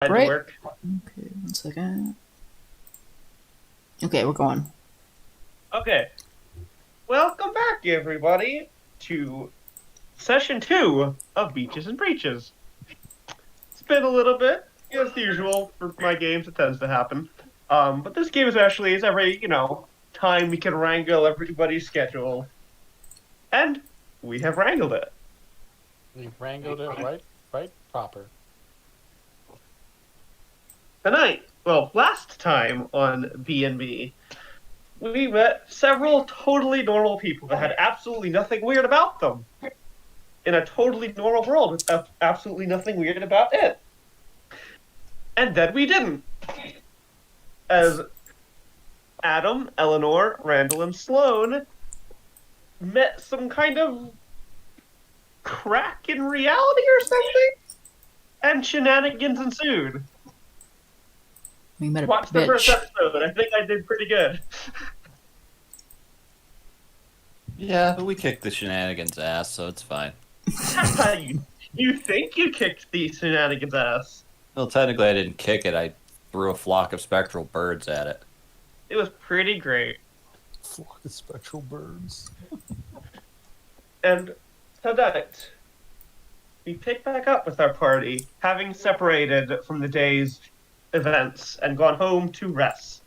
had to Right. work. Okay, 1 second. Okay, we're going. Okay, welcome back, everybody, to session 2 of Beaches and Breaches. It's been a little bit, as usual, for my games, it tends to happen. But this game especially is every, time we can wrangle everybody's schedule. And we have wrangled it. We wrangled it right proper. Tonight, well, last time on B&B, we met several totally normal people that had absolutely nothing weird about them in a totally normal world with absolutely nothing weird about it. And then we didn't. As Adam, Eleanor, Randall, and Sloane met some kind of crack in reality or something, and shenanigans ensued. We met a Watch the first bitch. episode. I think I did pretty good. Yeah, but we kicked the shenanigans ass, so it's fine. you think you kicked the shenanigans ass? Well, technically, I didn't kick it. I threw a flock of spectral birds at it. It was pretty great. Flock of spectral birds. And tonight, we pick back up with our party, having separated from the day's events and gone home to rest.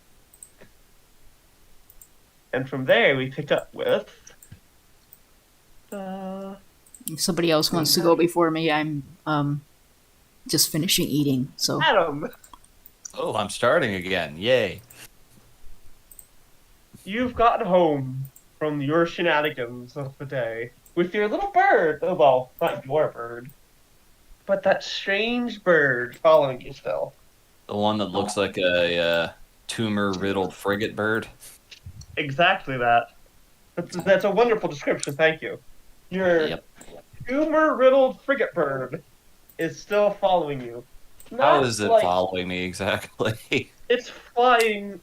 And from there, we pick up with. If somebody else wants to go before me, I'm just finishing eating. So Adam, Oh, I'm starting again. Yay. you've gotten home from your shenanigans of the day with your little bird. Oh, well, not your bird, but that strange bird following you still. The one that looks like a tumor-riddled frigate bird. Exactly that. That's a wonderful description, thank you. Your Yep. tumor-riddled frigate bird is still following you. How Not is it like- following me exactly? It's flying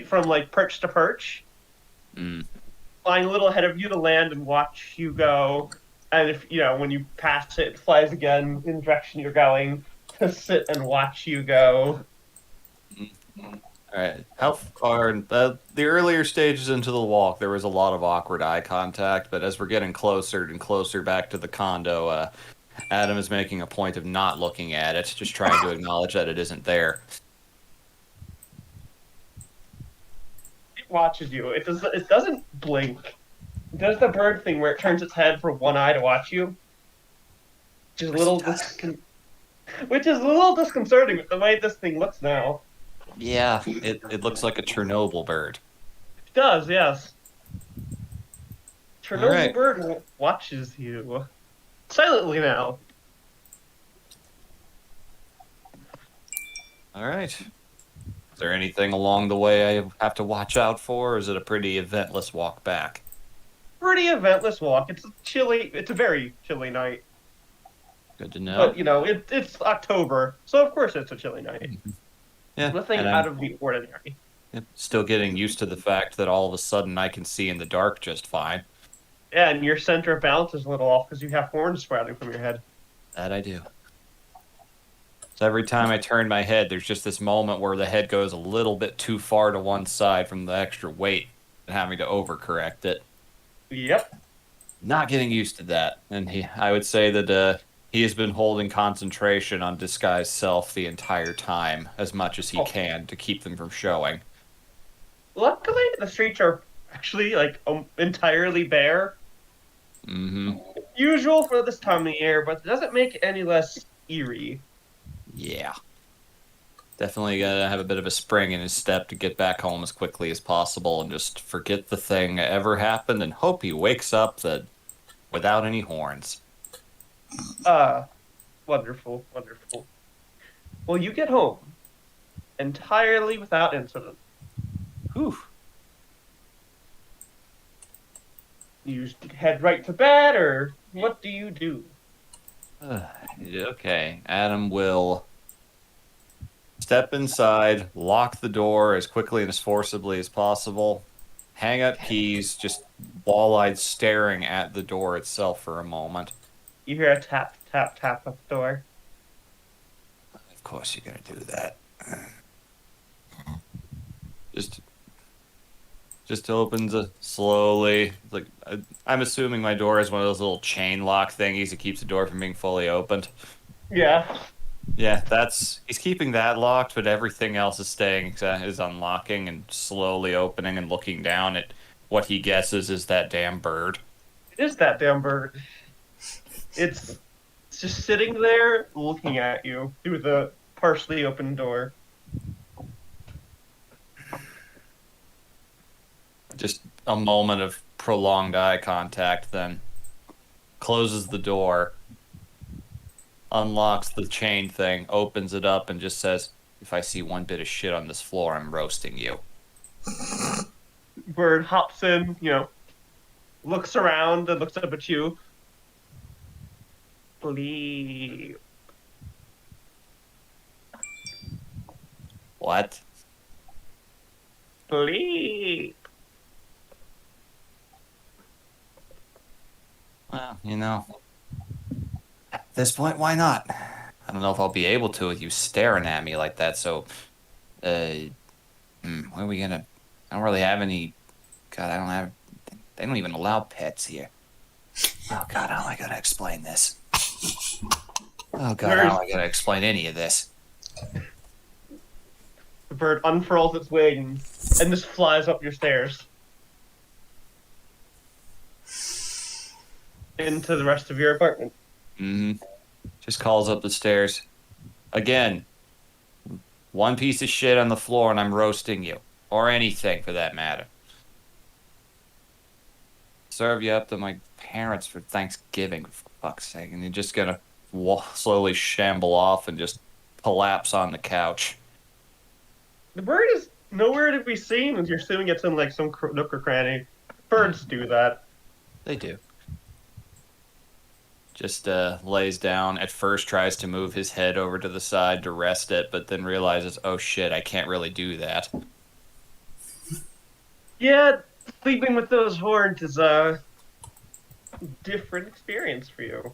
from perch to perch, Mm. flying a little ahead of you to land and watch you go. And if when you pass it, it flies again in the direction you're going to sit and watch you go. All right. How far? The earlier stages into the walk, there was a lot of awkward eye contact, but as we're getting closer and closer back to the condo, Adam is making a point of not looking at it, just trying to acknowledge that it isn't there. It watches you. It doesn't blink. It does the bird thing where it turns its head for one eye to watch you, which is a little disconcerting with the way this thing looks now. Yeah, it looks like a Chernobyl bird. It does, yes. Chernobyl Alright. bird watches you silently now. All right. Is there anything along the way I have to watch out for, or is it a pretty eventless walk back? Pretty eventless walk. It's a very chilly night. Good to know. But it's October, so of course it's a chilly night. Yeah, Nothing and out I'm of the ordinary. still getting used to the fact that all of a sudden I can see in the dark just fine. Yeah, and your center of balance is a little off because you have horns sprouting from your head. That I do. So every time I turn my head, there's just this moment where the head goes a little bit too far to one side from the extra weight and having to overcorrect it. Yep. Not getting used to that. And I would say that he has been holding concentration on disguised self the entire time, as much as he can, to keep them from showing. Luckily, the streets are actually entirely bare. Mm-hmm. Usual for this time of year, but it doesn't make it any less eerie. Yeah. Definitely gotta have a bit of a spring in his step to get back home as quickly as possible and just forget the thing ever happened and hope he wakes up without any horns. Wonderful, wonderful. Well, you get home entirely without incident. Whew. You head right to bed, or what do you do? Okay. Adam will step inside, lock the door as quickly and as forcibly as possible, hang up keys, just wall-eyed staring at the door itself for a moment. You hear a tap, tap, tap at the door. course you're gonna do that. Just opens it slowly. Like I'm assuming my door is one of those little chain lock thingies that keeps the door from being fully opened. Yeah. Yeah, he's keeping that locked, but everything else is is unlocking and slowly opening and looking down at what he guesses is that damn bird. It is that damn bird. It's just sitting there looking at you through the partially open door. Just a moment of prolonged eye contact, then closes the door, unlocks the chain thing, opens it up, and just says, "If I see one bit of shit on this floor, I'm roasting you." Bird hops in, looks around and looks up at you. Bleep. What? Bleep. Well, at this point, why not? I don't know if I'll be able to with you staring at me like that, so, what are we gonna... I don't really have any... God, I don't have... They don't even allow pets here. Oh, God, how am I gonna explain this? Oh, God, how am I gonna explain any of this? The bird unfurls its wings and just flies up your stairs. Into the rest of your apartment. Mm-hmm. Just calls up the stairs. Again, one piece of shit on the floor and I'm roasting you. Or anything, for that matter. Serve you up to my parents for Thanksgiving, for fuck's sake. And you're just gonna slowly shamble off and just collapse on the couch. The bird is nowhere to be seen, and you're assuming it's in like some nook or cranny. Birds do that. They do. Just lays down. At first tries to move his head over to the side to rest it, but then realizes, oh shit, I can't really do that. Yeah, sleeping with those horns is a different experience for you.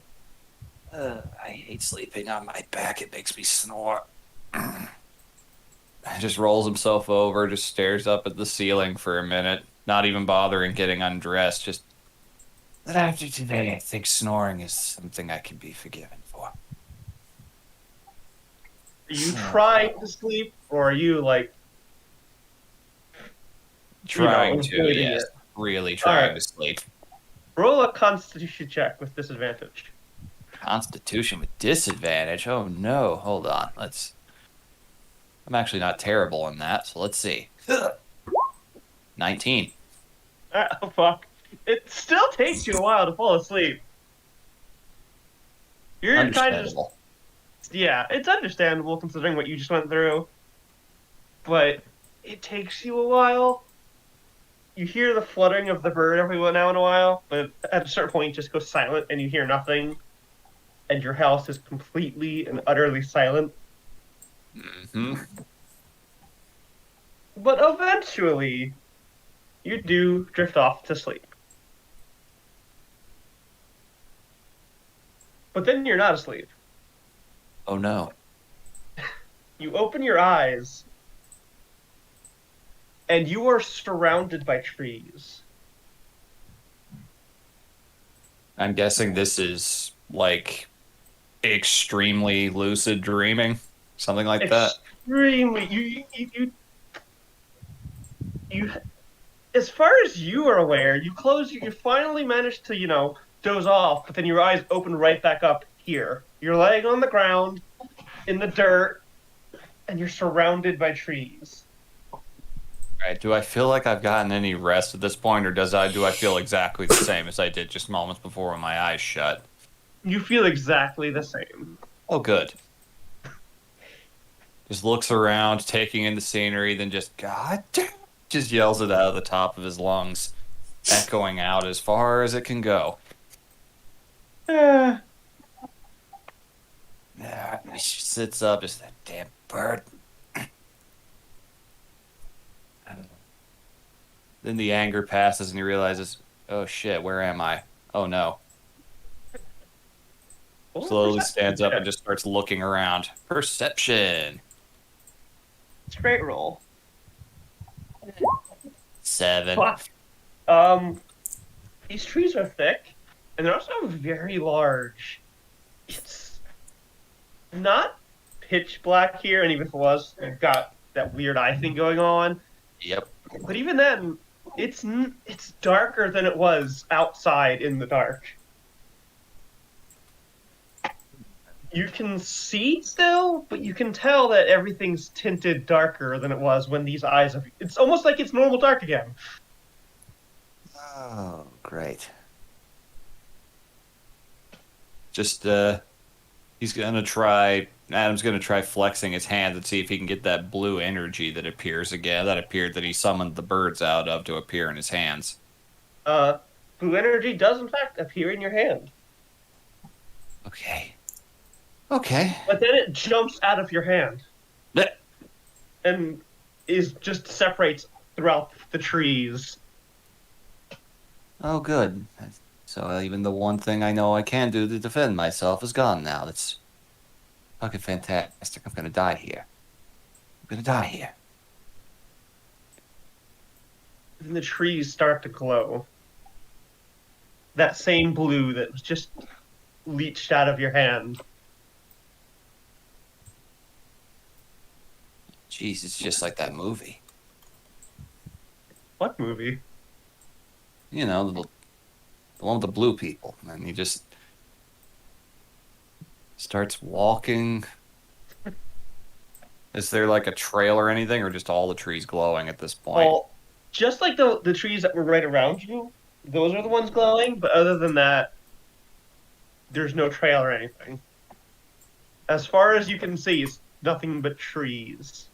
I hate sleeping on my back. It makes me snore. Just rolls himself over, just stares up at the ceiling for a minute, not even bothering getting undressed. Just that after today, I think snoring is something I can be forgiven for. Are you trying to sleep, or are you like Trying to, avoiding yes. it? Really trying to sleep. Roll a Constitution check with disadvantage. Constitution with disadvantage? Oh no, hold on. I'm actually not terrible in that, so let's see. 19. Oh, fuck. It still takes you a while to fall asleep. You're kind of just... Understandable. Yeah, it's understandable considering what you just went through. But it takes you a while. You hear the fluttering of the bird every now and a while, but at a certain point it just goes silent and you hear nothing. And your house is completely and utterly silent. Mm-hmm. But eventually, you do drift off to sleep. But then you're not asleep. Oh no. You open your eyes, and you are surrounded by trees. I'm guessing this is like extremely lucid dreaming, something like that. Extremely. You. As far as you are aware, you finally managed to, doze off, but then your eyes open right back up here. You're laying on the ground, in the dirt, and you're surrounded by trees. Right. Do I feel like I've gotten any rest at this point, or do I feel exactly the same as I did just moments before when my eyes shut? You feel exactly the same. Oh, good. Just looks around, taking in the scenery, then just, God damn, just yells it out of the top of his lungs, echoing out as far as it can go. He sits up, just that damn bird. Then the anger passes and he realizes, oh shit, where am I? Oh no. Roll a Slowly perception stands up check. and just starts looking around. Perception. Straight roll. 7. Fuck. Um, these trees are thick, and they're also very large. It's not pitch black here, and even if it was, you've got that weird eye thing going on. Yep. But even then, it's darker than it was outside in the dark. You can see still, but you can tell that everything's tinted darker than it was when these eyes have. It's almost like it's normal dark again. Oh, great. Just, he's gonna try. Adam's gonna try flexing his hand and see if he can get that blue energy that appears again. That appeared that he summoned the birds out of to appear in his hands. Blue energy does in fact appear in your hand, Okay. Okay. but then it jumps out of your hand Bleh. and is just separates throughout the trees. Oh, good. So even the one thing I know I can do to defend myself is gone now. That's fucking fantastic. I'm gonna die here. I'm gonna die here. And the trees start to glow. That same blue that was just leached out of your hand. Jeez, it's just like that movie. What movie? You know, the one with the blue people. And he just starts walking. Is there like a trail or anything, or just all the trees glowing at this point? Well, just like the trees that were right around you, those are the ones glowing, but other than that, there's no trail or anything. As far as you can see, it's nothing but trees.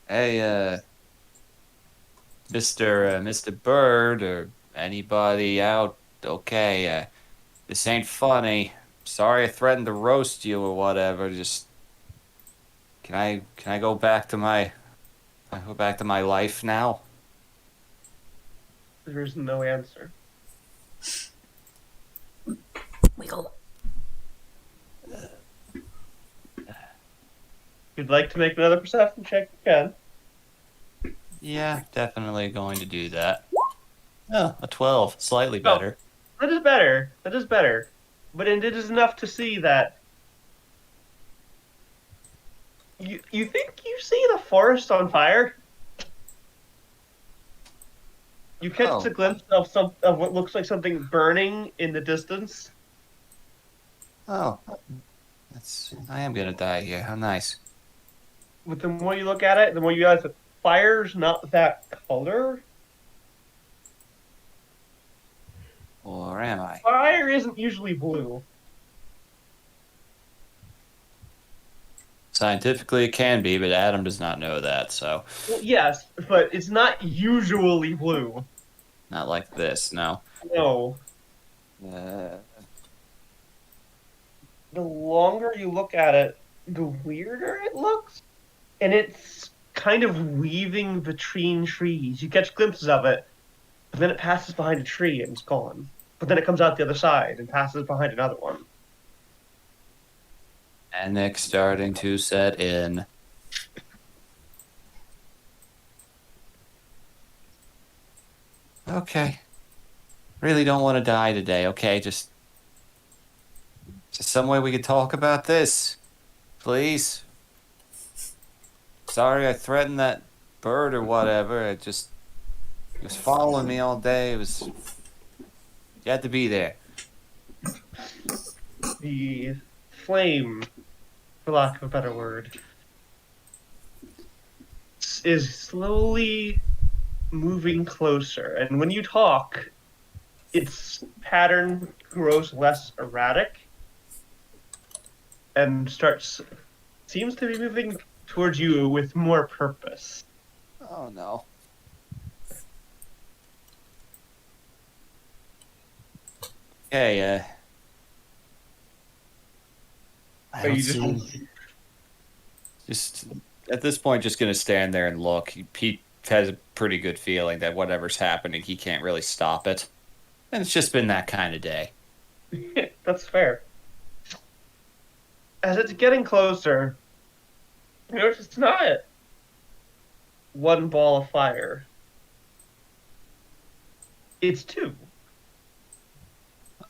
Hey, Mr. Bird, or anybody out? Okay, this ain't funny. Sorry I threatened to roast you or whatever. Just can I go back to my life now? There's no answer. Wiggle. If you'd like to make another perception check, you can. Yeah, definitely going to do that. Oh, a 12, slightly Oh. better. That is better. That is better. But it is enough to see that you think you see the forest on fire? You catch Oh. a glimpse of what looks like something burning in the distance. Oh, I am gonna die here. How nice. But the more you look at it, the more you realize that fire's not that color. Or am I? Fire isn't usually blue. Scientifically, it can be, but Adam does not know that, so Well, yes, but it's not usually blue. not like this. No. No. Uh, The longer you look at it, the weirder it looks. And it's kind of weaving between trees. You catch glimpses of it, but then it passes behind a tree and it's gone. But then it comes out the other side and passes behind another one. Panic starting to set in. Okay. Really don't want to die today, okay? Just some way we could talk about this. Please. Sorry I threatened that bird or whatever. It was following me all day. You had to be there. The flame, for lack of a better word, is slowly moving closer. And when you talk, its pattern grows less erratic and seems to be moving towards you with more purpose. Oh no. Okay, I Are don't you see. Just at this point, just gonna stand there and look. Pete has a pretty good feeling that whatever's happening, he can't really stop it, and it's just been that kind of day. That's fair. As it's getting closer, you notice it's not one ball of fire. It's two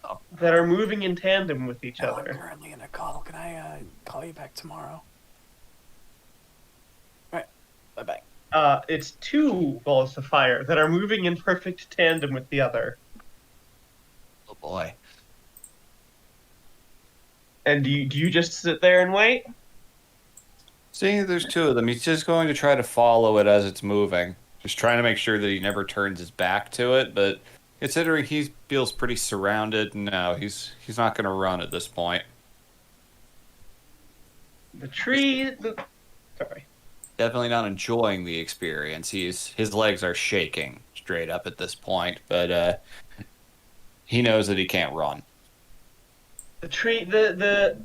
Oh. that are moving in tandem with each Now I'm other. currently in a call. Can I call you back tomorrow? All right. Bye-bye. It's two balls of fire that are moving in perfect tandem with the other. Oh boy. And do you just sit there and wait? Seeing there's two of them, he's just going to try to follow it as it's moving. Just trying to make sure that he never turns his back to it, but considering he feels pretty surrounded, no, he's not going to run at this point. The tree. Sorry. Definitely not enjoying the experience. His legs are shaking straight up at this point, but he knows that he can't run. The tree. The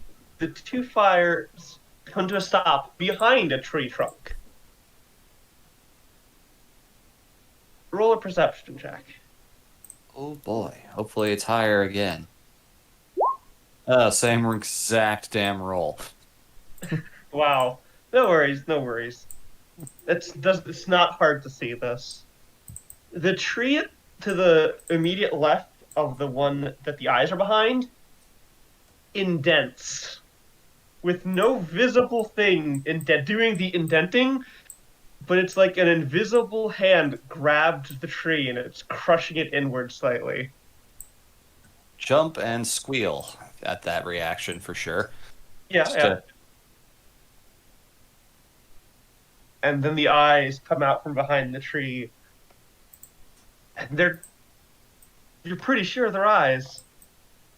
two fires come to a stop behind a tree trunk. Roll a perception check. Oh boy. Hopefully it's higher again. Same exact damn roll. Wow. No worries, no worries. It's not hard to see this. The tree to the immediate left of the one that the eyes are behind indents with no visible thing doing the indenting, but it's like an invisible hand grabbed the tree and it's crushing it inward slightly. Jump and squeal at that reaction for sure. Yeah, Just, yeah. And then the eyes come out from behind the tree. And you're pretty sure they're eyes.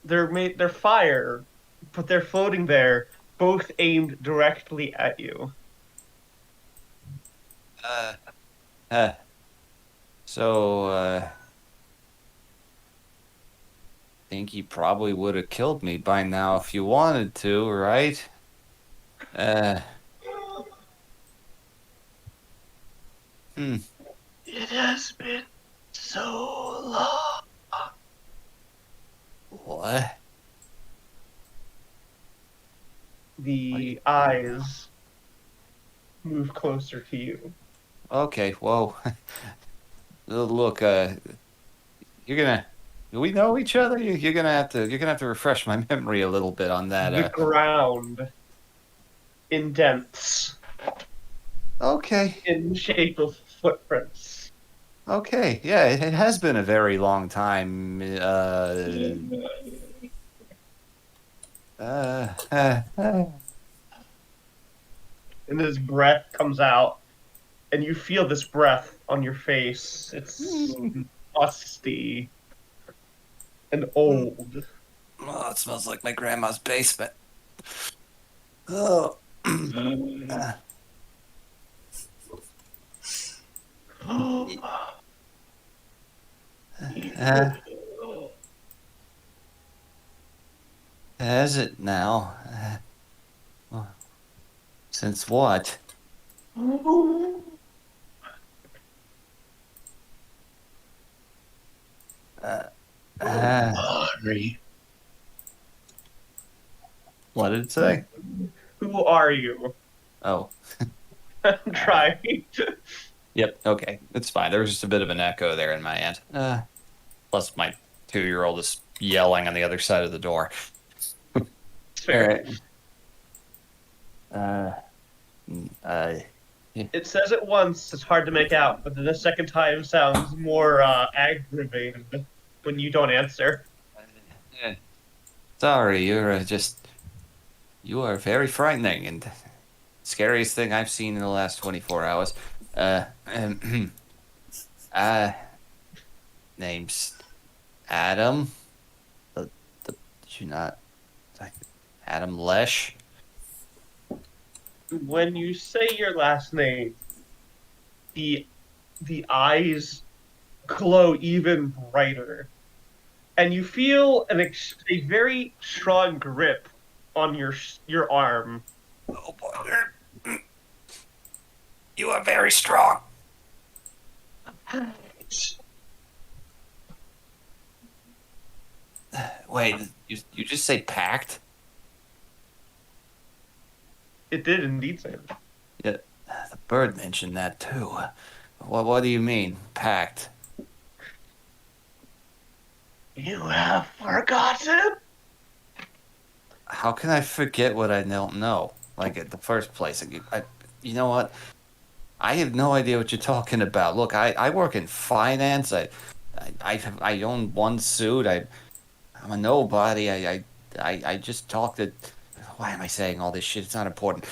They're fire, but they're floating there, both aimed directly at you. uh, so, think you probably would have killed me by now if you wanted to, right? It has been so long. What? The eyes move closer to you. Okay, whoa. Look, you're gonna. Do we know each other? You're gonna have to refresh my memory a little bit on that. The ground indents Okay, in shape of footprints. okay, yeah, it has been a very long time. Uh, And his breath comes out, and you feel this breath on your face. It's musty and old. Oh, it smells like my grandma's basement. Oh. Has it now? Since what? Sorry. What did it say? Who are you? Oh, I'm trying. yep. Okay, it's fine. There was just a bit of an echo there in my end. Plus, my 2-year-old is yelling on the other side of the door. Fair. All right. It says it once, it's hard to make out, but then the second time sounds more aggravated when you don't answer. Sorry, you are very frightening and scariest thing I've seen in the last 24 hours. Name's Adam. Did you not? Adam Lesh? When you say your last name, the eyes glow even brighter, and you feel a very strong grip on your arm. Oh boy. You are very strong. Wait, you just say packed? It did indeed say that. Yeah, the bird mentioned that too. What do you mean, packed? You have forgotten? How can I forget what I don't know? Like at the first place, you know what? I have no idea what you're talking about. Look, I work in finance. I own one suit. I'm a nobody. I just talk to. Why am I saying all this shit? It's not important.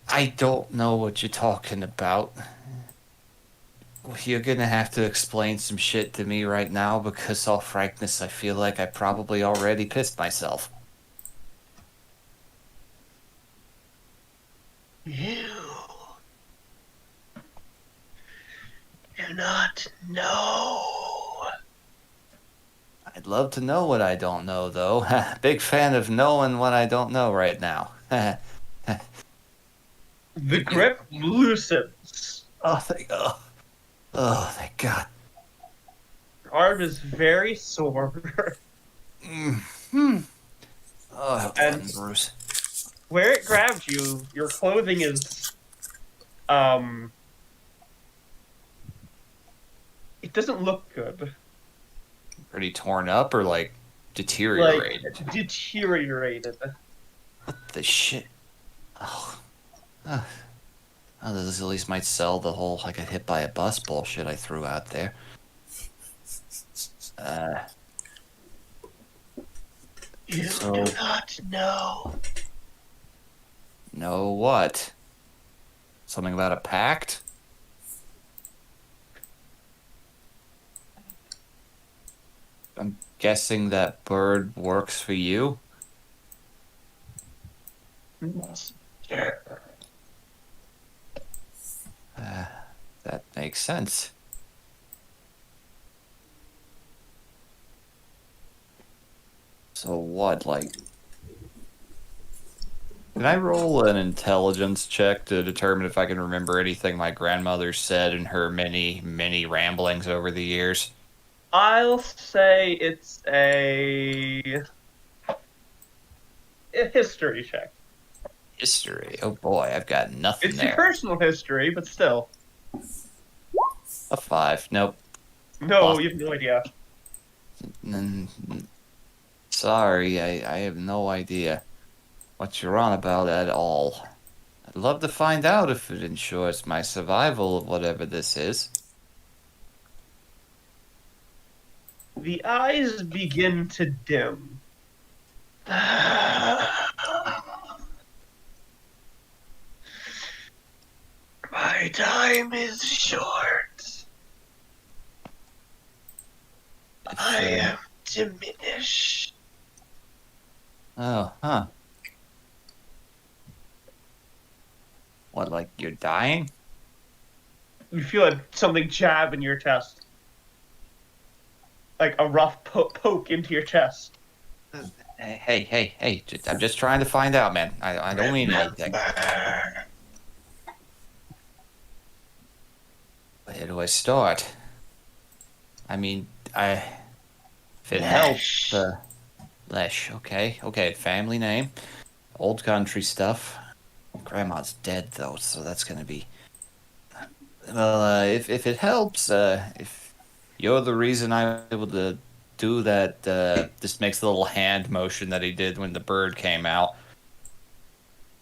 I don't know what you're talking about. You're gonna have to explain some shit to me right now because, all frankness, I feel like I probably already pissed myself. You do not know. I'd love to know what I don't know, though. Big fan of knowing what I don't know right now. The grip loosens. Thank God. Your arm is very sore. Mm-hmm. Oh, And Bruce. where it grabbed you, your clothing is it doesn't look good. Pretty torn up or like Like deteriorated? deteriorated. The shit. Oh. Uh, oh, this at least might sell the whole I got hit by a bus bullshit I threw out there. You So- do not know. Know what? Something about a pact? I'm guessing that bird works for you? Sure. That makes sense. So what, like... Can I roll an intelligence check to determine if I can remember anything my grandmother said in her many, many ramblings over the years? I'll say it's a history check. History. Oh boy, I've got nothing It's your there. personal history, but still. A 5. Nope. No, Lost. you have no idea. Mm, Sorry, I have no idea what you're on about at all. I'd love to find out if it ensures my survival of whatever this is. The eyes begin to dim. My time is short. I am diminished. Oh, huh. What, like you're dying? You feel like something jab in your chest. Like a rough poke into your chest. Hey, I'm just trying to find out, man. I don't mean anything. Where do I start? I mean, if it helps, Lesh, okay, family name, old country stuff. Grandma's dead though, so that's gonna be. Well, if it helps, if you're the reason I'm able to do that, just makes the little hand motion that he did when the bird came out.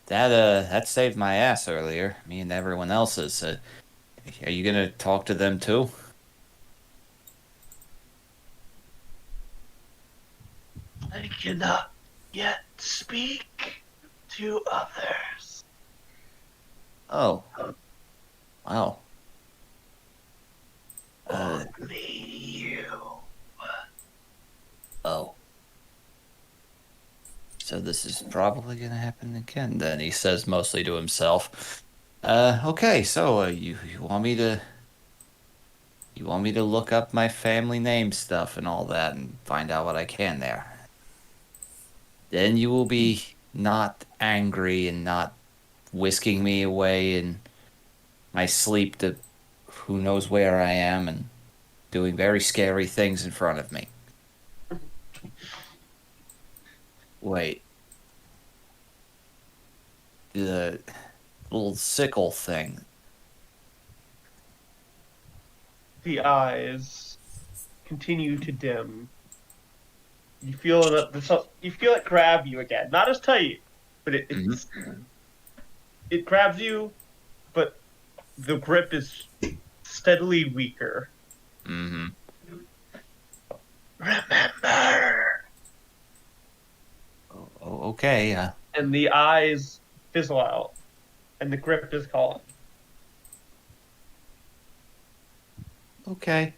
That saved my ass earlier. Me and everyone else's. Are you gonna talk to them too? I cannot yet speak to others. Oh, wow. Only you. Oh. So this is probably gonna happen again then, he says mostly to himself. Okay, so you want me to look up my family name stuff and all that and find out what I can there. Then you will be not angry and not whisking me away in my sleep to who knows where I am and doing very scary things in front of me. Wait. The little sickle thing. The eyes continue to dim. You feel you feel it grab you again. Not as tight, but it grabs you, but the grip is steadily weaker. Mm-hmm. Remember. Okay. And the eyes fizzle out, and the grip is gone. Okay.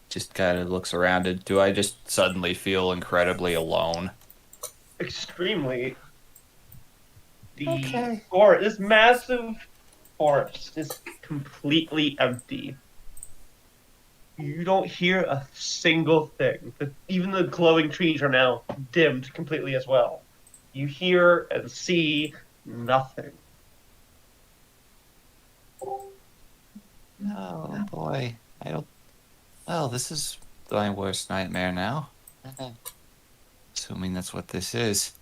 Just kind of looks around it. Do I just suddenly feel incredibly alone? Extremely. Okay. This massive forest is completely empty. You don't hear a single thing. Even the glowing trees are now dimmed completely as well. You hear and see nothing. Oh boy. I don't. Well, this is my worst nightmare now. Assuming that's what this is.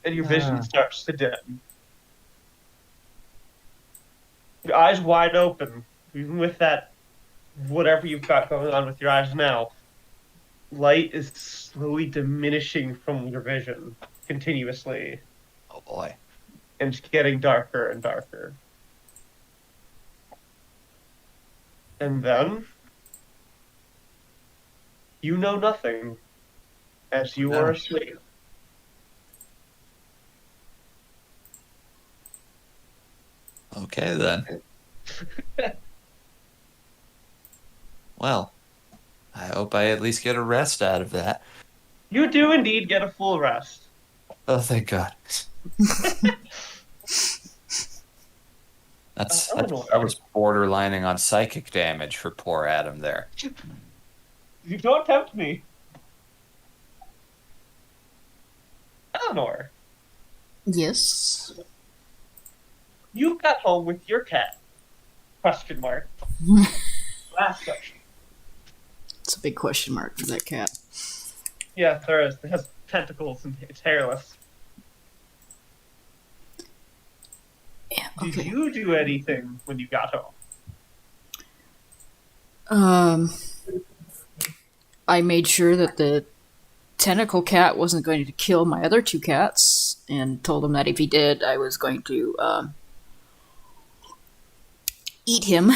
And your vision starts to dim. Your eyes wide open, even with that whatever you've got going on with your eyes now. Light is slowly diminishing from your vision continuously, Oh boy. and it's getting darker and darker. And then you know nothing as you are asleep. Okay then. Well, I hope I at least get a rest out of that. You do indeed get a full rest. Oh, thank God. That's Eleanor. I was borderlining on psychic damage for poor Adam there. You don't tempt me. Eleanor, Yes. you got home with your cat. Question mark. Last question. It's a big question mark for that cat. Yes, there is. It has tentacles and it's hairless. Yeah, Did okay. you do anything when you got home? I made sure that the tentacle cat wasn't going to kill my other two cats, and told him that if he did, I was going to eat him.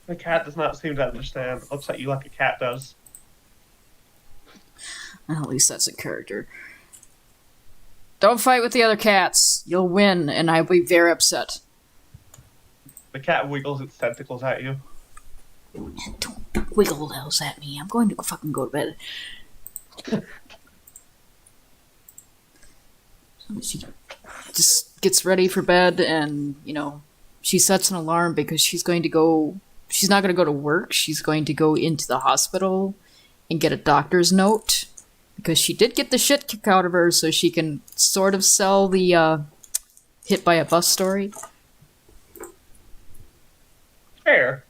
The cat does not seem to understand. Looks like you like a cat does. At least that's a character. Don't fight with the other cats. You'll win, and I'll be very upset. The cat wiggles its tentacles at you. Don't wiggle those at me. I'm going to fucking go to bed. So she just gets ready for bed, and, she sets an alarm because she's not going to go to work. She's going to go into the hospital and get a doctor's note because she did get the shit kicked out of her, so she can sort of sell the hit by a bus story. Fair.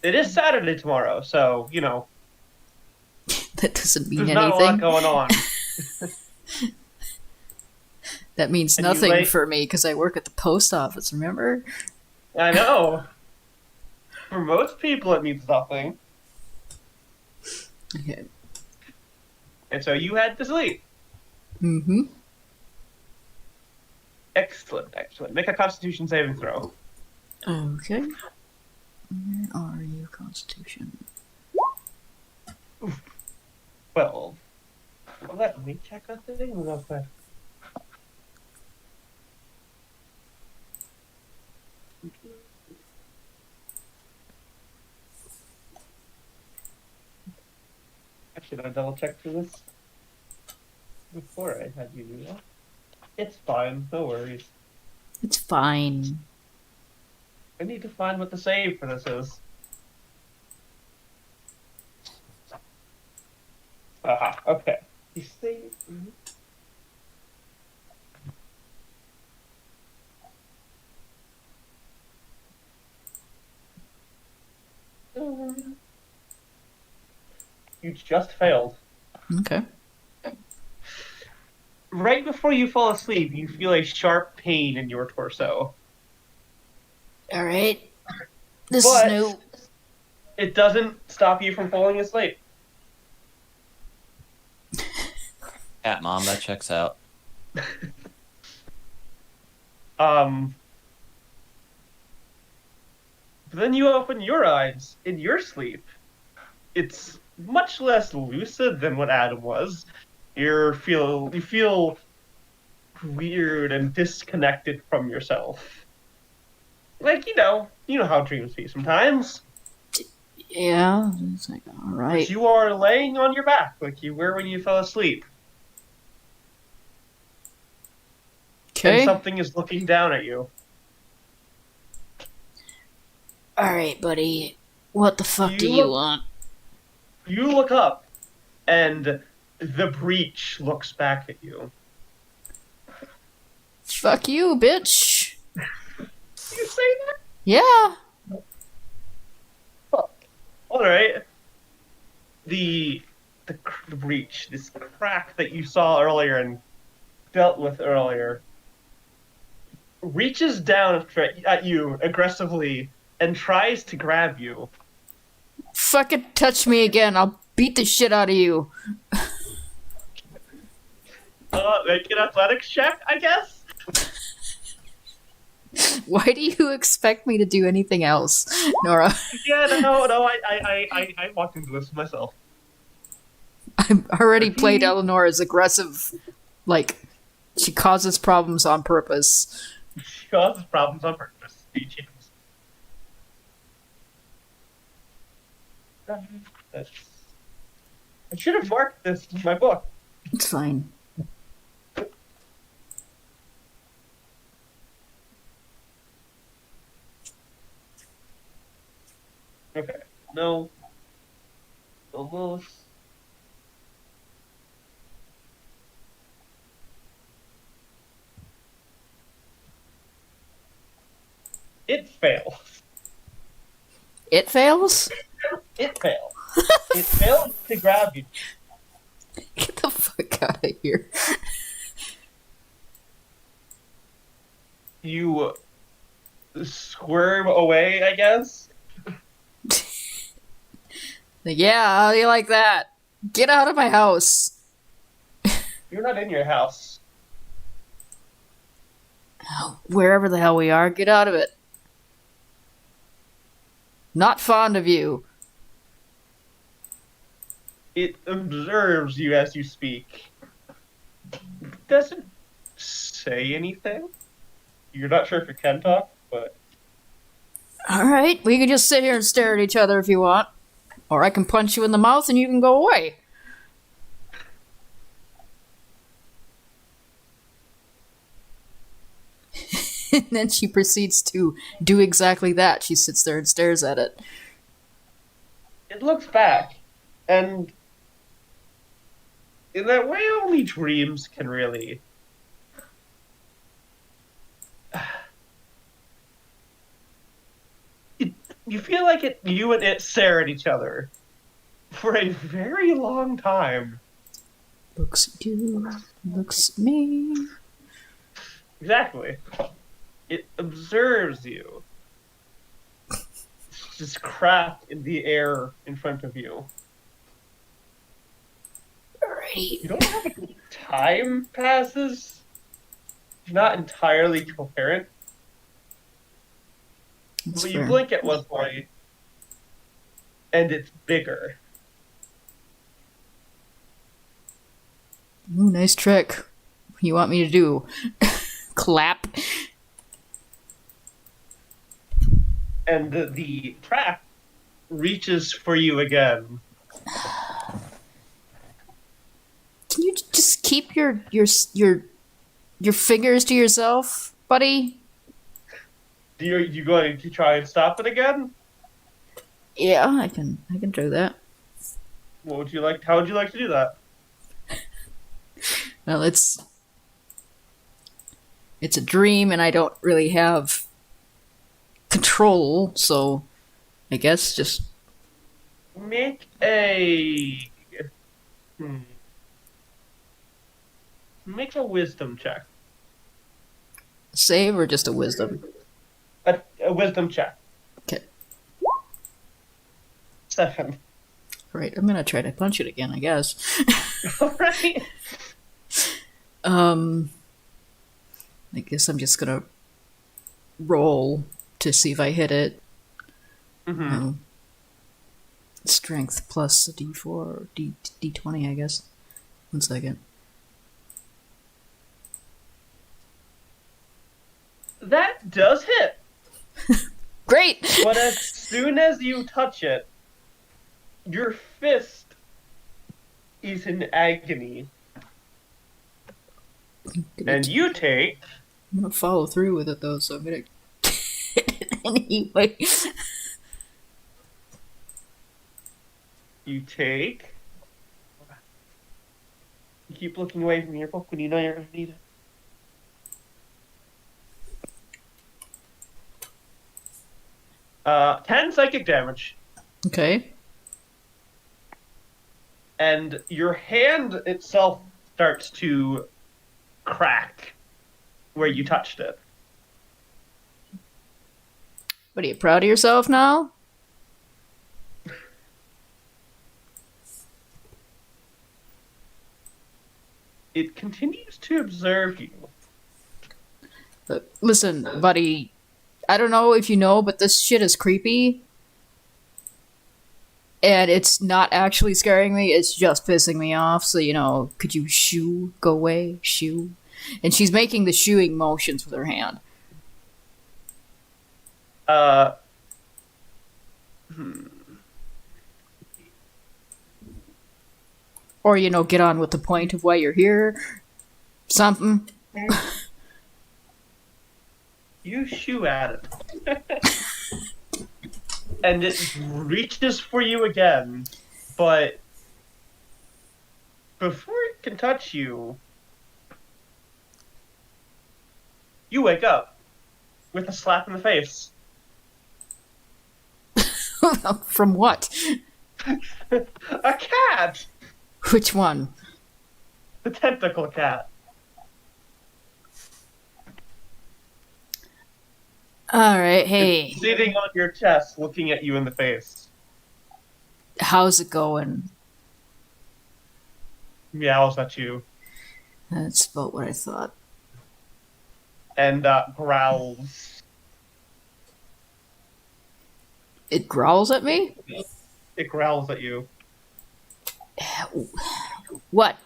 It is Saturday tomorrow, so, That doesn't mean there's not a lot anything. going on. That means And you nothing lay- for me because I work at the post office, remember? I know. For most people, it means nothing. Okay. And so you had to sleep. Mm-hmm. Excellent, excellent. Make a Constitution saving throw. Okay. Where are you, Constitution? 12. Let me check a thing real quick. Should I double check for this before I had you do that? It's fine, no worries. It's fine. I need to find what the save for this is. Aha, okay. You save. You just failed. Okay. Right before you fall asleep, you feel a sharp pain in your torso. All right. This is But new. it doesn't stop you from falling asleep. Cat mom, that checks out. Um, but then you open your eyes in your sleep. It's much less lucid than what Adam was. You feel weird and disconnected from yourself. Like, you know how dreams be sometimes. Yeah. It's like, all But right. you are laying on your back like you were when you fell asleep. And Okay. something is looking down at you. All right, buddy. What the fuck do You you look- want? You look up, and the breach looks back at you. Fuck you, bitch. You say that? Yeah. All right. The breach, this crack that you saw earlier and dealt with earlier, reaches down at you aggressively and tries to grab you. Fucking touch me again. I'll beat the shit out of you. Make an athletics check, I guess. Why do you expect me to do anything else, Nora? Yeah, no, I walked into this myself. I've already played Eleanor as aggressive. Like, she causes problems on purpose. She causes problems on purpose. I should have marked this in my book. It's fine. Okay. No. Almost. It fails. It fails? It failed. It failed to grab you. Get the fuck out of here. You squirm away, I guess. Like, yeah, how do you like that? Get out of my house. You're not in your house. Wherever the hell we are, get out of it. Not fond of you. It observes you as you speak. Doesn't say anything. You're not sure if it can talk, but Alright, we can just sit here and stare at each other if you want. Or I can punch you in the mouth and you can go away. And then she proceeds to do exactly that. She sits there and stares at it. it looks back, and in that way, only dreams can really. You feel like you and it stare at each other for a very long time. Looks at you, looks at me. Exactly. It observes you. It's just crap in the air in front of you. Alrighty. You don't know how much time passes. It's not entirely coherent. That's But you fair. blink at one point, and it's bigger. Ooh, nice trick. What do you want me to do? Clap? And the track reaches for you again. Can you just keep your fingers to yourself, buddy? You going to try and stop it again? Yeah, I can do that. What would you like? How would you like to do that? Well, it's a dream, and I don't really have control, so I guess just Make a hmm, make a wisdom check. Save or just a wisdom? A wisdom check. Okay. 7. Right, I'm gonna try to punch it again, I guess. Alright. I guess I'm just gonna roll to see if I hit it. Mm-hmm. Strength plus a d4 or d20, I guess. 1 second. That does hit. Great! But as soon as you touch it, your fist is in agony. And you take I'm gonna follow through with it though, so I'm gonna hit it anyway. You keep looking away from your book when you know you're going to need it. 10 psychic damage. Okay. And your hand itself starts to crack where you touched it. What, are you proud of yourself now? It continues to observe you. Listen, buddy, I don't know if you know, but this shit is creepy. And it's not actually scaring me, it's just pissing me off. So, could you go away, shoo? And she's making the shooing motions with her hand. Or, get on with the point of why you're here. Something. You shoo at it. And it reaches for you again, but before it can touch you, you wake up with a slap in the face. From what? A cat! Which one? The tentacle cat. Alright, hey. It's sitting on your chest, looking at you in the face. How's it going? Meows at you. That's about what I thought. And growls. It growls at me? It growls at you. What?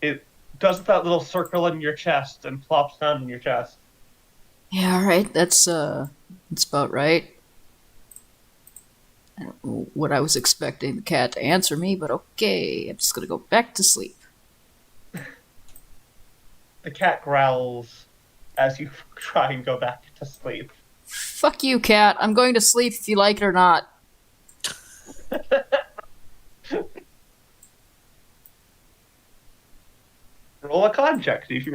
It does that little circle in your chest and plops down in your chest. Yeah, alright, that's about right. I don't know what I was expecting the cat to answer me, but okay, I'm just gonna go back to sleep. The cat growls as you try and go back to sleep. Fuck you, cat. I'm going to sleep if you like it or not. Roll a con check, see if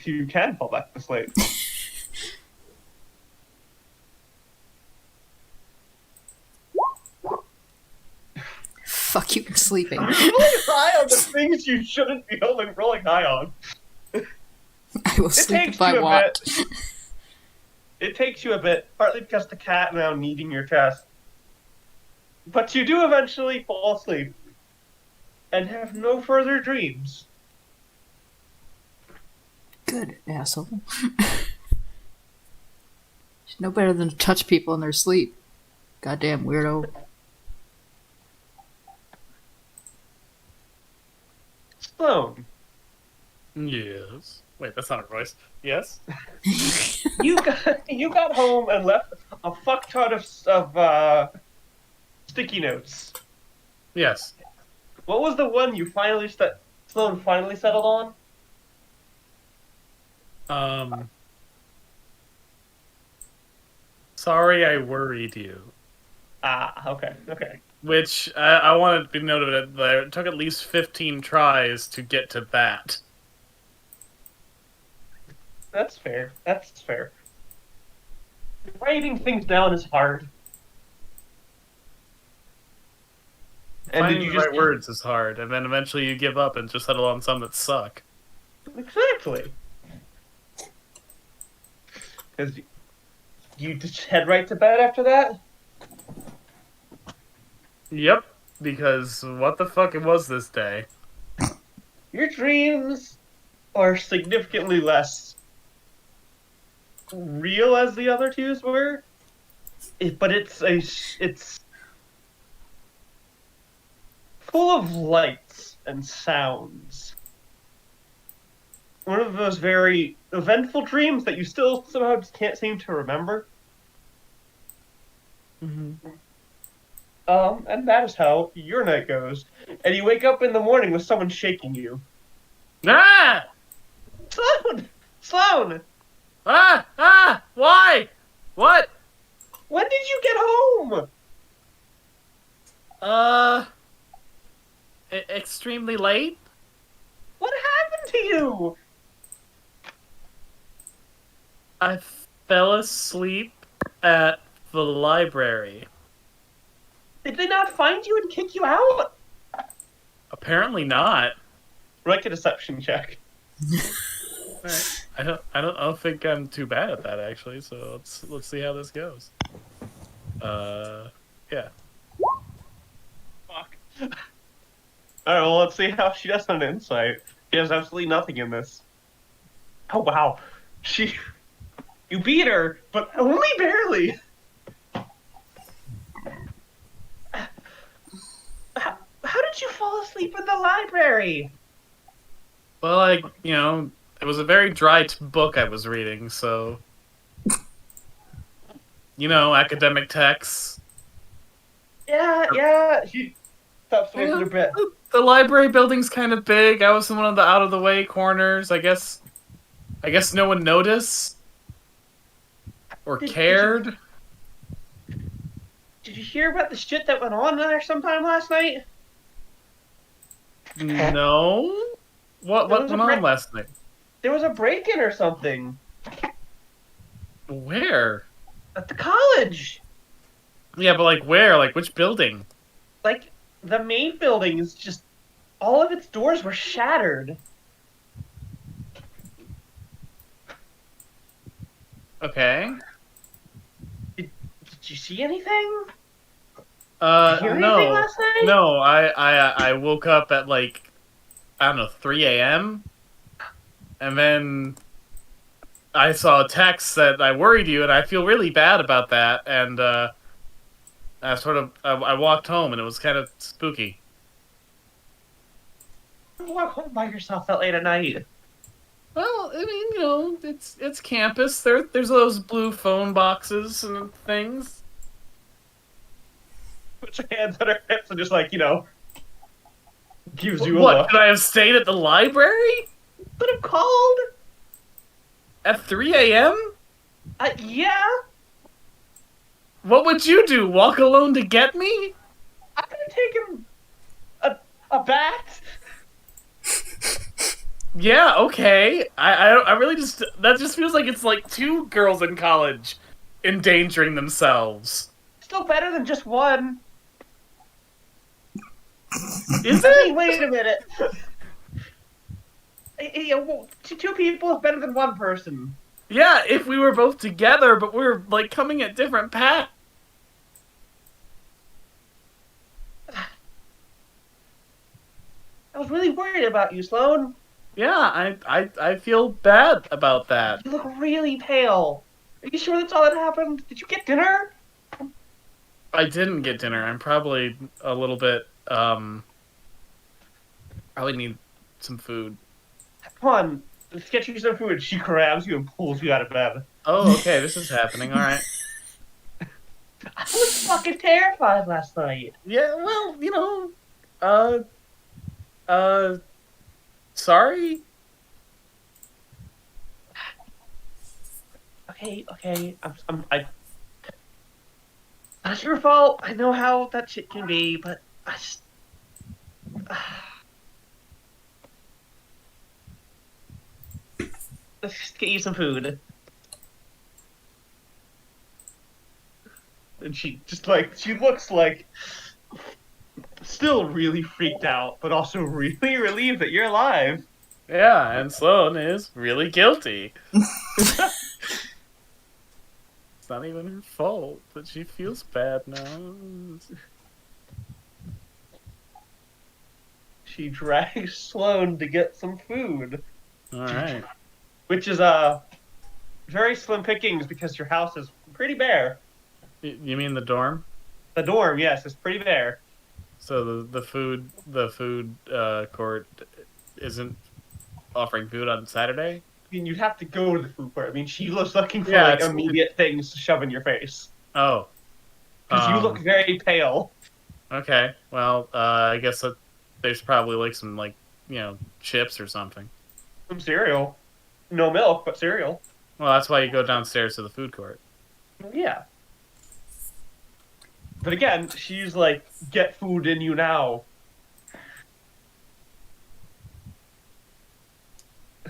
you can fall back to sleep. Fuck you, I'm sleeping. You're rolling high on the things you shouldn't be rolling high on. I will sleep if I want. It takes you a bit, partly because the cat now kneading your chest. But you do eventually fall asleep and have no further dreams. Good, asshole. She's no better than to touch people in their sleep. Goddamn weirdo. Sloan, Yes. Wait, that's not a voice. Yes? you got home and left a fuck ton of sticky notes. Yes. What was the one Sloan finally settled on? Sorry I worried you. Ah, okay. Which, I wanted to be noted that it took at least 15 tries to get to that. That's fair. Writing things down is hard. And did Finding you the just right words is hard, and then eventually you give up and just settle on some that suck. exactly? Because you just head right to bed after that. Yep, because what the fuck it was this day? Your dreams are significantly less real as the other twos were, but it's full of lights and sounds. One of those very eventful dreams that you still somehow just can't seem to remember. Mm-hmm. And that is how your night goes. And you wake up in the morning with someone shaking you. Ah! Sloan! Sloan! Ah! Ah! Why? What? When did you get home? Uh, extremely late? What happened to you? I fell asleep at the library. Did they not find you and kick you out? Apparently not. Make a deception check. Alright. I don't think I'm too bad at that actually, so let's see how this goes. Yeah. Fuck. Alright, well, let's see how she does on an insight. She has absolutely nothing in this. Oh, wow. You beat her, but only barely. How did you fall asleep in the library? Well, it was a very dry book I was reading, so academic texts. Yeah, she stops away from her bed. The library building's kind of big. I was in one of the out of the way corners. I guess no one noticed or cared. Did you hear about the shit that went on there sometime last night? No. What There was went a on break- last night? There was a break-in or something Where? at the college. Yeah, but like where? Like which building? Like, the main building is just... all of its doors were shattered. Okay. Did you see anything? Did you hear anything No. last night? No, I woke up at like, I don't know, 3 a.m. And then I saw a text that I worried you, and I feel really bad about that. And I walked home, and it was kind of spooky. You walk home by yourself that late at night. Well, I mean, it's campus. There's those blue phone boxes and things. Puts her hands on her hips and just gives you a What? look. Could I have stayed at the library Could have called. at 3 a.m.? Yeah. What would you do? Walk alone to get me? I could have taken a bat. Yeah, okay. I really just that just feels like it's like two girls in college endangering themselves. Still better than just one. Is I it? mean, wait a minute. Two people is better than one person. Yeah, if we were both together, but we're like coming at different paths. I was really worried about you, Sloan. Yeah, I feel bad about that. You look really pale. Are you sure that's all that happened? Did you get dinner? I didn't get dinner. I'm probably a little bit probably need some food. Come on, let's get you some food. She grabs you and pulls you out of bed. Oh, okay, this is happening. All right. I was fucking terrified last night. Yeah, well, sorry. Okay. Not your fault. I know how that shit can be, but I just. Let's just get you some food. And she looks like still really freaked out, but also really relieved that you're alive. Yeah, and Sloane is really guilty. It's not even her fault, but she feels bad now. She drags Sloane to get some food, Alright. which is very slim pickings because your house is pretty bare. You mean the dorm? The dorm, yes, is pretty bare. So the food court isn't offering food on Saturday? I mean, you'd have to go to the food court. I mean, she was looking for Yeah, like it's- immediate things to shove in your face Oh. because you look very pale. Okay. Well, I guess that there's probably like some chips or something. Some cereal, no milk, but cereal. Well, that's why you go downstairs to the food court. Yeah. But again, she's like, get food in you now.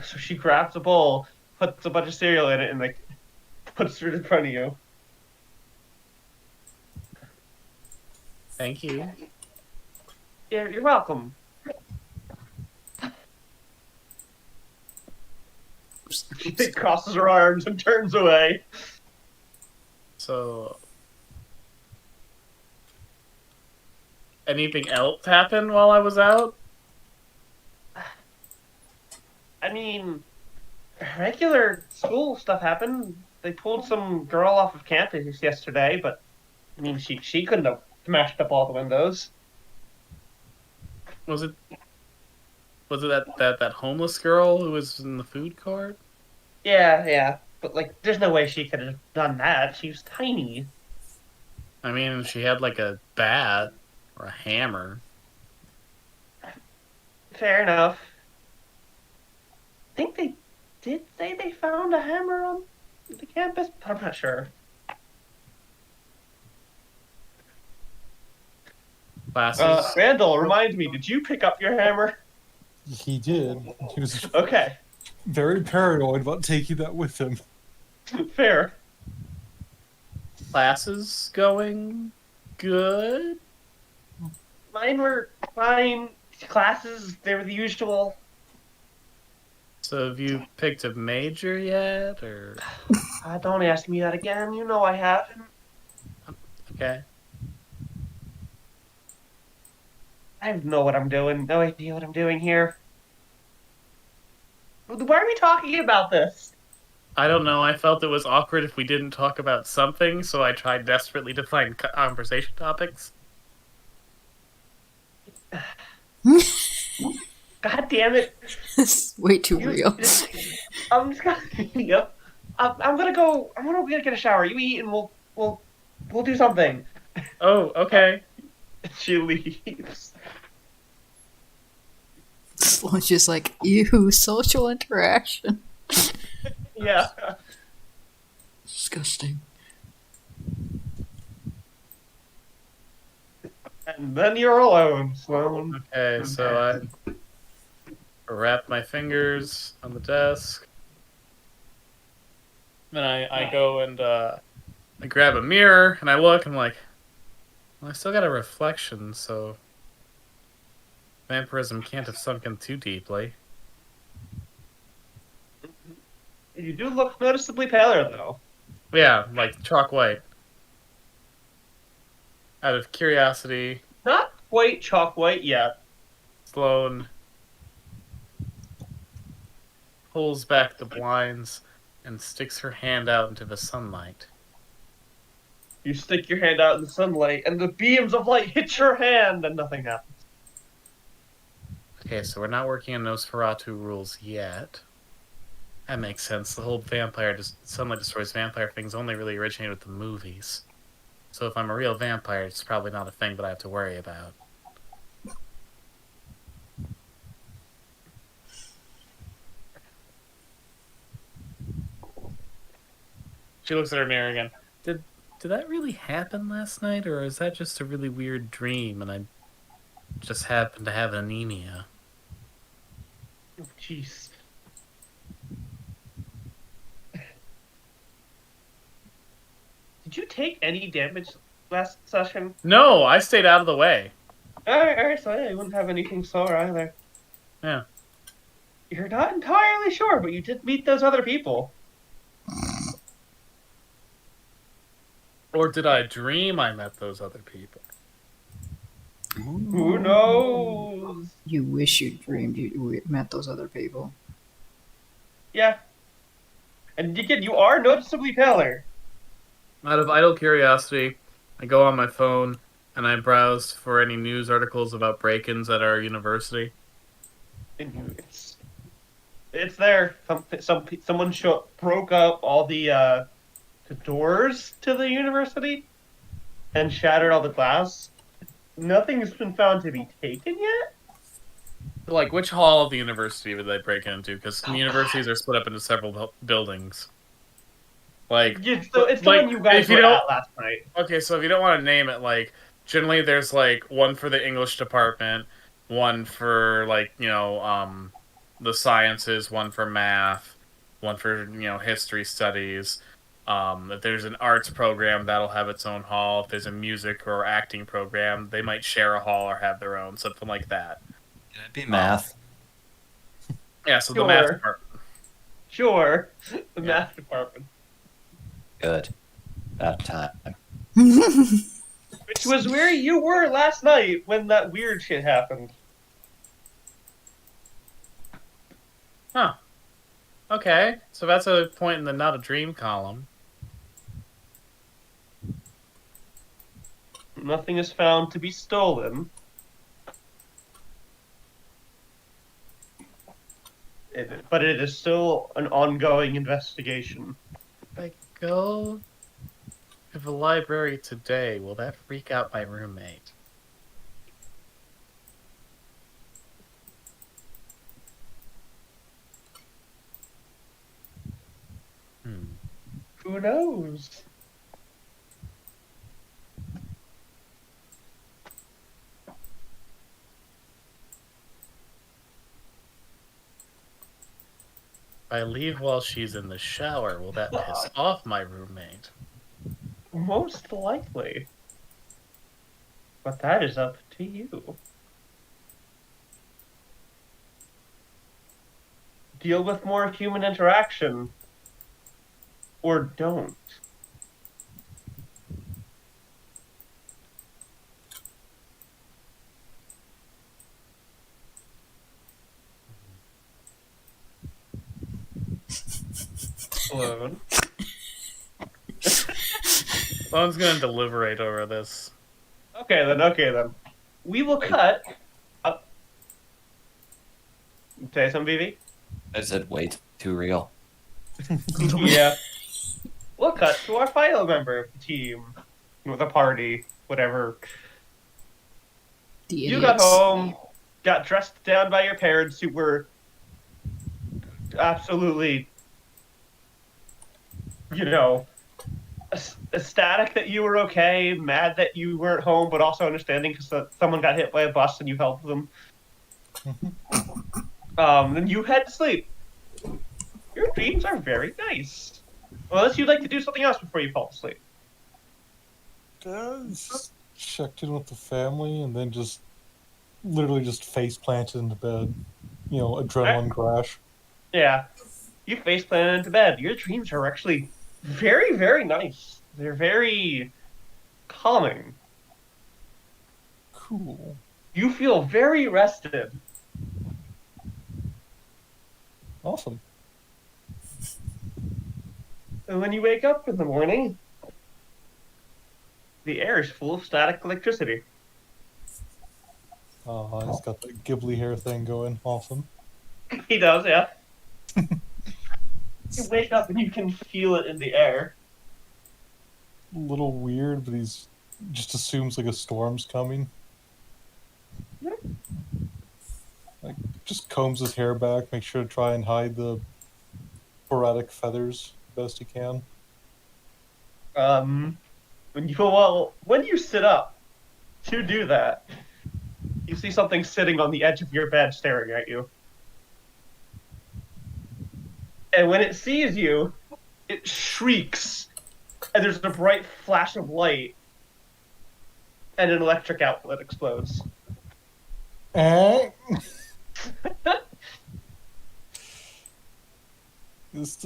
So she grabs a bowl, puts a bunch of cereal in it, and like puts it in front of you. Thank you. Yeah, you're welcome. She crosses her arms and turns away. So, anything else happen while I was out? I mean, regular school stuff happened. They pulled some girl off of campus yesterday, but I mean, she couldn't have smashed up all the windows. Was it that homeless girl who was in the food court? Yeah, but like, there's no way she could have done that. She was tiny. I mean, she had like a bat or a hammer. Fair enough. I think they did say they found a hammer on the campus, but I'm not sure. Classes. Randall, remind me, did you pick up your hammer? He did. He was Okay, very paranoid about taking that with him. fair. Classes going good. Mine were fine. Classes, they were the usual. So have you picked a major yet, or Don't ask me that again. You know I haven't. okay? I don't know what I'm doing. No idea what I'm doing here. Why are we talking about this? I don't know. I felt it was awkward if we didn't talk about something, so I tried desperately to find conversation topics. God damn it! It's way too You- real. I'm just gonna. Yep. I'm gonna go. I'm gonna get a shower. You eat, and we'll do something. Oh, okay. She leaves. Sloane's just like, ew, social interaction. Yeah. Disgusting. And then you're alone, Sloan. Okay, so I wrap my fingers on the desk. Then I go and I grab a mirror and I look and I'm like, well, I still got a reflection, so vampirism can't have sunk in too deeply. You do look noticeably paler, though. Yeah, like chalk white. Out of curiosity, Not quite chalk white yet. Sloane pulls back the blinds and sticks her hand out into the sunlight. You stick your hand out in the sunlight, and the beams of light hit your hand, and nothing happens. Okay, so we're not working on Nosferatu rules yet. That makes sense. The whole sunlight destroys vampire things only really originated with the movies. So if I'm a real vampire, it's probably not a thing that I have to worry about. She looks at her mirror again. Did that really happen last night, or is that just a really weird dream and I just happened to have anemia? Oh, jeez. Did you take any damage last session? No, I stayed out of the way. Alright, so yeah, you wouldn't have anything sore either. Yeah. You're not entirely sure, but you did meet those other people. Or did I dream I met those other people? Who knows? You wish you dreamed you met those other people. Yeah. And again, you are noticeably paler. Out of idle curiosity, I go on my phone and I browse for any news articles about break-ins at our university. And it's there. Someone broke up all the doors to the university and shattered all the glass. Nothing's been found to be taken yet. Like, which hall of the university would they break into? Because universities are split up into several buildings. Like, It's the like, one you guys if you were don't- at last night. okay, so if you don't want to name it, like, generally there's, like, one for the English department, one for, like, the sciences, one for math, one for, history studies. If there's an arts program, that'll have its own hall. If there's a music or acting program, they might share a hall or have their own, something like that. Can it be math? Yeah, so the math Sure. department. Sure, the Yeah. math department, Good. About time. which was where you were last night when that weird shit happened. Huh. Okay, so that's a point in the not a dream column. Nothing is found to be stolen. But it is still an ongoing investigation. If I go to the library today, will that freak out my roommate? Who knows? If I leave while she's in the shower, will that piss off my roommate? Most likely. But that is up to you. Deal with more human interaction. Or don't. Alone. Someone's gonna deliberate over this. Okay then. We will cut. Say something, BB? I said, wait, too real. Yeah. We'll cut to our final member of the team. With a party, whatever. The You got idiots. home, got dressed down by your parents who were absolutely, ecstatic that you were okay, mad that you weren't home, but also understanding because someone got hit by a bus and you helped them. Then you head to sleep. Your dreams are very nice. Unless you'd like to do something else before you fall asleep. Just checked in with the family and then just literally just face planted into bed. Adrenaline crash. Yeah. You face planted into bed. Your dreams are actually very, very nice. They're very calming. Cool. You feel very rested. Awesome. And when you wake up in the morning, the air is full of static electricity. He's got the Ghibli hair thing going. Awesome. He does, yeah. You wake up and you can feel it in the air. A little weird, but he's just assumes like a storm's coming. Like, just combs his hair back, makes sure to try and hide the sporadic feathers best he can. When you sit up to do that, you see something sitting on the edge of your bed staring at you. And when it sees you, it shrieks, and there's a bright flash of light, and an electric outlet explodes. Eh? Just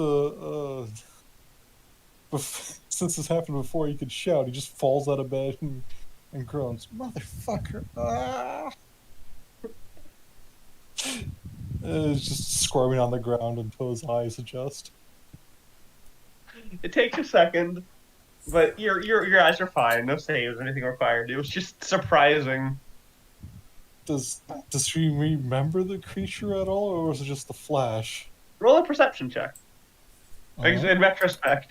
since this happened before, he could shout. He just falls out of bed and groans, "Motherfucker!" Ah! It's just squirming on the ground until his eyes adjust. It takes a second, but your eyes are fine. No saves or anything required. It was just surprising. Does she remember the creature at all, or was it just the flash? Roll a perception check. Because Uh, in retrospect,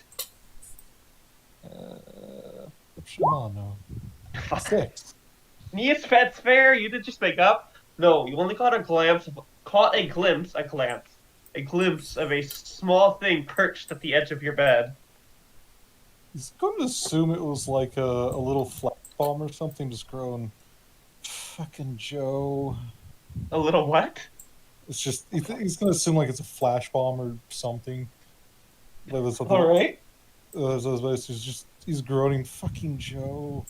Shimano. 6. Nias Pets Fair, you did just make up. No, you only caught a glimpse of a small thing perched at the edge of your bed. He's going to assume it was like a little flash bomb or something just growing. Fucking Joe. A little what? It's just he's going to assume like it's a flash bomb or something. Like there's something. All right. He's groaning. Fucking Joe.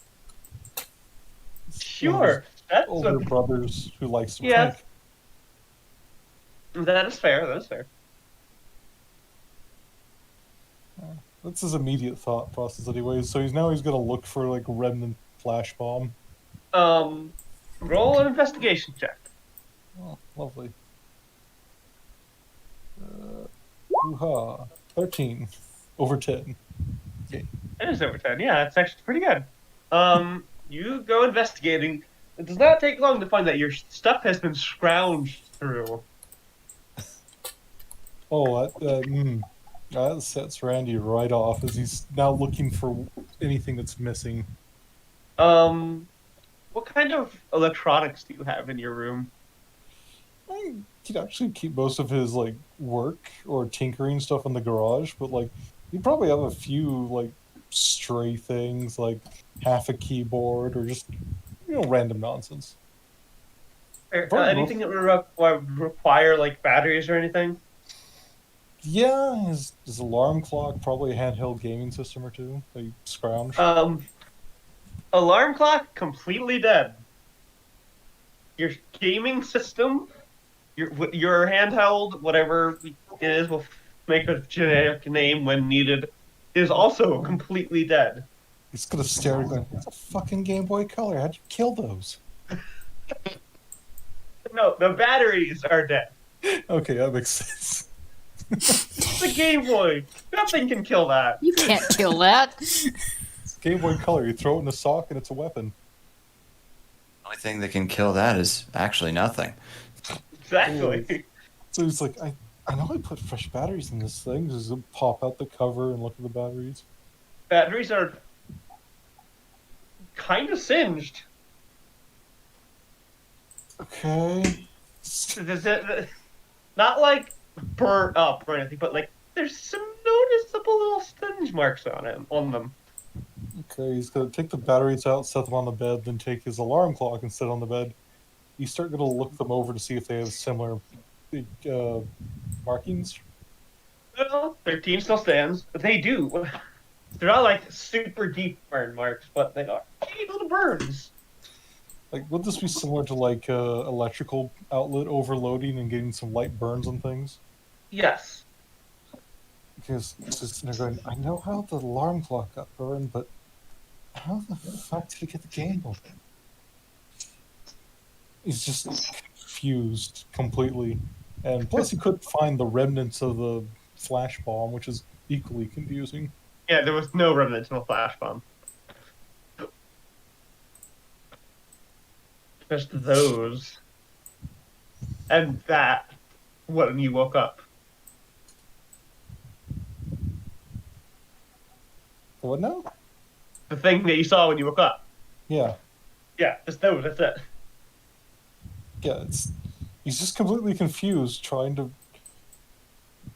Sure. That's Older brothers who likes to Yes. prank. That is fair. That is fair. That's his immediate thought process, anyways. So he's going to look for like a remnant flash bomb. Roll an investigation check. Oh, lovely. Hoo-ha. 13 over 10. It is over 10. Yeah, that's actually pretty good. You go investigating. It does not take long to find that your stuff has been scrounged through. Oh, that sets Randy right off as he's now looking for anything that's missing. What kind of electronics do you have in your room? I could actually keep most of his like work or tinkering stuff in the garage, but like you probably have a few like stray things like half a keyboard or just random nonsense. Anything that would require like batteries or anything? Yeah, his alarm clock, probably a handheld gaming system or two. They scrounge. Alarm clock completely dead. Your gaming system, your handheld, whatever it is, will make a generic name when needed, is also completely dead. He's gonna stare and go, "It's a fucking Game Boy Color. How'd you kill those?" No, the batteries are dead. Okay, that makes sense. It's a Game Boy. Nothing can kill that. You can't kill that. It's Game Boy Color. You throw it in a sock and it's a weapon. The only thing that can kill that is actually nothing. Exactly. So he's like, I know I put fresh batteries in this thing. Just pop out the cover and look at the batteries. Batteries are kind of singed. Okay. Not like burnt up or anything, but like there's some noticeable little singe marks on them. Okay, he's gonna take the batteries out, set them on the bed, then take his alarm clock and sit on the bed. You start gonna look them over to see if they have similar markings. Well, 13 still stands, but they do. They're not like super deep burn marks, but they are little burns. Like, would this be similar to like electrical outlet overloading and getting some light burns on things? Yes. Because they're going, I know how the alarm clock got burned, but how the fuck did it get the Game Boy? He's just confused completely. And plus, he couldn't find the remnants of the flash bomb, which is equally confusing. Yeah, there was no remnant to a flash bomb. Just those. And that when you woke up. What now? The thing that you saw when you woke up. Yeah. Yeah, just those, that's it. Yeah, he's just completely confused,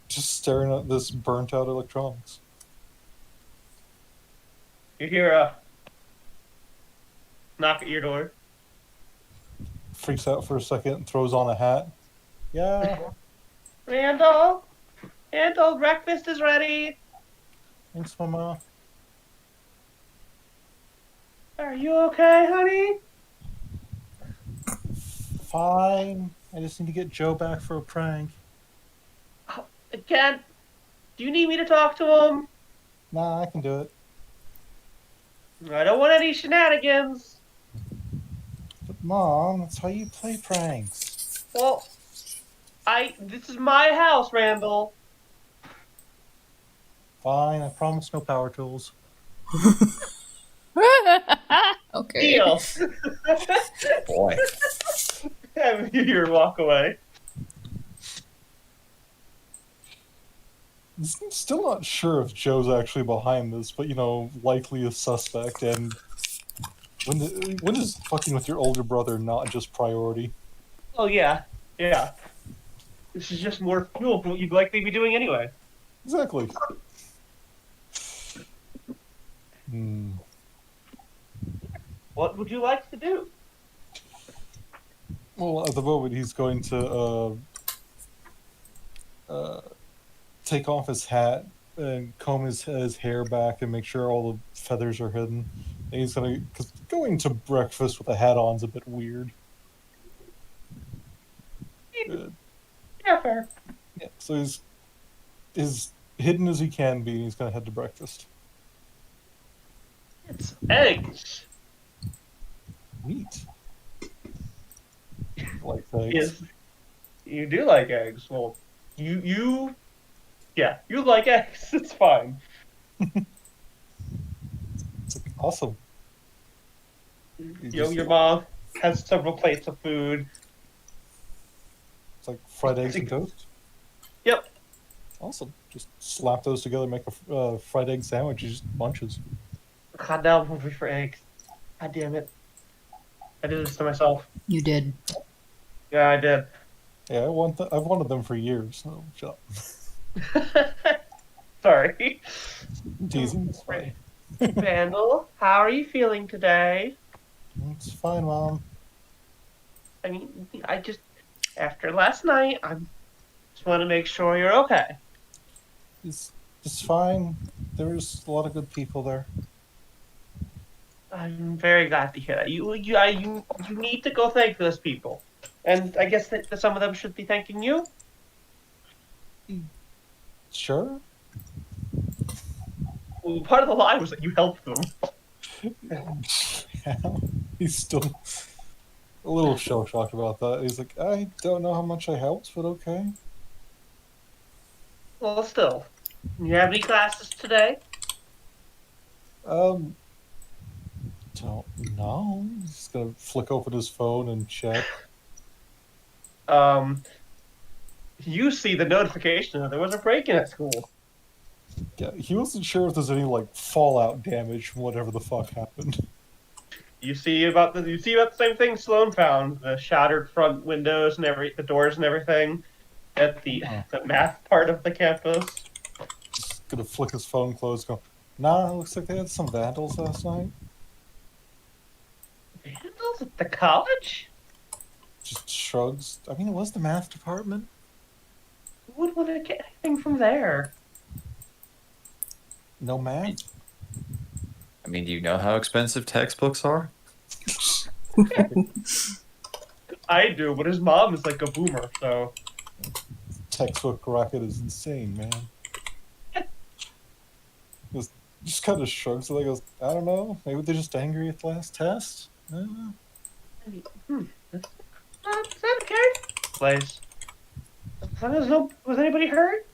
just staring at this burnt out electronics. You hear a knock at your door. Freaks out for a second and throws on a hat. Yeah, Randall, breakfast is ready. thanks, Mama. Are you okay, honey? fine. I just need to get Joe back for a prank. Again, do you need me to talk to him? Nah, I can do it. I don't want any shenanigans. But Mom, that's how you play pranks. Well, this is my house, Randall. Fine, I promise no power tools. Okay. Deal. Boy. Have you walk away. Still not sure if Joe's actually behind this, but likely a suspect. And when is fucking with your older brother not just priority? Oh yeah. This is just more fuel for what you'd likely be doing anyway. Exactly. What would you like to do? Well, at the moment, he's going to take off his hat and comb his hair back and make sure all the feathers are hidden. And he's because going to breakfast with a hat on is a bit weird. Yeah, fair. Yeah, so he's as hidden as he can be, and he's going to head to breakfast. It's eggs. Neat. Like eggs. Yes, you do like eggs. Well, you like eggs. It's fine. It's like, awesome. Your mom has several plates of food. It's like fried eggs and toast. Yep. Awesome. Just slap those together, make a fried egg sandwich. You just bunches. God damn, movie for eggs. God damn it. I did this to myself. You did. Yeah, I did. Yeah, I've wanted them for years. So shut up. Sorry. I'm teasing. It's fine. Vandal, how are you feeling today? It's fine, Mom. I mean, after last night, I just want to make sure you're okay. It's fine. There's a lot of good people there. I'm very glad to hear that. You need to go thank those people, and I guess that some of them should be thanking you. Sure. Well, part of the lie was that you helped them. Yeah, he's still a little shell-shocked about that. He's like, I don't know how much I helped, but okay. Well, still, you have any classes today? Don't know. He's gonna flick open his phone and check. You see the notification that there was a break-in at school. Yeah, he wasn't sure if there's any fallout damage from whatever the fuck happened. You see about the same thing Sloan found: the shattered front windows and the doors and everything at the math part of the campus. Just gonna flick his phone closed. Go. Nah, looks like they had some vandals last night. Vandals at the college? Just shrugs. I mean, it was the math department. Who would want to get anything from there? No math. I mean, do you know how expensive textbooks are? I do, but his mom is like a boomer, so Textbook rocket is insane, man. Just kind of shrugs. Like, goes, I don't know. Maybe they're just angry at the last test. I don't know. Is that okay? Place. As long as was anybody hurt?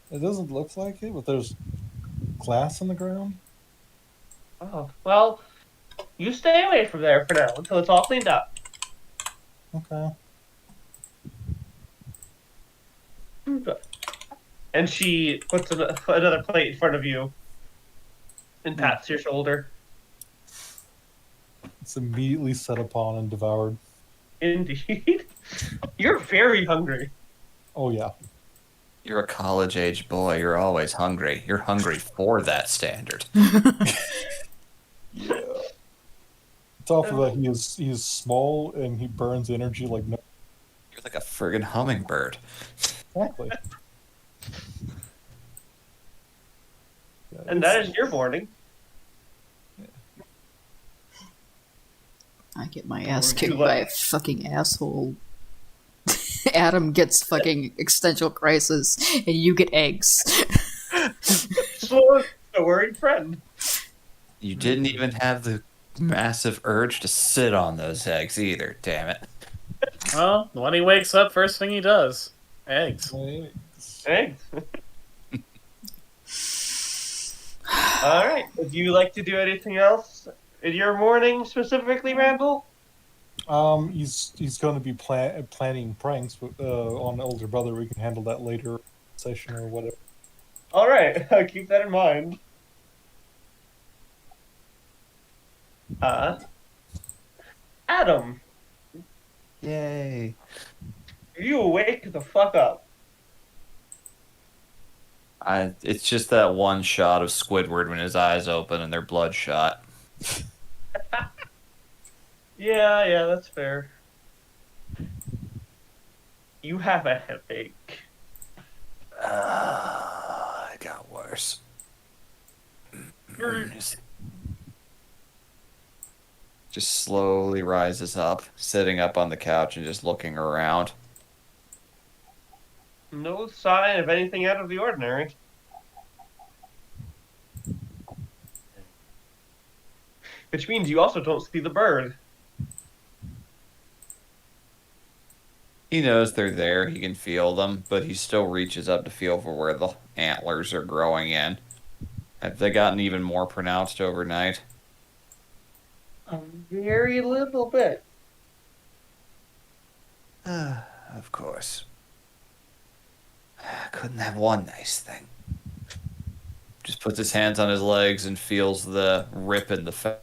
It doesn't look like it, but there's glass on the ground. Oh, well, you stay away from there for now until it's all cleaned up. Okay. And she puts another plate in front of you and pats your shoulder. It's immediately set upon and devoured. Indeed. You're very hungry. Oh, yeah. You're a college-age boy. You're always hungry. You're hungry for that standard. Yeah. Top of that, he is small and he burns energy like no. You're like a friggin' hummingbird. Exactly. And that is your morning. I get my ass Would kicked you by a like- fucking asshole. Adam gets fucking existential crisis, and you get eggs. So, a worried friend. You didn't even have the massive urge to sit on those eggs either, damn it. Well, when he wakes up, first thing he does, eggs. Eggs. All right. Would you like to do anything else in your morning specifically, Randall? He's going to be planning pranks on the older brother. We can handle that later session or whatever. All right. I'll keep that in mind. Adam, Yay. you wake the fuck up. It's just that one shot of Squidward when his eyes open and they're bloodshot. Yeah, that's fair. You have a headache. It got worse. Just slowly rises up, sitting up on the couch and just looking around. No sign of anything out of the ordinary. Which means you also don't see the bird. He knows they're there, he can feel them, but he still reaches up to feel for where the antlers are growing in. Have they gotten even more pronounced overnight? A very little bit. Of course. Couldn't have one nice thing. Just puts his hands on his legs and feels the rip in the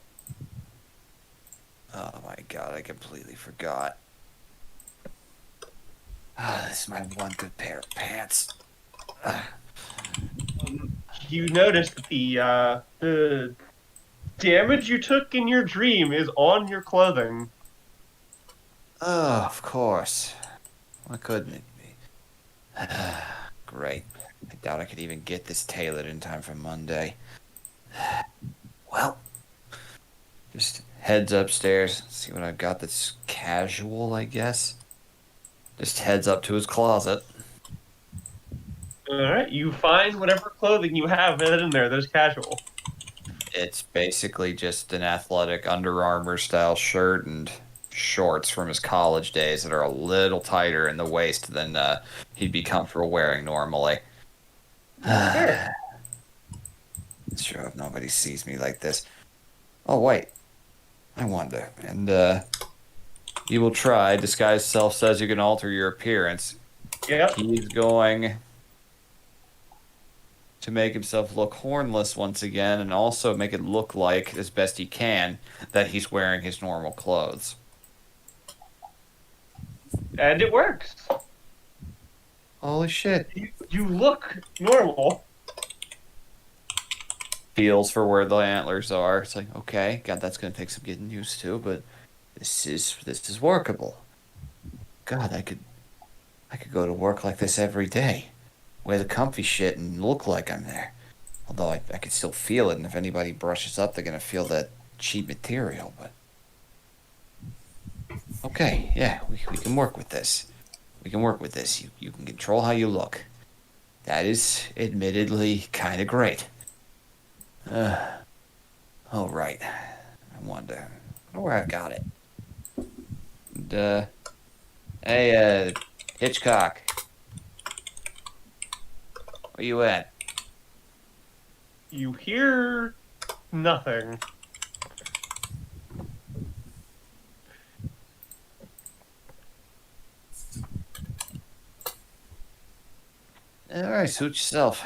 Oh my god, I completely forgot. This is my one good pair of pants. You notice that the damage you took in your dream is on your clothing. Oh, of course. Why couldn't it be? Great. I doubt I could even get this tailored in time for Monday. Well, just heads upstairs, see what I've got that's casual, I guess. Just heads up to his closet. Alright, you find whatever clothing you have in there that is casual. It's basically just an athletic Under Armour style shirt and shorts from his college days that are a little tighter in the waist than he'd be comfortable wearing normally. Sure. Sure hope nobody sees me like this. Oh, wait. I wonder. And, you will try. Disguise self says you can alter your appearance. Yep. He's going to make himself look hornless once again and also make it look like, as best he can, that he's wearing his normal clothes. And it works. Holy shit. You look normal. Feels for where the antlers are. It's like, okay, God, that's going to take some getting used to, but this is workable. God, I could go to work like this every day. Wear the comfy shit and look like I'm there. Although I could still feel it, and if anybody brushes up, they're going to feel that cheap material, but... Okay, yeah, we can work with this. We can work with this. You can control how you look. That is, admittedly, kind of great. Oh, right. I wonder where I've got it. And, hey, Hitchcock. Where you at? You hear nothing. Alright, suit yourself.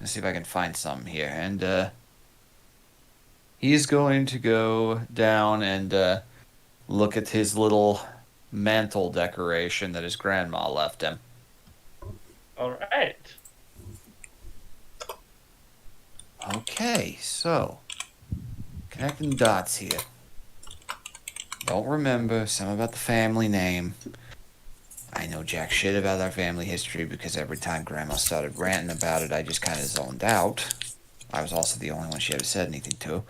Let's see if I can find something here. And, he's going to go down and, look at his little mantle decoration that his grandma left him. Alright. Okay, so, connecting dots here. Don't remember some about the family name. I know jack shit about our family history because every time Grandma started ranting about it, I just kind of zoned out. I was also the only one she ever said anything to.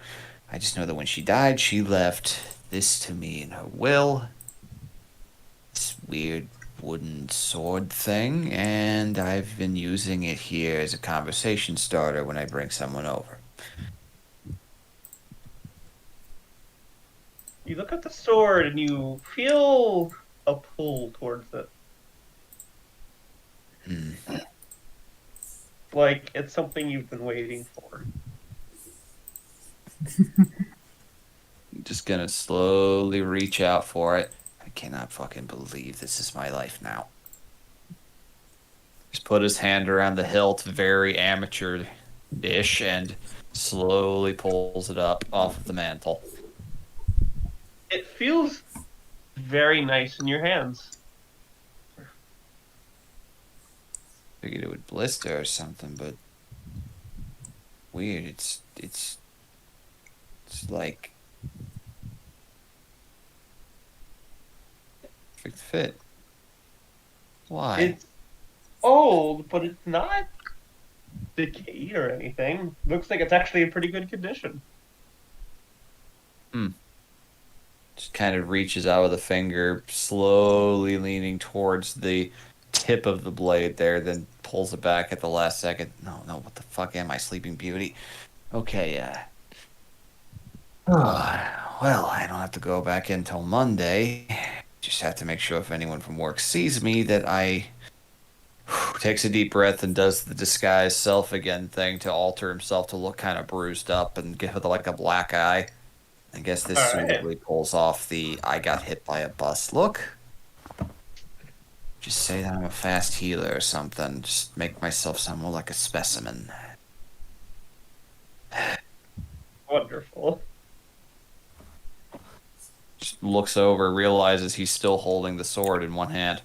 I just know that when she died, she left this to me in her will. This weird wooden sword thing, and I've been using it here as a conversation starter when I bring someone over. You look at the sword and you feel a pull towards it. Hmm. Like it's something you've been waiting for. I'm just gonna slowly reach out for it. I cannot fucking believe this is my life now. Just put his hand around the hilt, very amateur-ish, and slowly pulls it up off of the mantle. It feels very nice in your hands. Figured it would blister or something, but weird. It's like perfect fit. Why? It's old, but it's not decayed or anything. Looks like it's actually in pretty good condition. Just kind of reaches out with a finger, slowly leaning towards the tip of the blade there, then pulls it back at the last second. No, what the fuck am I, Sleeping Beauty? Okay, well, I don't have to go back in till Monday. Just have to make sure if anyone from work sees me that I takes a deep breath and does the disguise self again thing to alter himself to look kind of bruised up and give it like a black eye. I guess this All right. suitably pulls off the I got hit by a bus look. Just say that I'm a fast healer or something. Just make myself sound more like a specimen. Wonderful. Just looks over, realizes he's still holding the sword in one hand.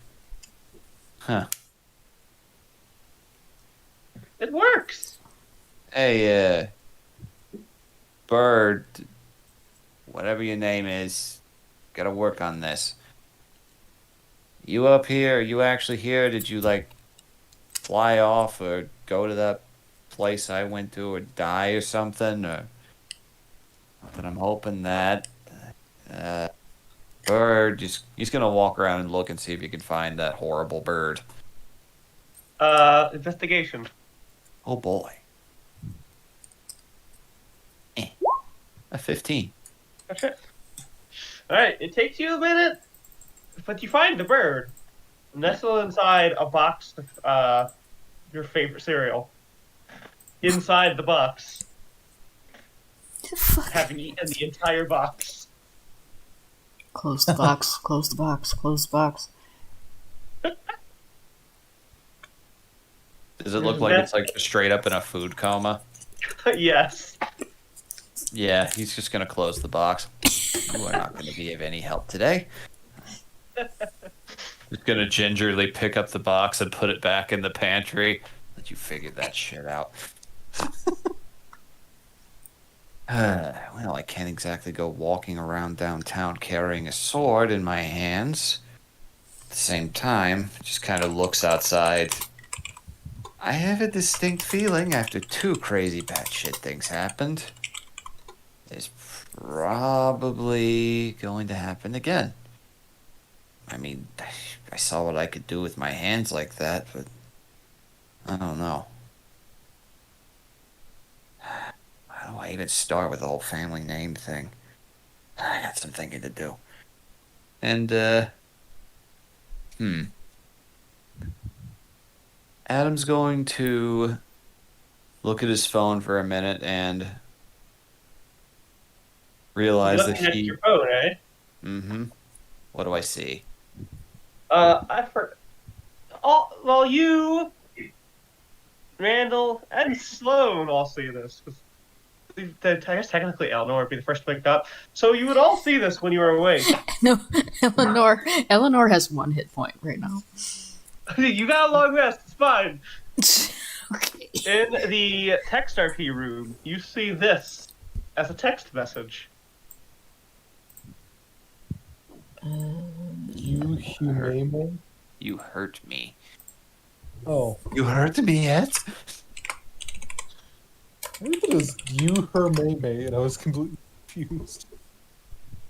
Huh. It works. Hey, Bird, whatever your name is, gotta work on this. You up here? Are you actually here? Did you, like, fly off or go to that place I went to or die or something? Or... But I'm hoping that... Bird, he's gonna walk around and look and see if he can find that horrible bird. Investigation. Oh boy. A 15. Okay. Alright, it takes you a minute, but you find the bird nestled inside a box of your favorite cereal. Inside the box, Fuck. having eaten the entire box. Close the box, close the box, close the box. Does it look like it's like straight up in a food coma? Yes. Yeah, he's just gonna close the box. You are not gonna be of any help today. Just gonna gingerly pick up the box and put it back in the pantry. Let you figure that shit out. Well, I can't exactly go walking around downtown carrying a sword in my hands. At the same time, just kind of looks outside. I have a distinct feeling after 2 crazy batshit things happened, it's probably going to happen again. I mean, I saw what I could do with my hands like that, but I don't know. How do I even start with the whole family name thing? I got some thinking to do. And, Adam's going to look at his phone for a minute and realize that Looking at he... your phone, eh? Mm-hmm. What do I see? I've heard. Well, you, Randall, and Sloan all see this. I guess technically Eleanor would be the first to pick it up. So you would all see this when you were awake. No, Eleanor has 1 hit point right now. You got a long rest. It's fine. Okay. In the text RP room, you see this as a text message. You humane? You hurt me. Oh, You hurt me yet? I think it was you, her, May, and I was completely confused.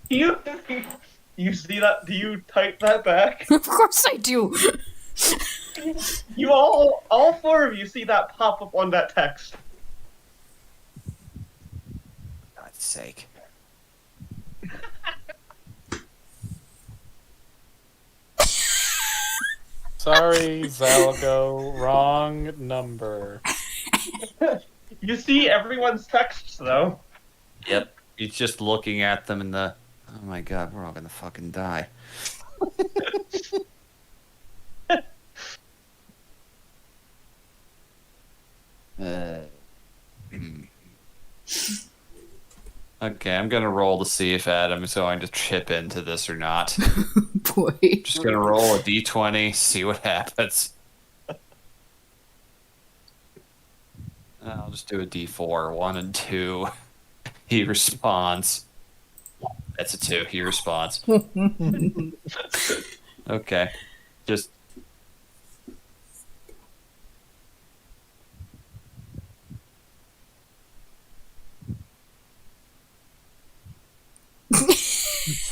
You you see that? Do you type that back? Of course I do. You all four of you see that pop up on that text. For God's sake. Sorry, Valgo. Wrong number. You see everyone's texts though. Yep. He's just looking at them in the. Oh my god, we're all gonna fucking die. Hmm. Okay, I'm gonna roll to see if Adam's going to chip into this or not. Boy. Just gonna roll a d20, see what happens. I'll just do a d4, 1 and 2. He responds. That's a 2. He responds. Okay. Just.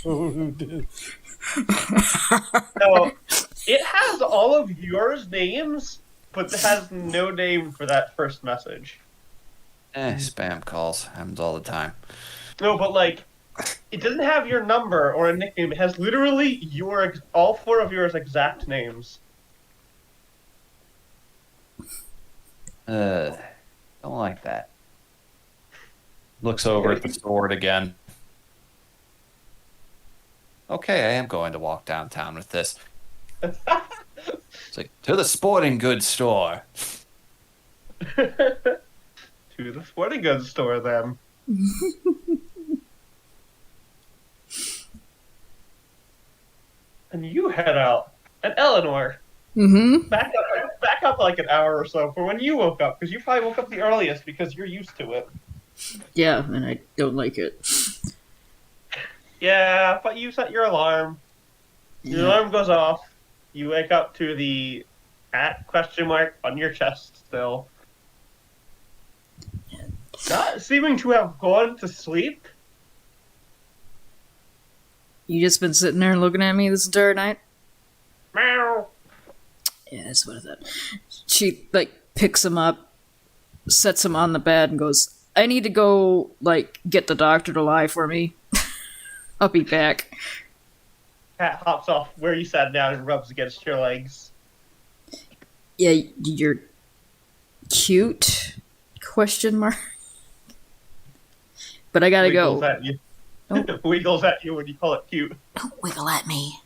Oh, who did? So it has all of yours names, but it has no name for that first message. Spam calls. Happens all the time. No, but like, it doesn't have your number or a nickname. It has literally all four of yours exact names. Don't like that. Looks over at the sword again. Okay, I am going to walk downtown with this. It's like, to the sporting goods store. To the sporting goods store, then. And you head out. And Eleanor, Mm-hmm. back up like an hour or so for when you woke up, because you probably woke up the earliest because you're used to it. Yeah, and I don't like it. Yeah, but you set your alarm. Your alarm goes off. You wake up to the question mark on your chest still. Not seeming to have gone to sleep. You just been sitting there looking at me this entire night? Meow. Yeah, that's what I thought. She, like, picks him up, sets him on the bed, and goes, I need to go, like, get the doctor to lie for me. I'll be back. Cat hops off where you sat down and rubs against your legs. Yeah, you're cute? Question mark. But I gotta Wiggles go. at you. Nope. Wiggles at you when you call it cute. Don't wiggle at me.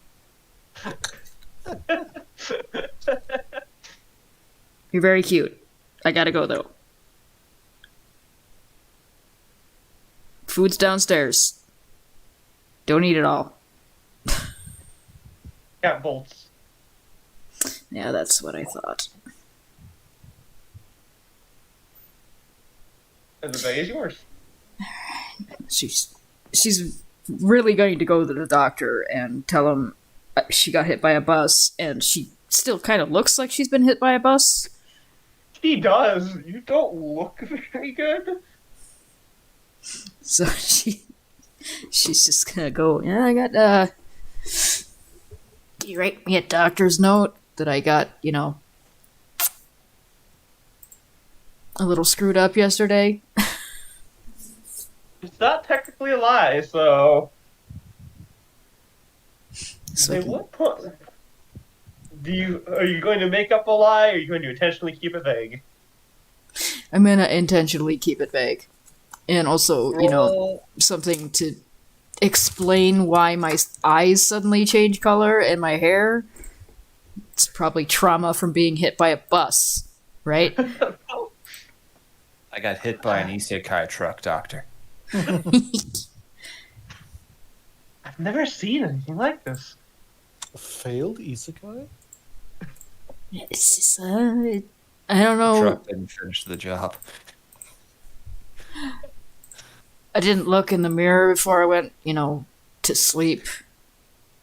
You're very cute. I gotta go, though. Food's downstairs. Don't eat it all. Cat bolts. Yeah, that's what I thought. And the day is yours. She's really going to go to the doctor and tell him she got hit by a bus, and she still kind of looks like she's been hit by a bus. She does. You don't look very good. So she's just gonna go, yeah, I got, can you write me a doctor's note that I got, you know, a little screwed up yesterday? It's not technically a lie, so... So I At can- what point... Are you going to make up a lie, or are you going to intentionally keep it vague? I'm gonna intentionally keep it vague. And also, you know, Roll- something to explain why my eyes suddenly change color and my hair. It's probably trauma from being hit by a bus, right? I got hit by an isekai truck, doctor. I've never seen anything like this. A failed isekai? It's just, I don't The know. truck didn't finish the job. I didn't look in the mirror before I went, you know, to sleep.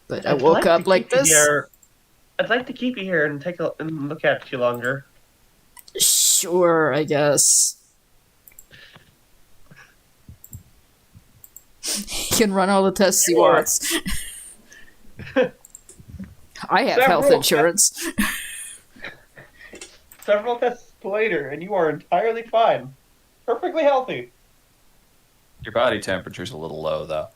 But I I'd woke like up to like keep you this. here- I'd like to keep you here and and look at you longer. Sure, I guess. can run all the tests he Sure. wants. I have health Several insurance. Several tests later, and you are entirely fine. Perfectly healthy. Your body temperature's a little low, though.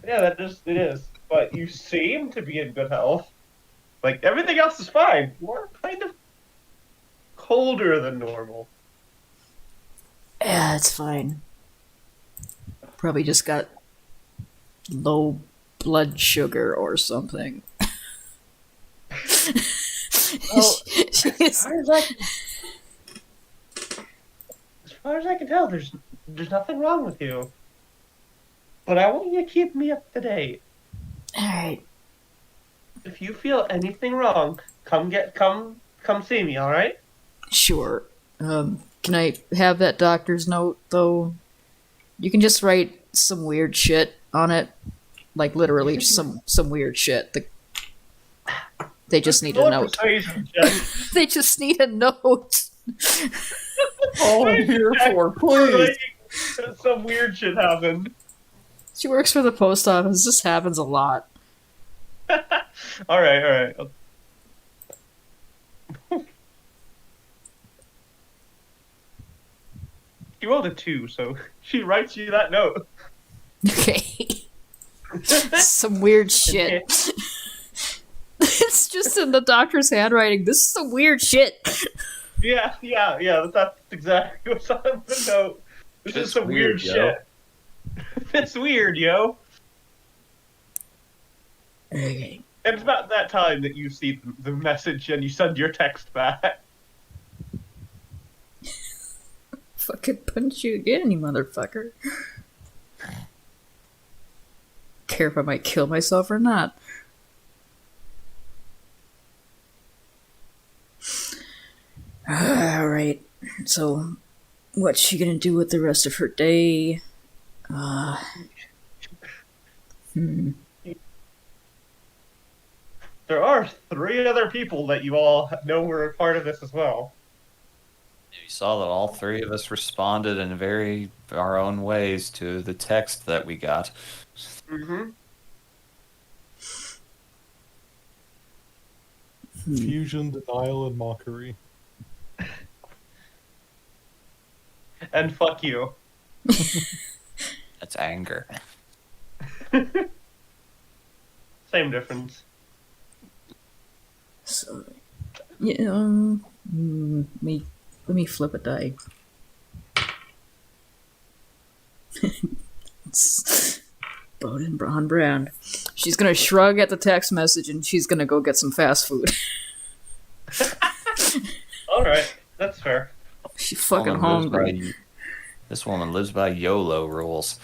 Yeah, it is. But you seem to be in good health. Like, everything else is fine. You are kind of colder than normal. Yeah, it's fine. Probably just got low blood sugar or something. Well, She's- as far as I can tell, there's nothing wrong with you. But I want you to keep me up to date. Alright, If you feel anything wrong, come see me, alright? sure. Can I have that doctor's note, though? You can just write some weird shit on it. Like, literally, some weird shit. They just need a note. Persuasion check. They just need a note. All I'm here for, please. Some weird shit happened. She works for the post office. This happens a lot. Alright. She rolled a 2, so she writes you that note. Okay. Some weird shit. It's just in the doctor's handwriting. This is some weird shit. Yeah, that's exactly what's on the note. This is It's some weird yo. shit. It's weird, yo. Okay. And it's about that time that you see the message and you send your text back. Fucking punch you again, you motherfucker. Care if I might kill myself or not. Alright, so what's she gonna do with the rest of her day? There are 3 other people that you all know were a part of this as well. You saw that all 3 of us responded in very our own ways to the text that we got. Mm-hmm. Fusion, denial, and mockery. And fuck you. That's anger. Same difference. So, yeah, let me flip a die. It's Bowden Braun Brand. She's gonna shrug at the text message and she's gonna go get some fast food. Alright, that's fair. She's fucking Woman lives hungry. This woman lives by YOLO rules.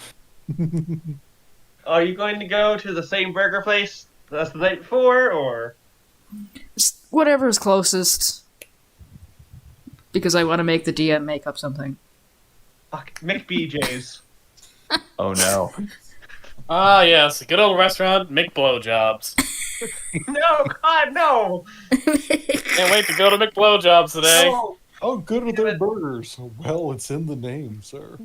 Are you going to go to the same burger place as the night before, or? Just whatever's closest. Because I want to make the DM make up something. Fuck, McBJ's. Oh no. Ah, yes, a good old restaurant, McBlowjobs. No, God, no! Can't wait to go to McBlowjobs today. No. Oh, good with their burgers. Well, it's in the name, sir.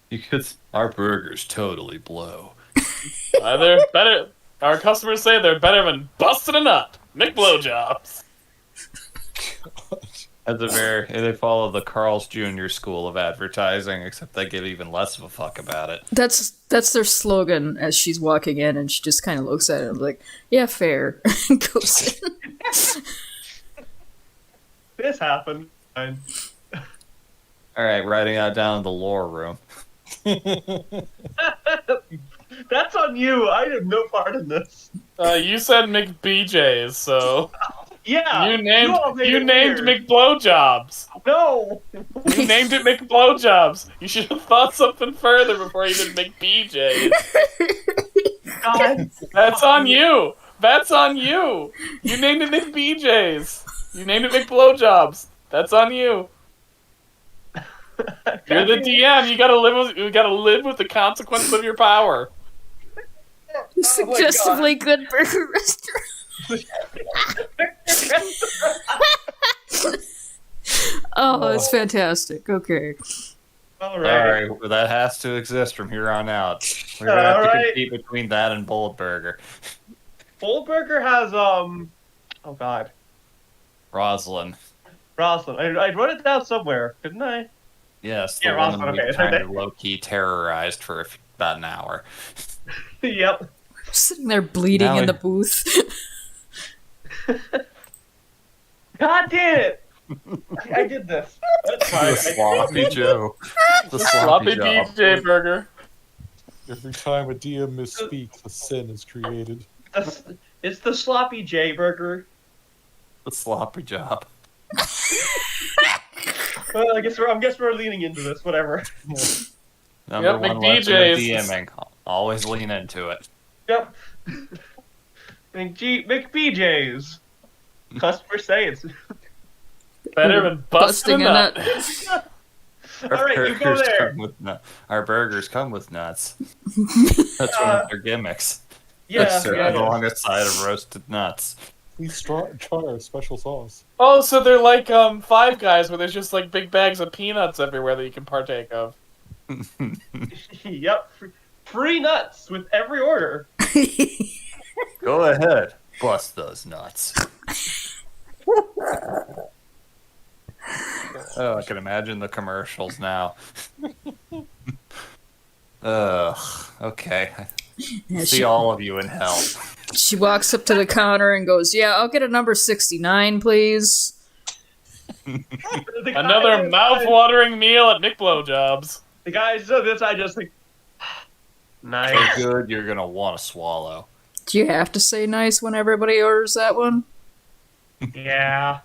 Because our burgers totally blow. They're better. Our customers say they're better than busting a nut. McBlowjobs. They follow the Carl's Jr. school of advertising, except they give even less of a fuck about it. That's their slogan as she's walking in and she just kind of looks at it and like, yeah, fair. Goes in. This happened. Fine. Alright, writing that down in the lore room. That's on you. I have no part in this. You said McBJ's, so Yeah. all made you it named weird. McBlowjobs. No. You named it McBlowjobs. You should have thought something further before you did McBJ's. God. That's on you. That's on you. You named it McBJ's. You named it McBlowjobs. That's on you. You're the DM. You gotta live with the consequences of your power. Suggestively good burger restaurant. Oh, that's fantastic. Okay. All right. Sorry, that has to exist from here on out. We're gonna have to Alright. compete between that and Bold Burger. Goldberger has oh god, Rosalind. Rosalind. I wrote it down somewhere, couldn't I? Yes, the Yeah, one Rosalind, we okay. kind of low-key terrorized for about an hour. Yep. Sitting there bleeding Now in I- the booth. God damn it! I did this. That's fine. The sloppy Joe. The Sloppy sloppy Joe. BJ burger. Every time a DM misspeaks, a sin is created. It's the sloppy J burger. The sloppy job. Well, I guess we're leaning into this. Whatever. Number Yep, one lesson of McBJ's. DMing. Always lean into it. Yep. McBJ's. Customer say it's. Better than busting a nut. All right, you go there. Our burgers come with nuts. That's one of their gimmicks. Yeah, Served yeah. alongside of roasted nuts. Please try our special sauce. Oh, so they're like Five Guys, where there's just like big bags of peanuts everywhere that you can partake of. Yep. Free nuts with every order. Go ahead, bust those nuts. Oh, I can imagine the commercials now. Ugh. Okay. Yeah, See all of you in hell. she walks up to the counter and goes, "Yeah, I'll get a number 69, please." Another mouth-watering meal at McBlowjobs. The guys so this I just think So nice. good, you're gonna want to swallow. Do you have to say nice when everybody orders that one? Yeah.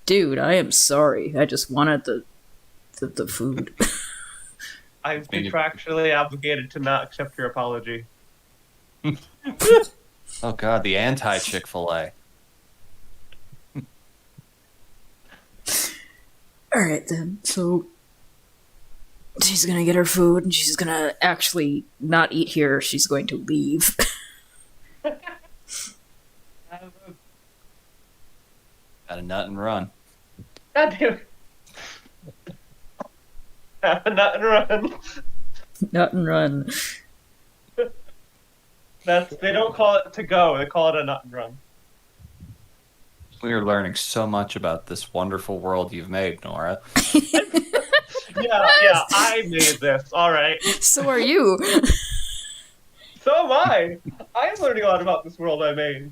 Dude, I am sorry. I just wanted the food. I'm contractually obligated to not accept your apology. Oh god, the anti-Chick-fil-A. Alright then, so she's gonna get her food and she's gonna actually not eat here, she's going to leave. Got a nut and run. God damn it. Have a nut and run. Nut and run. They don't call it to go, they call it a nut and run. We are learning so much about this wonderful world you've made, Nora. Yeah, I made this. Alright. So are you. So am I. I am learning a lot about this world I made.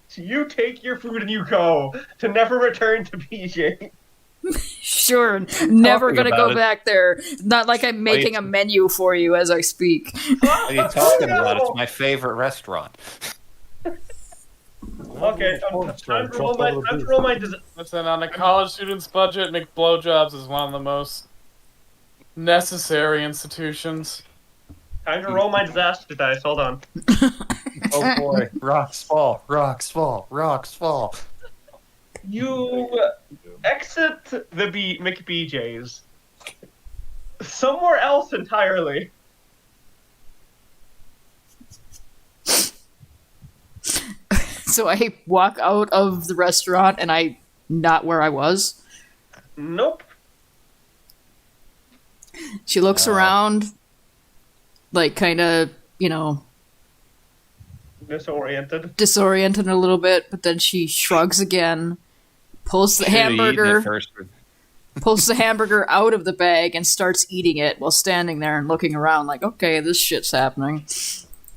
So you take your food and you go to never return to PJ. Sure, never gonna about go it. back there. Not like I'm making a menu for you as I speak. What are you talking about? It's my favorite restaurant. Okay, time to roll my Listen, on a college student's budget, McBlowjobs is one of the most necessary institutions. Time to roll my disaster dice. Hold on. Oh boy. Rocks fall, rocks fall, rocks fall. You exit the McBJ's somewhere else entirely. So I walk out of the restaurant and I not where I was. Nope. She looks around, like kind of, Disoriented. disoriented a little bit, but then she shrugs again, pulls the Should've eaten it hamburger, first. pulls the hamburger out of the bag and starts eating it while standing there and looking around like, okay, this shit's happening.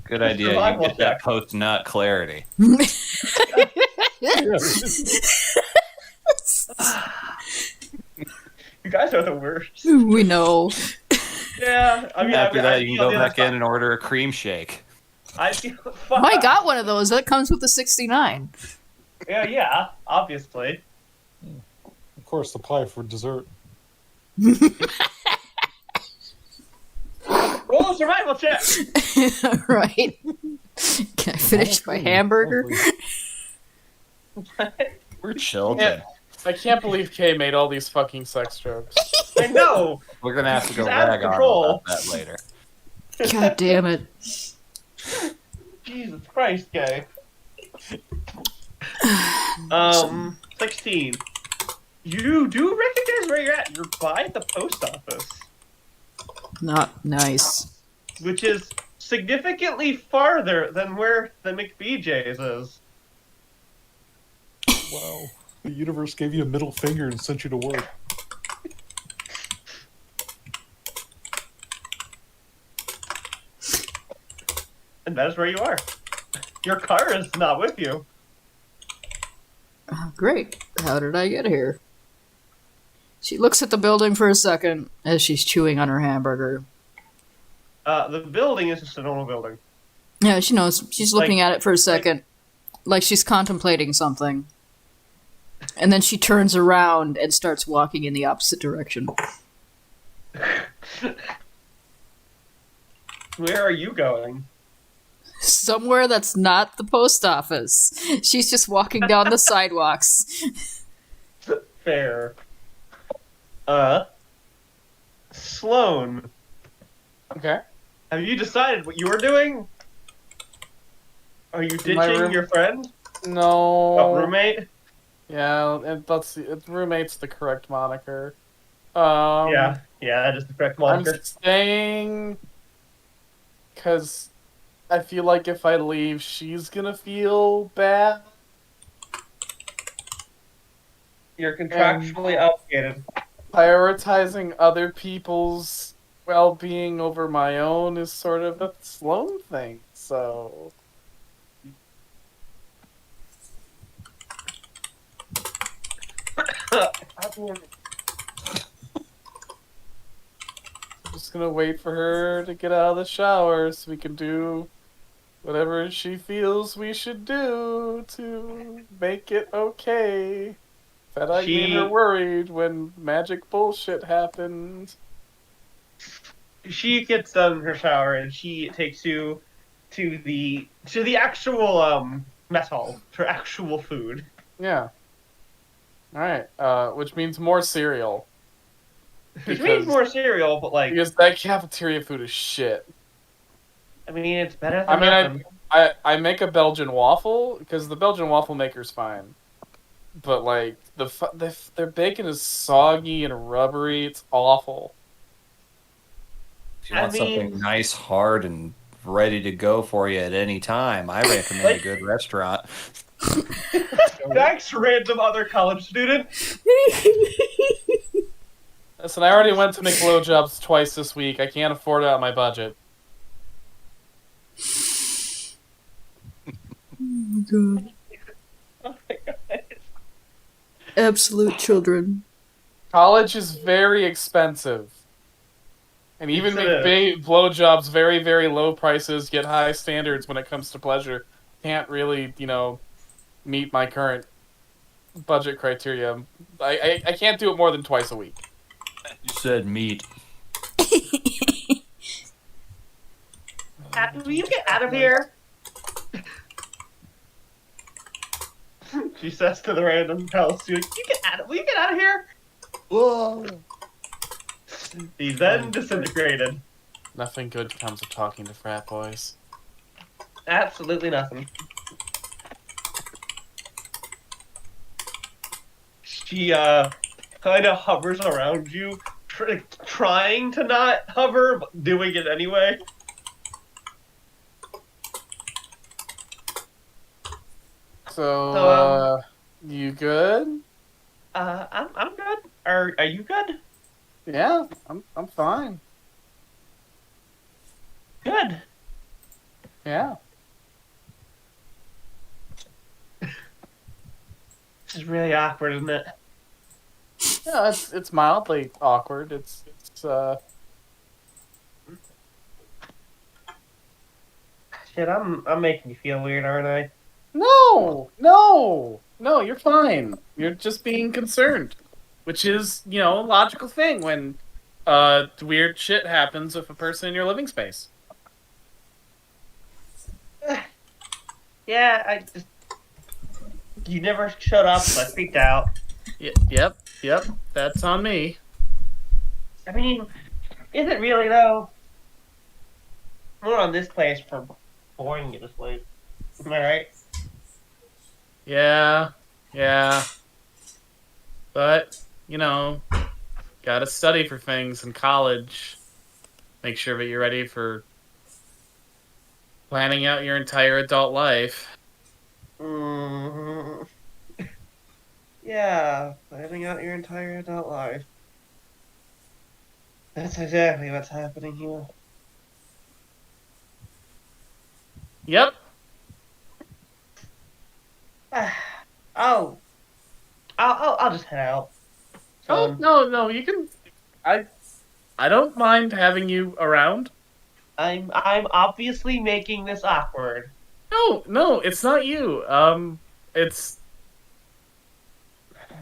Good idea. You Survival get that check. post-nut clarity. You guys are the worst. We know. Yeah, I mean, After I that, you can feel go the back other in and order a cream shake. I feel. Oh, I got one of those. That comes with the 69. Yeah, obviously. Of course, the pie for dessert. Roll a survival check. Right? Can I finish my hamburger? We're children. Yeah. I can't believe Kay made all these fucking sex jokes. I know. We're gonna have to go It's out of rag on control. about that later. God damn it. Jesus Christ, gay. 16. You do recognize where you're at. You're by the post office, Not nice. which is significantly farther than where the McBJ's is. Wow. The universe gave you a middle finger and sent you to work. And that is where you are. Your car is not with you. Great. How did I get here? She looks at the building for a second as she's chewing on her hamburger. The building is just a normal building. Yeah, she knows. She's looking Like- at it for a second, like she's contemplating something. And then she turns around and starts walking in the opposite direction. Where are you going? Somewhere that's not the post office. She's just walking down the sidewalks. Fair. Sloan, Okay. have you decided what you are doing? Are you My ditching room- your friend? No. Roommate? Yeah, roommate's the correct moniker. Yeah, that is the correct moniker. I'm staying because I feel like if I leave, she's gonna feel bad. You're contractually obligated. Prioritizing other people's well-being over my own is sort of a Sloan thing, so... Just gonna wait for her to get out of the shower so we can do whatever she feels we should do to make it okay. That I made her worried when magic bullshit happened. She gets done in her shower and she takes you to the actual mess hall for actual food. Yeah. Alright, which means more cereal. Which means more cereal, but like, Because that cafeteria food is shit. I mean, it's better than I mean, nothing. I make a Belgian waffle, because the Belgian waffle maker's fine. But, like, their bacon is soggy and rubbery. It's awful. If you want something nice, hard, and ready to go for you at any time, I recommend a good restaurant. Thanks, random other college student. Listen, I already went to make blowjobs twice this week. I can't afford it on my budget. Oh my god. Absolute children. College is very expensive. And even Yes, it make blowjobs very, very low prices, get high standards when it comes to pleasure, can't really, meet my current budget criteria. I can't do it more than twice a week. You said meat. Will you get out of here? She says to the random house, "Will you get out of here?" Whoa. He then disintegrated. Nothing good comes of talking to frat boys. Absolutely nothing. She kind of hovers around you, trying to not hover, but doing it anyway. So, you good? I'm good. Are you good? Yeah, I'm fine. Good. Yeah. This is really awkward, isn't it? Yeah, it's mildly awkward. It's Shit, I'm making you feel weird, aren't I? No, you're fine. You're just being concerned, which is, a logical thing when weird shit happens with a person in your living space. Yeah, you never showed up, so I freaked out. Yep, that's on me. I mean, is it really though? More on this place for boring you to sleep. Am I right? Yeah. But, you know, gotta study for things in college. Make sure that you're ready for planning out your entire adult life. Mm, yeah, planning out your entire adult life. That's exactly what's happening here. Yep. Oh, I'll just head out. Oh, no, you can... I don't mind having you around. I'm obviously making this awkward. No, it's not you. It's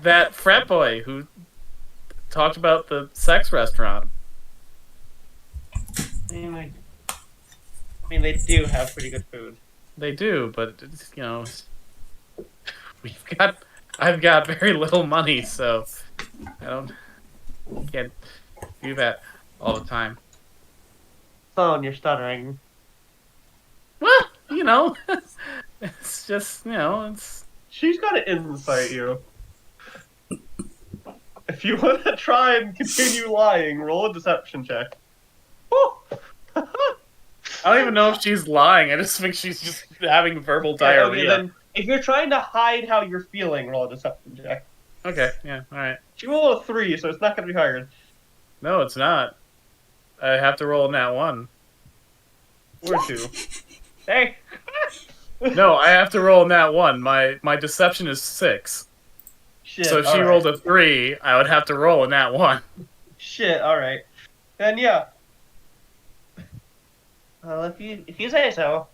that frat boy who talked about the sex restaurant. I mean, they do have pretty good food. They do, but it's, you know, we've got I've got very little money, so I can't do that all the time. Sloan, you're stuttering. Well, you know, it's just, you know, it's She's got to insight you. If you want to try and continue lying, roll a deception check. Woo! I don't even know if she's lying. I just think she's just having verbal diarrhea. Okay, then if you're trying to hide how you're feeling, roll a deception check. Okay, yeah, all right. She rolled a 3, so it's not going to be hard. No, it's not. I have to roll in that one. Or 2. Hey! No, I have to roll in that one. My deception is 6. Shit, So if she alright. rolled a 3, I would have to roll in that one. Shit, alright. Then yeah. Well, if you say so.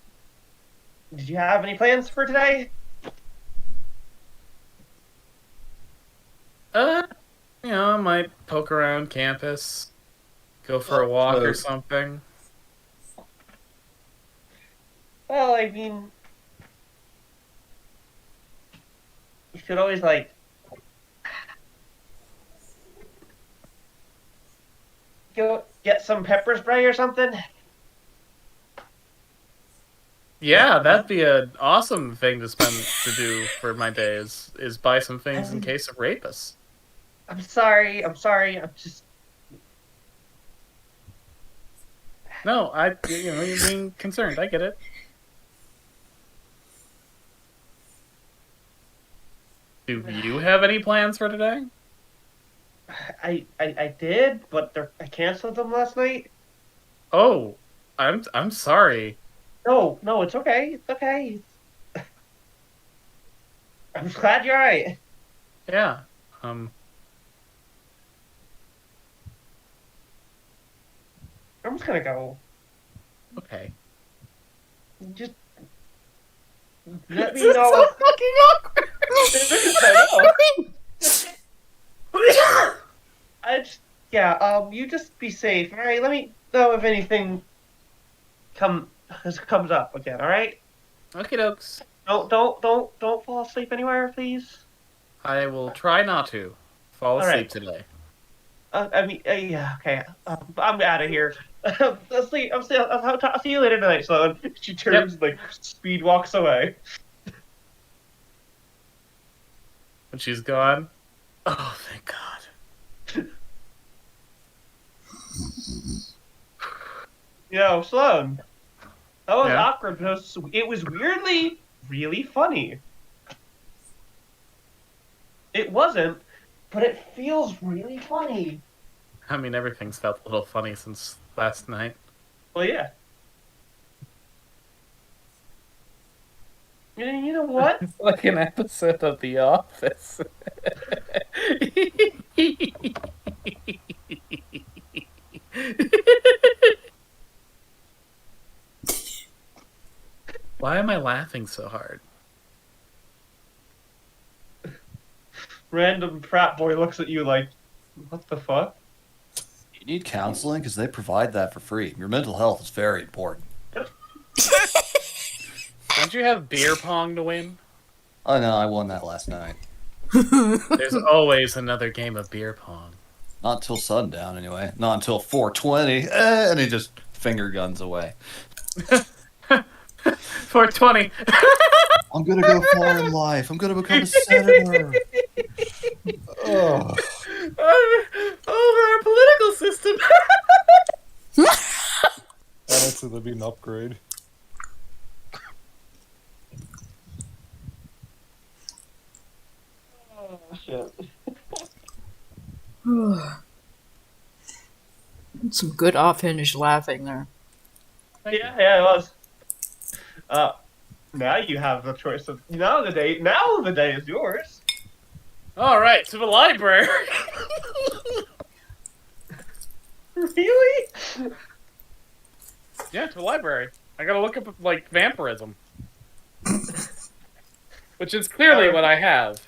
Did you have any plans for today? You know, I might poke around campus, go for a walk or something. Well, I mean, you could always like go get some pepper spray or something. Yeah, that'd be an awesome thing to do for my day is buy some things in case of rapists. I'm sorry. I'm just. No, you know, you're being concerned. I get it. Do you have any plans for today? I did, but I canceled them last night. Oh, I'm sorry. No, it's okay. It's okay. I'm glad you're alright. Yeah. I'm just gonna go. Okay. Just let me This is know. so fucking awkward. You just be safe, all right? Let me know if anything comes up again, all right? Okay, dokes. Don't fall asleep anywhere, please. I will try not to fall All asleep right. today. Yeah, okay. I'm out of here. I'll see you later tonight, Sloan. She turns and, like, speed walks away. When she's gone. Oh, thank God. Sloan. That was Yeah? awkward, but it was weirdly really funny. It wasn't, but it feels really funny. I mean, everything's felt a little funny since last night. Well, yeah. You know what? It's like an episode of The Office. Why am I laughing so hard? Random frat boy looks at you like, what the fuck? You need counseling because they provide that for free. Your mental health is very important. Don't you have beer pong to win? Oh no, I won that last night. There's always another game of beer pong. Not till sundown, anyway. Not until 4:20, and he just finger guns away. 420. I'm gonna go far in life. I'm gonna become a senator. Ugh. Over our political system. Honestly, that'd be an upgrade. Oh, shit. Some good offhand laughing there. Yeah, it was. Now you have the choice of now the day is yours. All right, to the library. Really? Yeah, to the library. I gotta look up like vampirism, which is clearly what I have.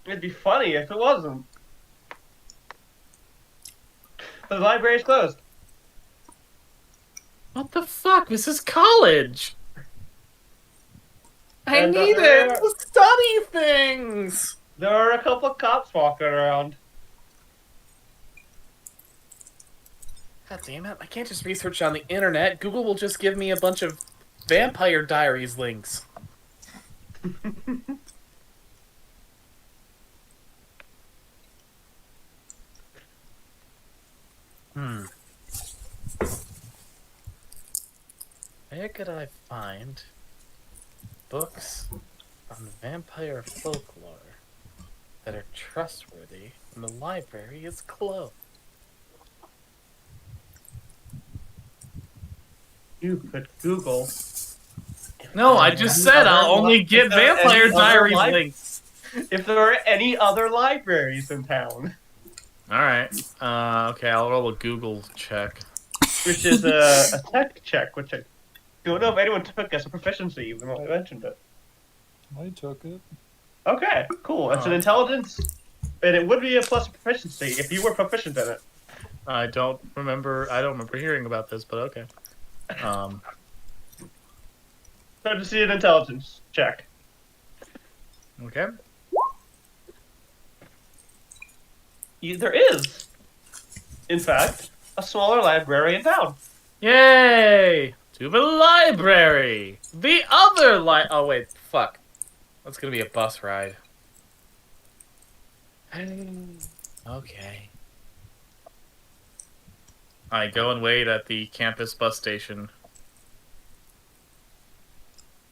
It'd be funny if it wasn't. The library's closed. What the fuck? This is college. I And, need it to study things. There are a couple of cops walking around. God damn it! I can't just research on the internet. Google will just give me a bunch of Vampire Diaries links. Where could I find books on vampire folklore that are trustworthy when the library is closed? You could Google. No, I just said I'll only get Vampire Diaries links. If there are any other libraries in town, Alright. Okay, I'll roll a Google check. which is a tech check, which I don't know if anyone took as a proficiency, even though I mentioned it. I took it. Okay, cool. It's an intelligence, and it would be a plus proficiency if you were proficient in it. I don't remember hearing about this, but okay. So just see an intelligence check. Okay. There is, in fact, a smaller library in town. Yay! To the library! The other oh wait, fuck. That's gonna be a bus ride. Okay. I go and wait at the campus bus station.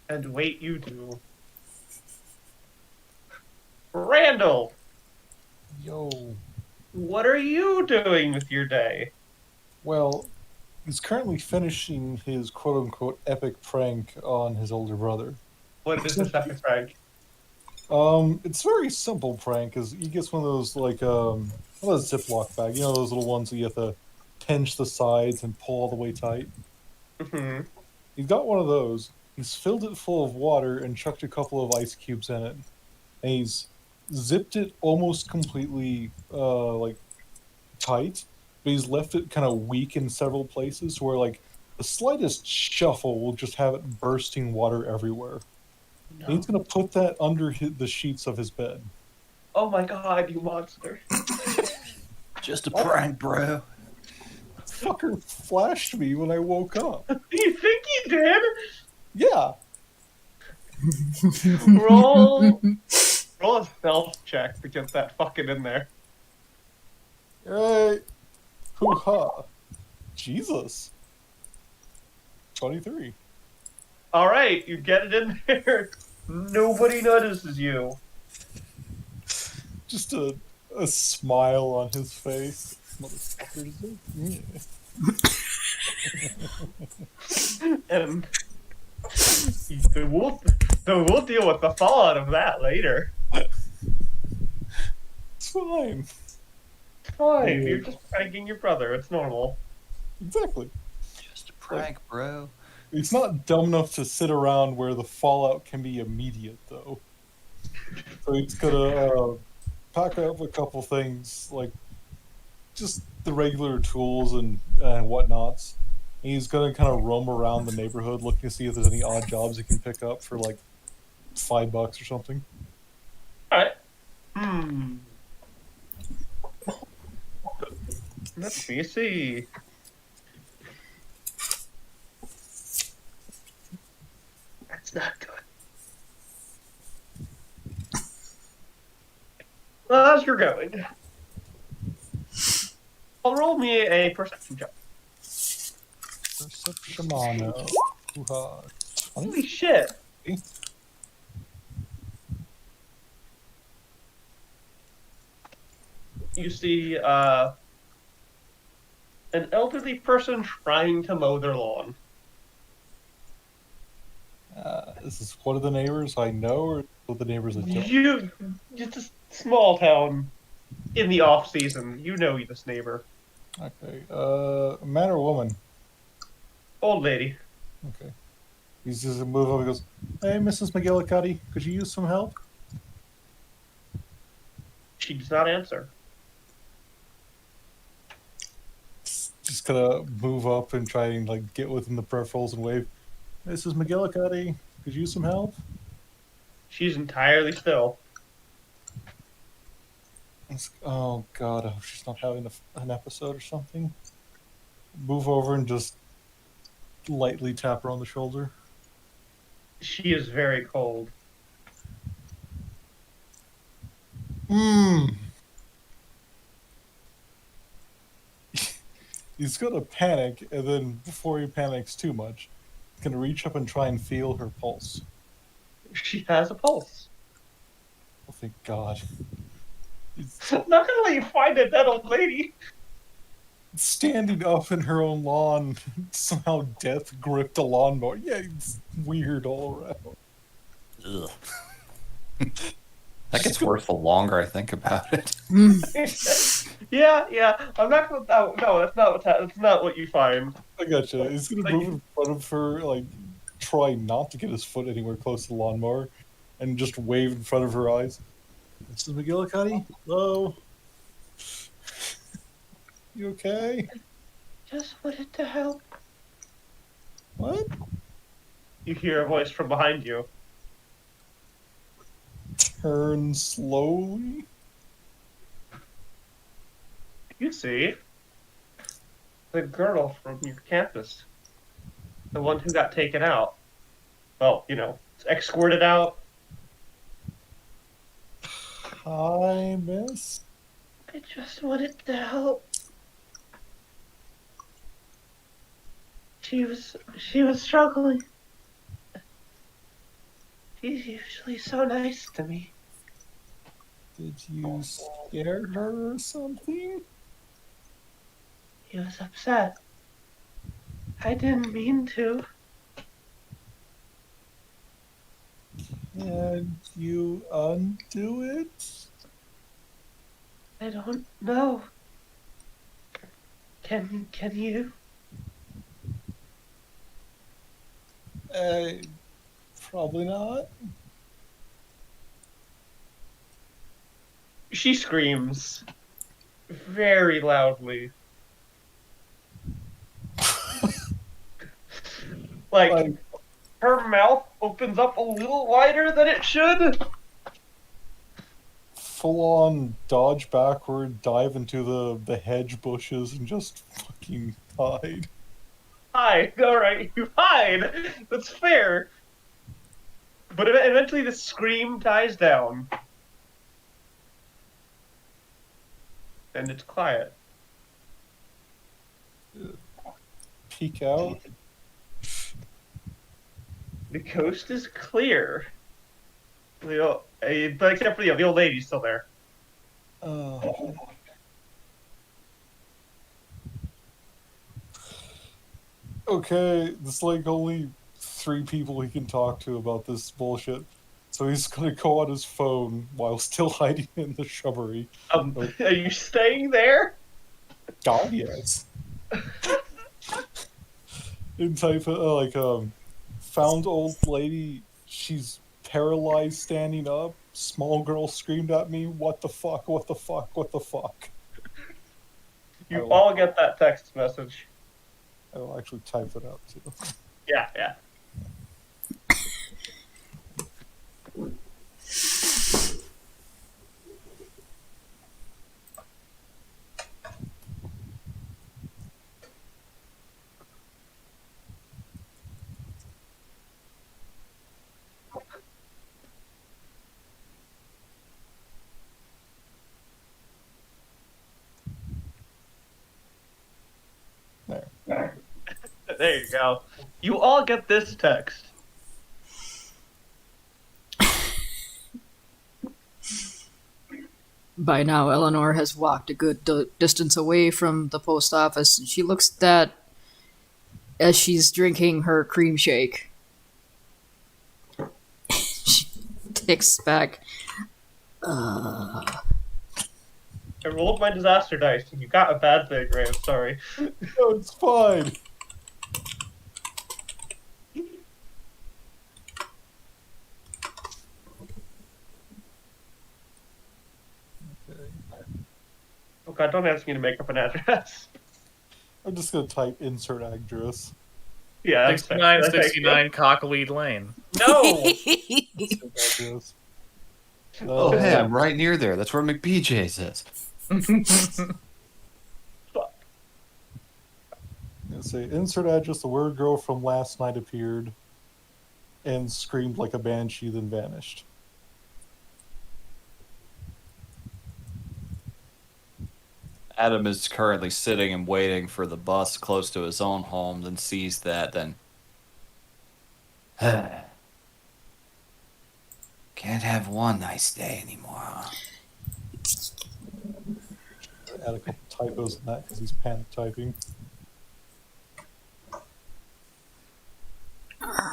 And wait, you do. Randall, Yo. what are you doing with your day? Well, he's currently finishing his quote-unquote epic prank on his older brother. What is this epic prank? It's a very simple prank, because he gets one of those, like, one of those Ziploc bag. You know those little ones that you have to pinch the sides and pull all the way tight? Mm-hmm. He's got one of those. He's filled it full of water and chucked a couple of ice cubes in it. And he's zipped it almost completely, like, tight, but he's left it kind of weak in several places where, like, the slightest shuffle will just have it bursting water everywhere. No. And he's going to put that under the sheets of his bed. Oh my god, you monster. Just a prank, bro. Fucker flashed me when I woke up. Do you think he did? Yeah. Roll a stealth check to get that fucking in there. Right. Hoo-ha. Jesus. 23. Alright, you get it in there. Nobody notices you. Just a smile on his face. Motherfuckers. Yeah. And we'll deal with the fallout of that later. It's fine. Fine, you're just pranking your brother. It's normal. Exactly. Just a prank, bro. He's not dumb enough to sit around where the fallout can be immediate, though. So he's gonna pack up a couple things, like just the regular tools and whatnots. And he's gonna kind of roam around the neighborhood, looking to see if there's any odd jobs he can pick up for like $5 or something. Alright. Let me see. as you're going. Well, roll me a perception check. Perception-mano. Hoo-ha. Holy shit. You see an elderly person trying to mow their lawn. Is this one of the neighbors I know, or one of the neighbors I don't? It's a small town in the off season. You know this neighbor. Okay. Man or woman? Old lady. Okay. He's just gonna move over and goes, "Hey, Mrs. McGillicuddy, could you use some help?" She does not answer. Just gonna move up and try and like get within the peripherals and wave. Mrs. McGillicuddy, could you use some help? She's entirely still. Oh God, I hope she's not having an episode or something. Move over and just lightly tap her on the shoulder. She is very cold. He's gonna panic, and then before he panics too much, he's gonna reach up and try and feel her pulse. She has a pulse. Oh, thank God. He's Not gonna let you find a dead old lady. standing up in her own lawn, somehow death gripped a lawnmower. Yeah, it's weird all around. Ugh. That gets worse the longer I think about it. Yeah. I'm not gonna. Oh, no, that's not what. That's not what you find. I gotcha. He's gonna move in front of her, like, try not to get his foot anywhere close to the lawnmower, and just wave in front of her eyes. Mrs. McGillicuddy? Hello? You okay? Just wanted to help. What? You hear a voice from behind you. Turn slowly. You see the girl from your campus, the one who got taken out. Well, escorted out. Hi, miss. I just wanted to help. She was struggling. She's usually so nice to me. Did you scare her or something? He was upset. I didn't mean to. Can you undo it? I don't know. Can you? Probably not. She screams very loudly. Like, her mouth opens up a little wider than it should. Full on dodge backward, dive into the hedge bushes, and just fucking hide. Hide. Alright, you hide. That's fair. But eventually the scream dies down. And it's quiet. Peek out. The coast is clear. But except for the old lady's still there. Okay, there's like only 3 people he can talk to about this bullshit. So he's gonna go on his phone while still hiding in the shrubbery. Are you staying there? God, yes. And type found old lady. She's paralyzed, standing up. Small girl screamed at me. What the fuck? What the fuck? What the fuck? You all get that text message. I will actually type it out too. Yeah. There you go. You all get this text. By now, Eleanor has walked a good distance away from the post office, and she looks at that as she's drinking her cream shake. She takes back. I rolled my disaster dice, and you got a bad thing, Ray. I'm sorry. No, it's fine. Oh god, don't ask me to make up an address. I'm just gonna type insert address. Yeah, that's fair. 6969 Cockleweed Lane. No! Insert address. Oh, hey, I'm right near there. That's where McBJ's is. Fuck. Let's say insert address. The weird girl from last night appeared and screamed like a banshee, then vanished. Adam is currently sitting and waiting for the bus close to his own home, then sees that, then... Can't have one nice day anymore. Add a couple typos in that because he's panic typing.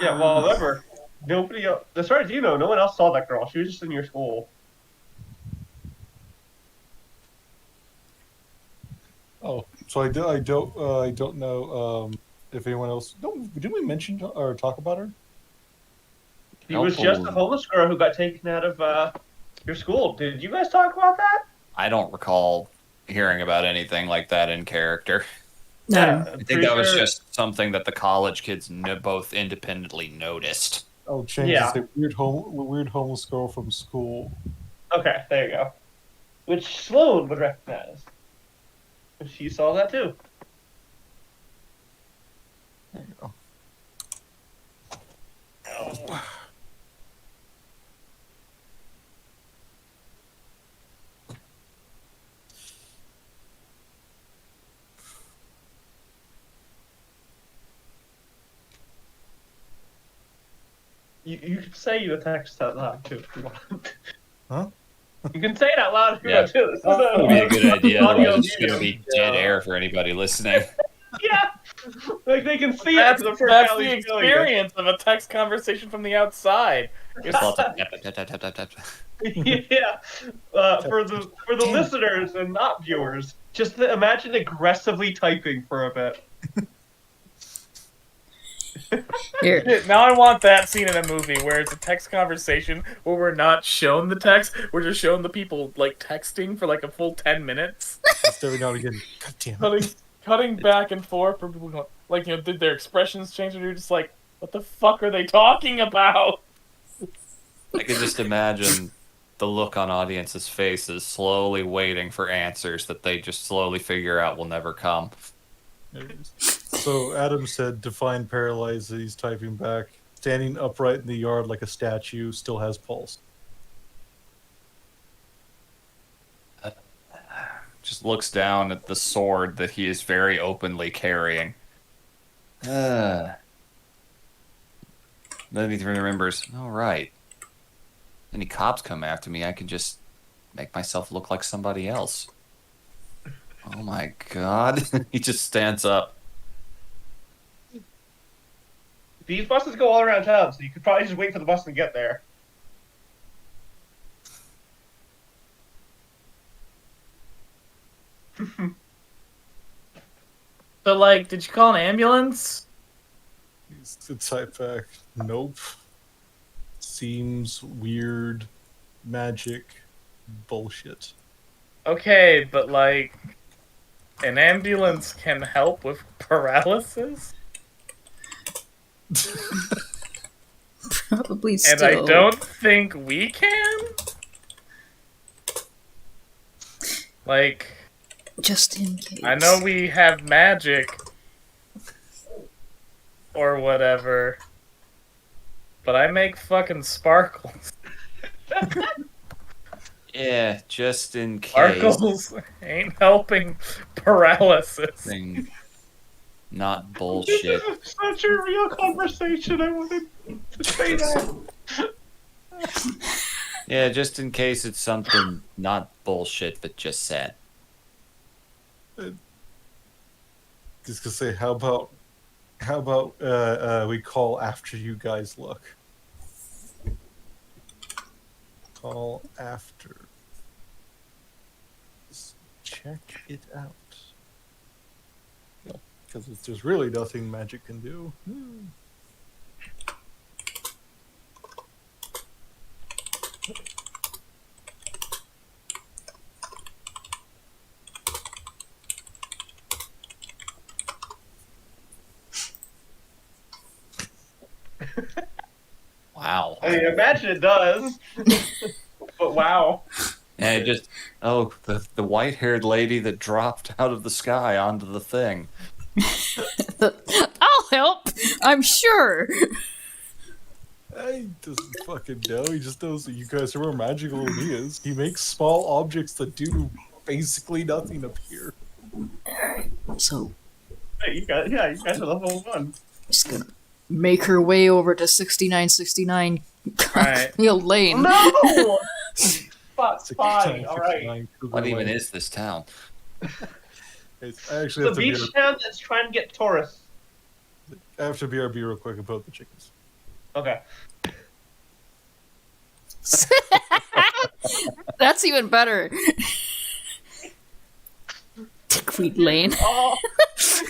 Yeah, well, remember, nobody else, as far as you know, no one else saw that girl. She was just in your school. Oh, so I don't know if anyone else. Did we mention or talk about her? She was just a homeless girl who got taken out of your school. Did you guys talk about that? I don't recall hearing about anything like that in character. No. I think that was just something that the college kids both independently noticed. Oh, change Yeah. to say weird homeless girl from school. Okay, there you go. Which Sloan would recognize. She saw that too. There you go. You can say you text out loud too if you want. Huh? You can say it out loud if you Yeah. want to. This is That would be a good idea. audio Otherwise, it's going to medium. be dead air for anybody listening. Yeah, like they can see That's, it. that's How the he's doing it. experience of a text conversation from the outside. Just lots of tap, tap, tap, tap, tap, tap. Yeah, for the listeners and not viewers, just imagine aggressively typing for a bit. Here. Now I want that scene in a movie where it's a text conversation where we're not shown the text, we're just showing the people like texting for like a full 10 minutes. Just every now and again. God damn it. Cutting back and forth for people going, like, you know, did their expressions change and you're just like, what the fuck are they talking about? I can just imagine the look on audience's faces slowly waiting for answers that they just slowly figure out will never come. There it is. So Adam said, define paralyzed. He's typing back. Standing upright in the yard like a statue, still has pulse. Just looks down at the sword that he is very openly carrying. Then he remembers, all right. Any cops come after me, I can just make myself look like somebody else. Oh my god. He just stands up. These buses go all around town, so you could probably just wait for the bus to get there. But, like, did you call an ambulance? He's to type back. Nope. Seems weird. Magic. Bullshit. Okay, but, like, an ambulance can help with paralysis? Probably And still. I don't think we can? Like, Just in case. I know we have magic or whatever, but I make fucking sparkles. Yeah, just in case. Sparkles ain't helping paralysis. Thing. not This bullshit. is such a real conversation. I wanted to say that. Yeah, just in case it's something not bullshit, but just sad. Just gonna say, how about we call after you guys look. Call after. Just check it out. Because there's really nothing magic can do. Wow. I mean, imagine it does. But wow. And it just, oh, the white-haired lady that dropped out of the sky onto the thing. I'll help. I'm sure. He doesn't fucking know. He just knows that you guys are more magical than he is. He makes small objects that do basically nothing appear. So Hey, you guys are level 1. just gonna make her way over to 6969 Alright. Lane. No! Fine, 69, alright. 69 Cougar What even Lane. is this town? I It's actually the have to, beach town that's trying to get tourists. I have to BRB real quick about the chickens. Okay. That's even better. Queen Lane. Oh,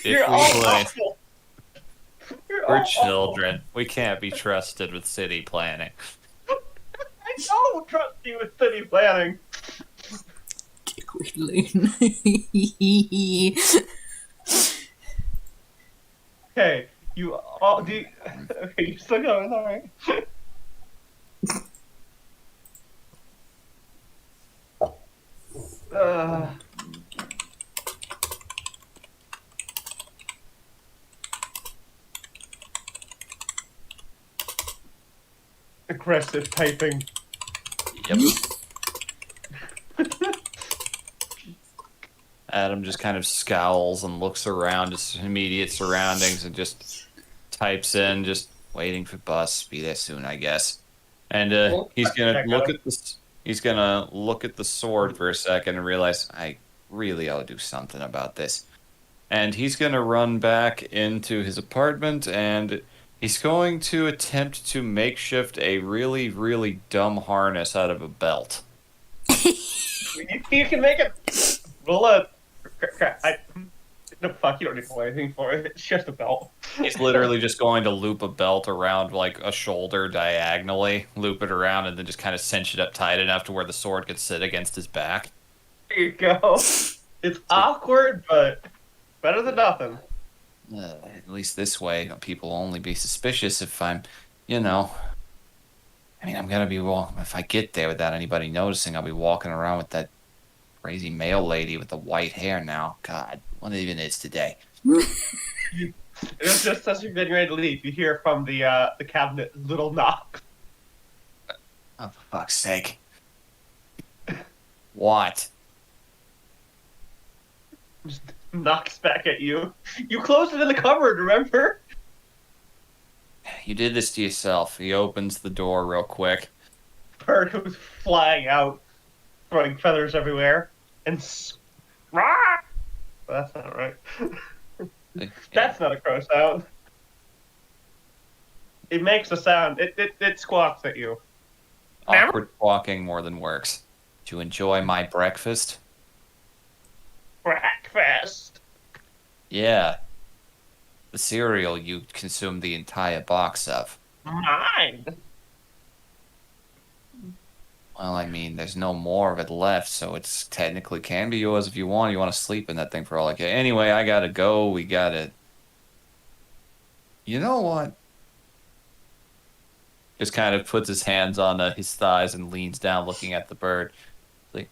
you're we all play. awful. You're We're all children. We can't be trusted with city planning. awful. I don't trust you with city planning. Queen Lane. Okay, you all do. Okay, you're still going, alright. Uh, aggressive typing. Yep. Adam just kind of scowls and looks around his immediate surroundings and just types in, just waiting for bus. Be there soon, I guess. And he's gonna Check look out. at this. He's gonna look at the sword for a second and realize I really ought to do something about this. And he's gonna run back into his apartment and he's going to attempt to makeshift a really, really dumb harness out of a belt. You can make it. Roll a. No, fuck, you don't need to roll anything for it. It's just a belt. He's literally just going to loop a belt around like a shoulder diagonally, loop it around, and then just kind of cinch it up tight enough to where the sword could sit against his back. There you go. It's awkward, but better than nothing. At least this way, people will only be suspicious if I'm, you know. I mean, I'm gonna be if I get there without anybody noticing, I'll be walking around with that crazy male lady with the white hair now. God, what even is today? It was just as you're getting ready to leave, you hear from the cabinet little knock. Oh, for fuck's sake. What? Just knocks back at you. You closed it in the cupboard, remember? You did this to yourself. He opens the door real quick. Bird goes flying out, throwing feathers everywhere, and Rah! That's not right. That's not a crow sound. It makes a sound. It squawks at you. Awkward walking more than works. To enjoy my breakfast? Breakfast. Yeah. The cereal you consumed the entire box of. Mine. Well, I mean, there's no more of it left, so it's technically can be yours if you want. You want to sleep in that thing for all I care. Anyway, I gotta go. We gotta... You know what? Just kind of puts his hands on his thighs and leans down looking at the bird. Like,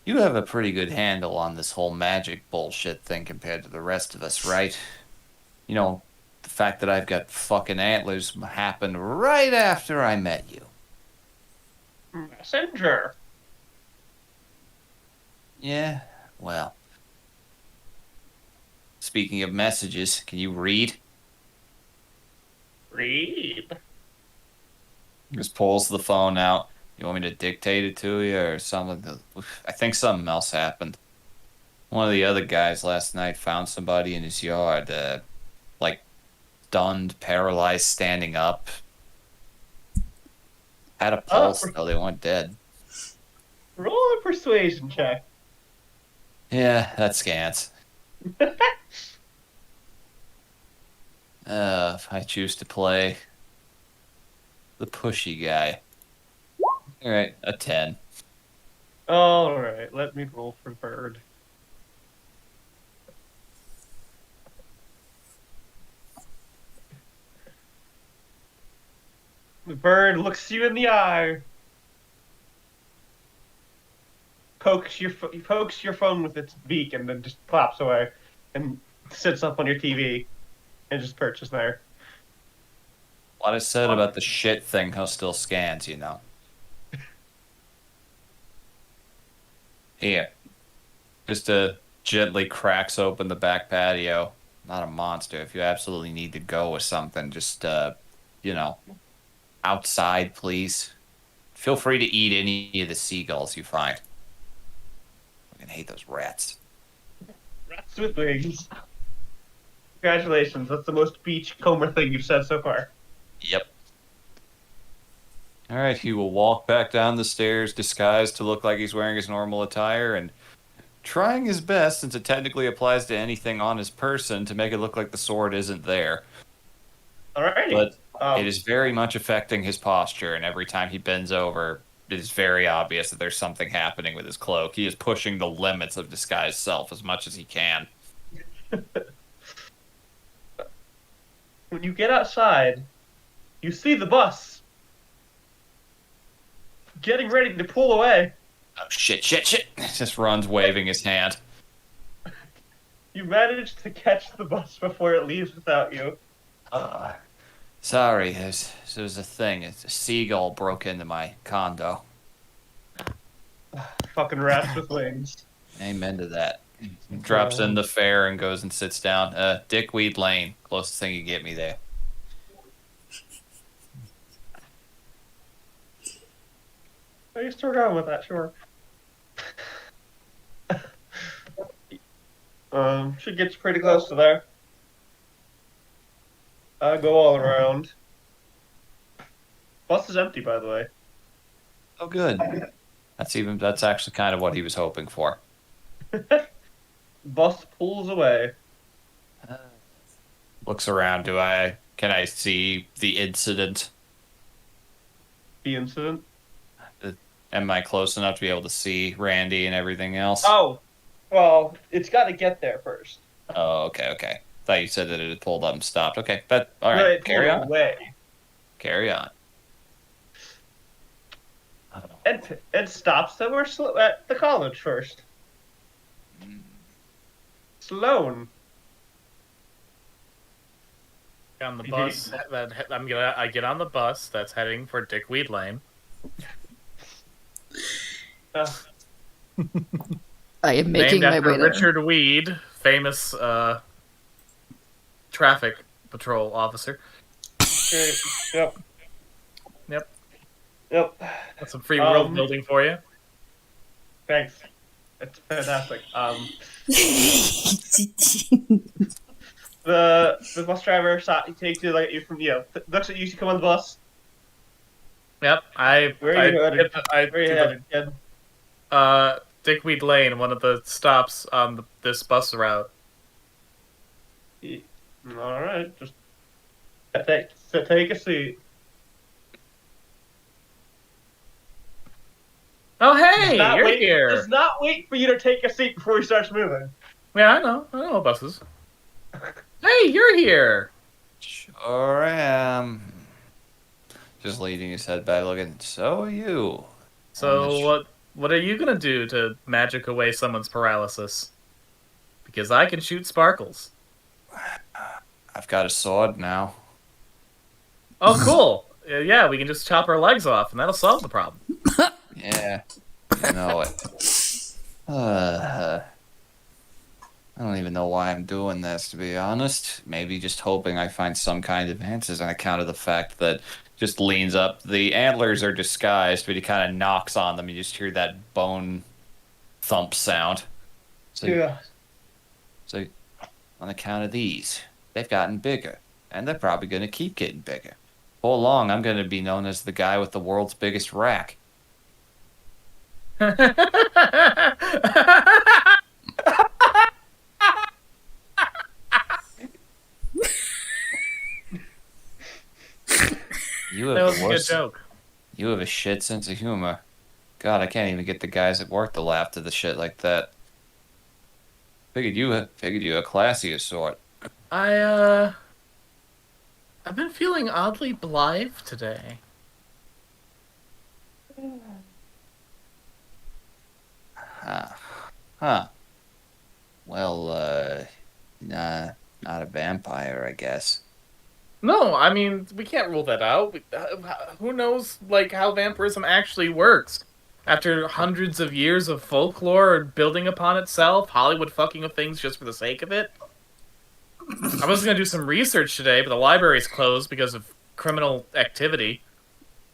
you have a pretty good handle on this whole magic bullshit thing compared to the rest of us, right? You know, the fact that I've got fucking antlers happened right after I met you. Messenger. Yeah, well. Speaking of messages, can you read? Read. Just pulls the phone out. You want me to dictate it to you or something? I think something else happened. One of the other guys last night found somebody in his yard, like stunned, paralyzed, standing up. Had a pulse, though they weren't dead. Roll a persuasion check. Yeah, that scans. I choose to play the pushy guy. All right, a 10. All right, let me roll for Bird. The bird looks you in the eye, pokes your phone with its beak, and then just claps away, and sits up on your TV, and just perches there. What I said about the shit thing, how still scans, you know. Here. Just gently cracks open the back patio. Not a monster. If you absolutely need to go with something, just, outside, please. Feel free to eat any of the seagulls you find. I fucking hate those rats. Rats with wings. Congratulations, that's the most beachcomber thing you've said so far. Yep. All right, he will walk back down the stairs, disguised to look like he's wearing his normal attire, and trying his best, since it technically applies to anything on his person, to make it look like the sword isn't there. Alrighty. But it is very much affecting his posture, and every time he bends over, it is very obvious that there's something happening with his cloak. He is pushing the limits of disguised self as much as he can. When you get outside, you see the bus getting ready to pull away. Oh, shit. Just runs waving his hand. You managed to catch the bus before it leaves without you. Sorry, there's a thing. It's a seagull broke into my condo. Fucking rats with wings. Amen to that. Drops in the fare and goes and sits down. Dickweed Lane. Closest thing you can get me there. Are you still going with that? Sure. Should get you pretty close to there. Go all around. Bus is empty, by the way. Oh, good. That's actually kind of what he was hoping for. Bus pulls away. Looks around. Can I see the incident? The incident. Am I close enough to be able to see Randy and everything else? Oh, well, it's got to get there first. Oh, okay. Thought you said that it had pulled up and stopped. Okay, but all right, It carry pulled on. away. Carry on. And stops somewhere at the college first. Sloan. On the bus, I get on the bus that's heading for Dickweed Lane. I am making Named my after way there. Richard Weed, famous traffic patrol officer. Yep. That's some free world building for you. Thanks. It's fantastic. The bus driver takes you like you from looks at you. You come on the bus. Yep, Where are you headed? Where are you headed, kid? Dickweed Lane, one of the stops on this bus route. All right, just take a seat. Oh, hey, you're here. Does not wait for you to take a seat before he starts moving. Yeah, I know buses. Hey, you're here. Sure am. Just leaning his head back, looking. So are you? So what are you gonna do to magic away someone's paralysis? Because I can shoot sparkles. I've got a sword now. Oh, cool. Yeah, we can just chop our legs off, and that'll solve the problem. Yeah, you know it. I don't even know why I'm doing this, to be honest. Maybe just hoping I find some kind of answers on account of the fact that just leans up. The antlers are disguised, but he kind of knocks on them. You just hear that bone thump sound. So, Yeah. so on account of these, they've gotten bigger, and they're probably going to keep getting bigger. Before long, I'm going to be known as the guy with the world's biggest rack. You have That was the a good worst. joke. You have a shit sense of humor. God, I can't even get the guys at work to laugh to the shit like that. Figured you a classier sort. I've been feeling oddly blithe today. Huh. Huh. Well, not a vampire, I guess. No, I mean, we can't rule that out. Who knows, like, how vampirism actually works? After hundreds of years of folklore building upon itself, Hollywood fucking with things just for the sake of it. I was gonna do some research today, but the library's closed because of criminal activity.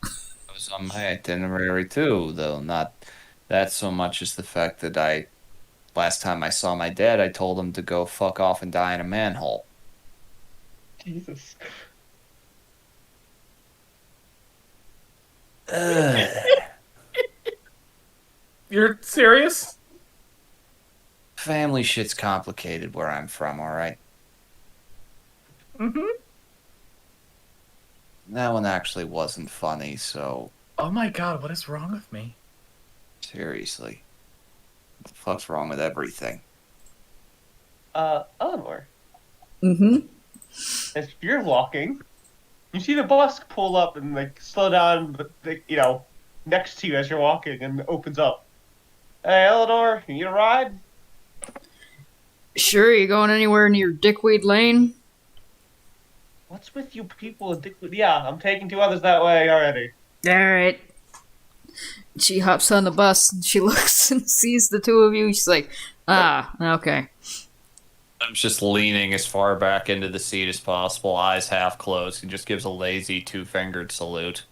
That was on my itinerary too, though not that so much as the fact that last time I saw my dad, I told him to go fuck off and die in a manhole. Jesus. Ugh. You're serious? Family shit's complicated where I'm from, alright? Mm-hmm. That one actually wasn't funny, so Oh my god, what is wrong with me? seriously. What the fuck's wrong with everything? Eleanor, Mm-hmm. as you're walking, you see the bus pull up and like slow down, but next to you as you're walking, and it opens up. Hey, Eleanor, you need a ride? Sure, you going anywhere near Dickweed Lane? What's with you people in Dickwood? Yeah, I'm taking 2 others that way already. Alright. She hops on the bus and she looks and sees the two of you. She's like, ah, okay. I'm just leaning as far back into the seat as possible, eyes half closed, and just gives a lazy two-fingered salute.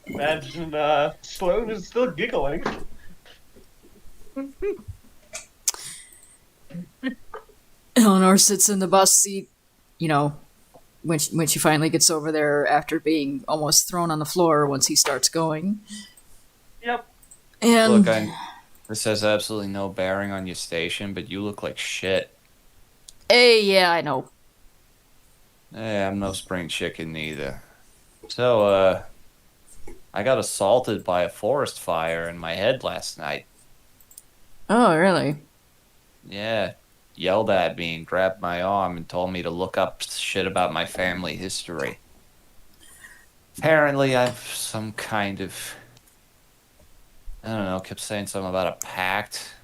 Imagine Sloane is still giggling. Eleanor sits in the bus seat, when she finally gets over there after being almost thrown on the floor once he starts going. Yep. And Look, this has absolutely no bearing on your station, but you look like shit. hey, yeah, I know. Hey, I'm no spring chicken neither. So, I got assaulted by a forest fire in my head last night. Oh, really? Yeah, yelled at me and grabbed my arm and told me to look up shit about my family history. Apparently, I've some kind of... I don't know, kept saying something about a pact.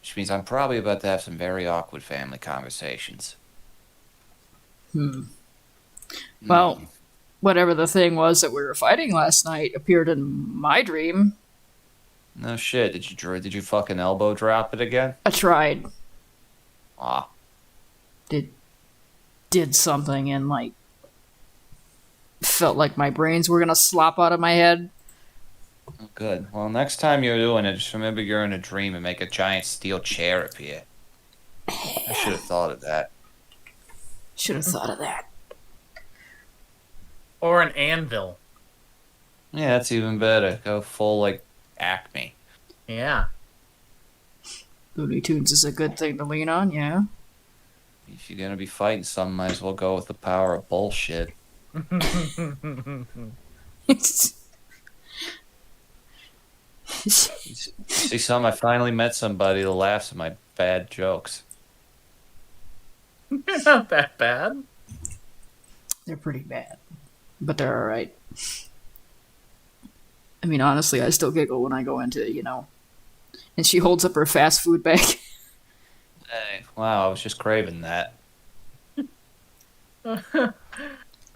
Which means I'm probably about to have some very awkward family conversations. Well, whatever the thing was that we were fighting last night appeared in my dream. No shit, did you fucking elbow drop it again? I tried. Ah, Did something and, felt like my brains were gonna slop out of my head. good. Well, next time you're doing it, just remember you're in a dream and make a giant steel chair appear. I should have thought of that. Should have thought of that. Or an anvil. Yeah, that's even better. Go full, Acme. Yeah. Looney Tunes is a good thing to lean on, yeah. If you're gonna be fighting something, might as well go with the power of bullshit. See, I finally met somebody that laughs at my bad jokes. You're not that bad. They're pretty bad, but they're alright. I mean, honestly, I still giggle when I go into, And she holds up her fast food bag. Hey, wow, I was just craving that.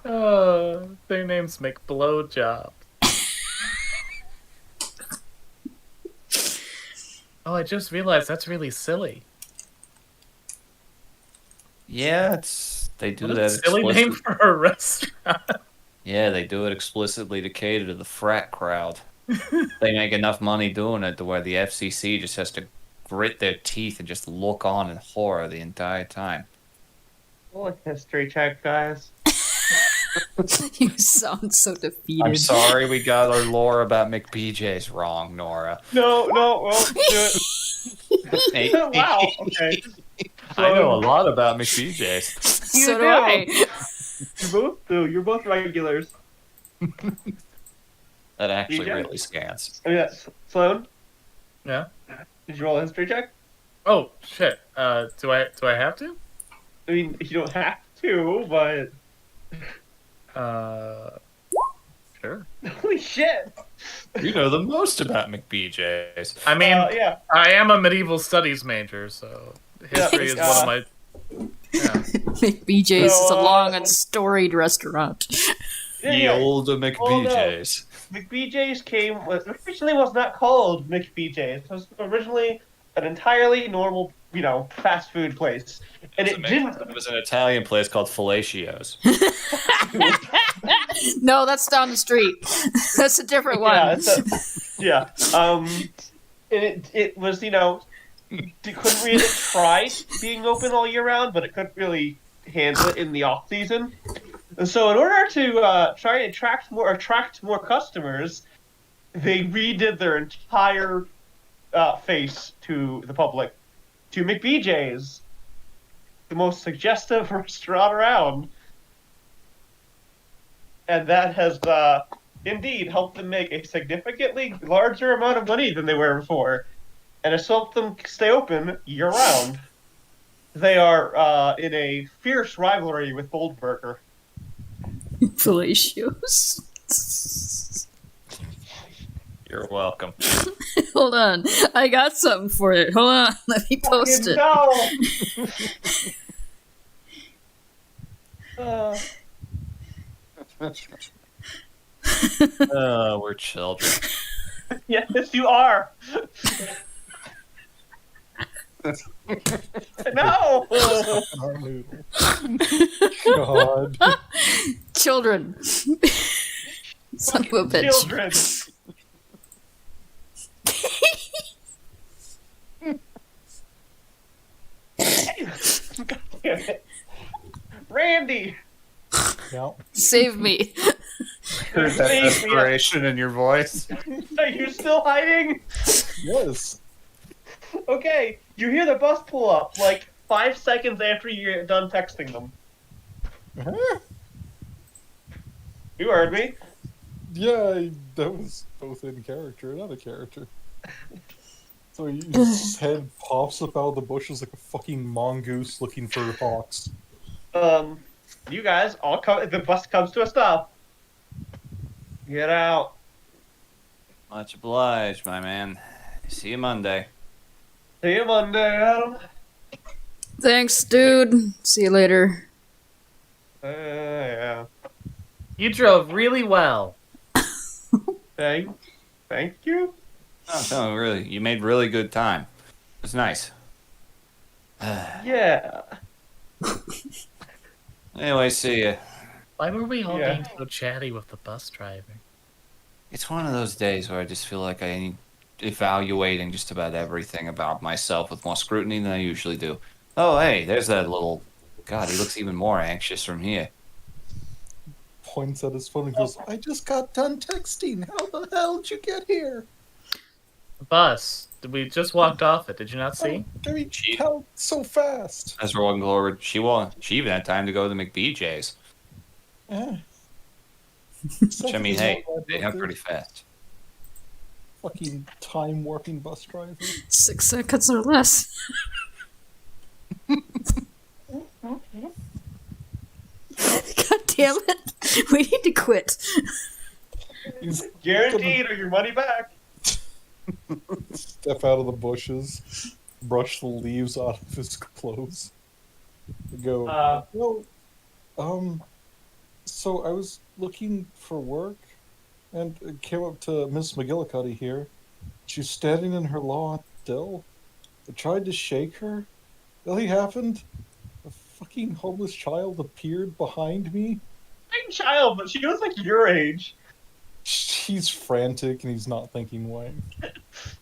Their names make blowjob. Oh, I just realized that's really silly. Yeah, they do What a that silly name explicitly. for a restaurant. Yeah, they do it explicitly to cater to the frat crowd. They make enough money doing it to where the FCC just has to grit their teeth and just look on in horror the entire time. Well, history check, guys. You sound so defeated. I'm sorry we got our lore about McBJ's wrong, Nora. No, well, do it. Wow, okay. I know a lot about McBJ's. So You do I. You both do. You're both regulars. That actually DJ? really scans. I mean, that's Sloan. Yeah. Did you roll a history check? Oh shit. Do I have to? I mean, you don't have to, but Sure. holy shit! You know the most about McBJ's. I mean, Yeah. I am a medieval studies major, so history is one of my. Yeah. BJ's is a So, long and storied restaurant. Ye olde McBJ's. McBJ's originally was not called McBJ's. It was originally an entirely normal, fast food place, and it didn't. It was an Italian place called Fellatio's. No, that's down the street. That's a different one. Yeah, and it was it couldn't really try being open all year round, but it couldn't really handle it in the off season. And so, in order to try and attract more customers, they redid their entire face to the public, to McBJ's, the most suggestive restaurant around, and that has indeed helped them make a significantly larger amount of money than they were before, and it's helped them stay open year round. They are in a fierce rivalry with Goldberger. Fellatio's. You're welcome. Hold on. I got something for it. Hold on. Let me post it. No! We're children. Yes, you are. No. Our noodle. God. Children. Son of a bitch. Children. God damn it. Randy. Yeah. Save me. Heard that desperation in your voice. Are you still hiding? Yes. Okay, you hear the bus pull up like 5 seconds after you're done texting them. Uh-huh. You heard me. Yeah, that was both in character and out of character. So his head pops up out of the bushes like a fucking mongoose looking for hawks. You guys all come. The bus comes to a stop. Get out. Much obliged, my man. See you Monday. See you Monday, Adam. Thanks, dude. See you later. Yeah. You drove really well. Thank you. No, really. You made really good time. It was nice. Yeah. Anyway, see ya. Why were we all Yeah. being so chatty with the bus driver? It's one of those days where I just feel like I'm evaluating just about everything about myself with more scrutiny than I usually do. Oh, hey, there's that little... God, he looks even more anxious from here. Points at his phone and goes, I just got done texting. How the hell did you get here? The bus. We just walked off it. Did you not see? I mean, how so fast? As we're walking forward, she even had time to go to the McBJ's. Yeah. Which, I mean, hey, they have pretty fast. Fucking time warping bus driver. 6 seconds or less. God damn it. We need to quit. He's Guaranteed, or your money back. step out of the bushes, brush the leaves out of his clothes. Go, well, so I was looking for work and came up to Miss McGillicuddy here. She's standing in her lawn. still. I tried to shake her. Nothing happened. A fucking homeless child appeared behind me. I'm a child, but she was like your age. He's frantic and he's not thinking right.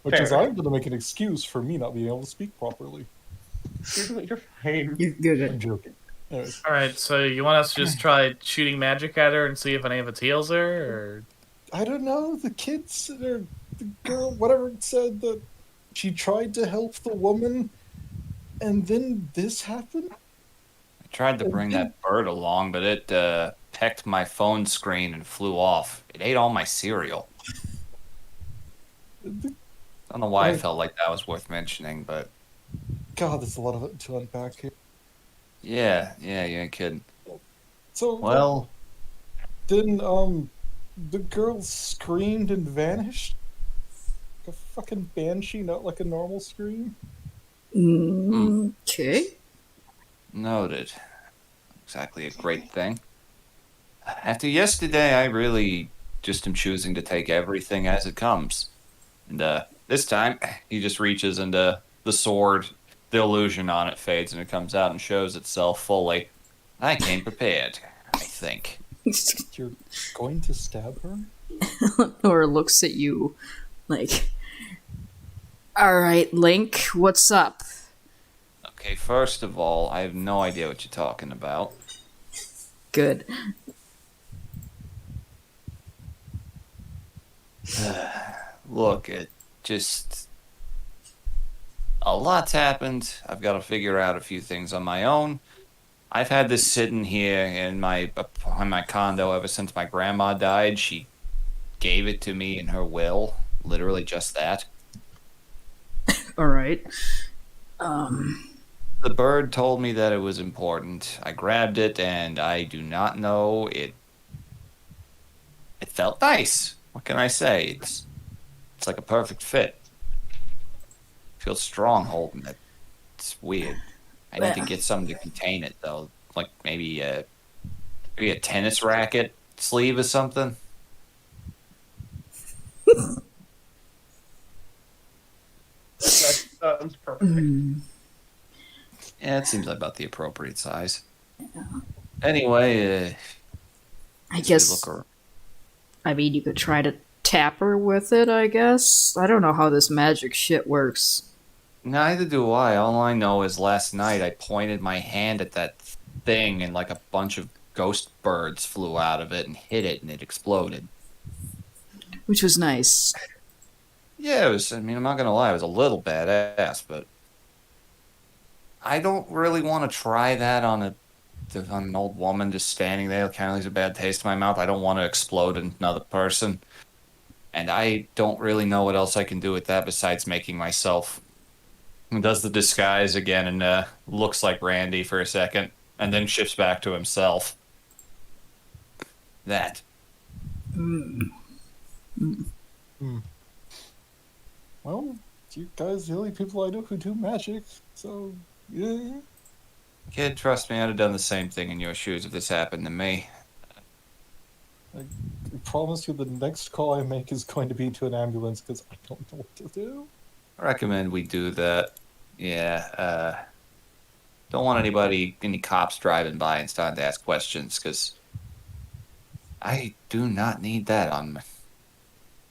Which Fair. is, I'm going to make an excuse for me not being able to speak properly. You're fine. You're I'm good. joking. Anyways, Alright, so you want us to just try shooting magic at her and see if any of it heals her? Or... I don't know. The kids, or the girl, whatever, said that she tried to help the woman, and then this happened. I tried to bring that bird along, but it pecked my phone screen and flew off. It ate all my cereal. I don't know why I felt like that was worth mentioning, but God, there's a lot of it to unpack here. yeah, you ain't kidding. So Well, then, the girl screamed and vanished. Like a fucking banshee, not like a normal scream. Okay. noted. Exactly a great thing. After yesterday, I really just am choosing to take everything as it comes. And this time, he just reaches into the sword. The illusion on it fades and it comes out and shows itself fully. I came prepared, I think. You're going to stab her? Or looks at you like, all right, Link, what's up? Okay, first of all, I have no idea what you're talking about. Good. Look, it just... A lot's happened. I've got to figure out a few things on my own. I've had this sitting here in my condo ever since my grandma died. She gave it to me in her will. Literally just that. All right. The bird told me that it was important. I grabbed it, and I do not know it. It felt nice. What can I say? It's like a perfect fit. Feels strong holding it. It's weird. I need to get something to contain it though, like maybe a tennis racket sleeve or something. That sounds perfect. Yeah, it seems about the appropriate size. Anyway, I we guess. look around. I mean, you could try to tap her with it, I guess. I don't know how this magic shit works. Neither do I. All I know is last night I pointed my hand at that thing and like a bunch of ghost birds flew out of it and hit it and it exploded. Which was nice. Yeah, it was, I mean, I'm not gonna lie, it was a little badass, but I don't really want to try that on an old woman just standing there. It kind of leaves a bad taste in my mouth. I don't want to explode another person. And I don't really know what else I can do with that besides making myself... Does the disguise again and looks like Randy for a second, and then shifts back to himself. That. Well, you guys are the only people I know who do magic, so yeah. Kid, trust me, I'd have done the same thing in your shoes if this happened to me. I promise you the next call I make is going to be to an ambulance because I don't know what to do. I recommend we do that. Yeah, don't want any cops driving by and starting to ask questions, because I do not need that on me.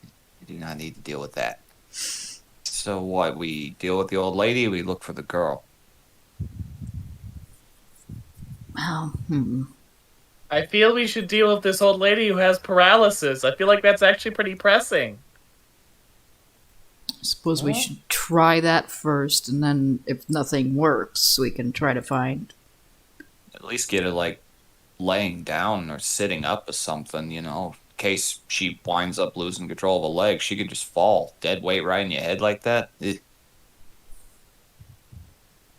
I do not need to deal with that. So what, we deal with the old lady, we look for the girl. Well, I feel we should deal with this old lady who has paralysis. I feel like that's actually pretty pressing. I suppose we should try that first, and then if nothing works, we can try to find. At least get her, like, laying down or sitting up or something, you know, in case she winds up losing control of a leg. She could just fall dead weight right in your head like that.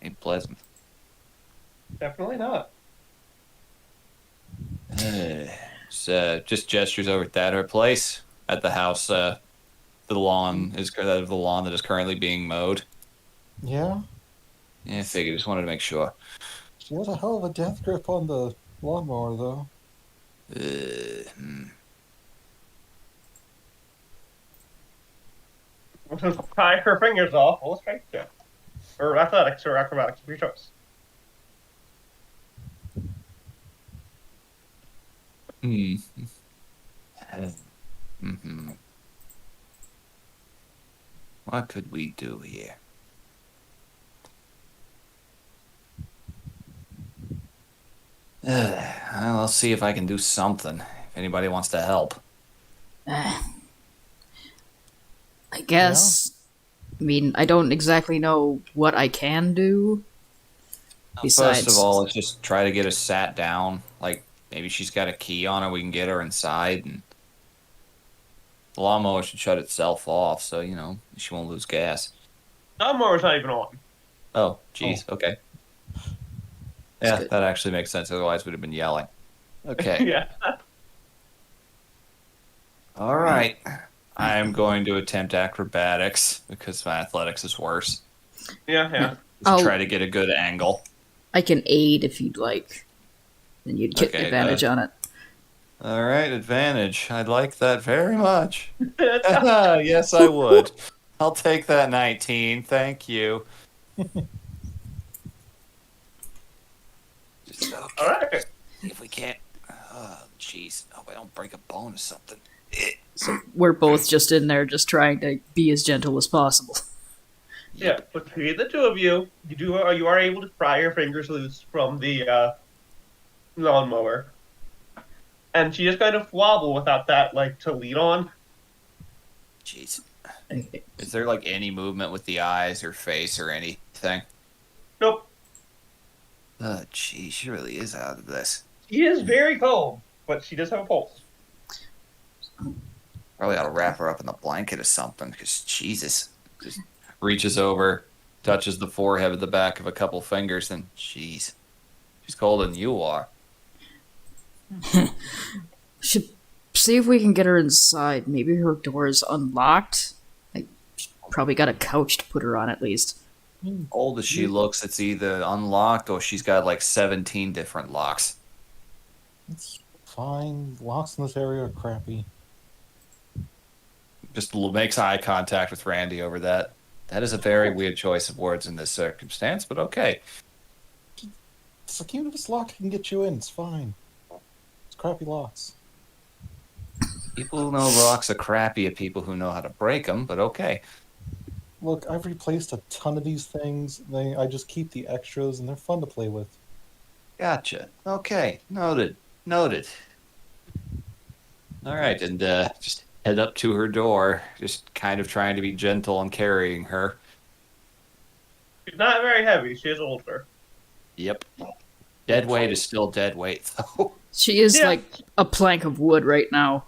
Ain't pleasant. Definitely not. Just gestures over at her place at the house. The lawn that is currently being mowed. Yeah? Yeah, I figured. Just wanted to make sure. She has a hell of a death grip on the lawnmower, though. Pry her fingers off. Roll a strength check. Or athletics or acrobatics, your choice. Hmm. Hmm. What could we do here? Well, I'll see if I can do something. If anybody wants to help. I guess. I mean, I don't exactly know what I can do. First of Besides, all, let's just try to get her sat down. Like, maybe she's got a key on her. We can get her inside. And the lawnmower should shut itself off, so, she won't lose gas. Lawnmower's not even on. Oh, jeez. Okay. That's Yeah, good. that actually makes sense. Otherwise, we'd have been yelling. Okay. Yeah. All right. I'm going to attempt acrobatics because my athletics is worse. Yeah. Just try to get a good angle. I can aid if you'd like. Then you'd get Okay, advantage on it. All right, advantage. I'd like that very much. It's Yes, I would. I'll take that 19. Thank you. Just, okay. all right. See if we can't. Oh, jeez. Hope I don't break a bone or something. So we're both just in there, just trying to be as gentle as possible. Yeah, between the two of you, you are able to pry your fingers loose from the lawnmower, and she just kind of wobble without that to lean on. Jeez. Okay. Is there any movement with the eyes or face or anything? Nope, Oh, jeez. She really is out of this. she is very calm, but she does have a pulse. Probably ought to wrap her up in the blanket or something, because Jesus. Just reaches over, touches the forehead with the back of a couple fingers, and jeez. She's colder than you are. Should see if we can get her inside. Maybe her door is unlocked. I probably got a couch to put her on at least. Old as she looks, it's either unlocked or she's got 17 different locks. It's fine. Locks in this area are crappy. Just makes eye contact with Randy over that. That is a very weird choice of words in this circumstance, but okay. It's like, even if it's locked, I can get you in. It's fine. It's crappy locks. People who know locks are crappy at people who know how to break them, but okay. Look, I've replaced a ton of these things. I just keep the extras, and they're fun to play with. Gotcha. Okay. Noted. All right, and just head up to her door, just kind of trying to be gentle on carrying her. She's not very heavy. She is older. Yep. Dead weight is still dead weight, though. She is Yeah. like a plank of wood right now.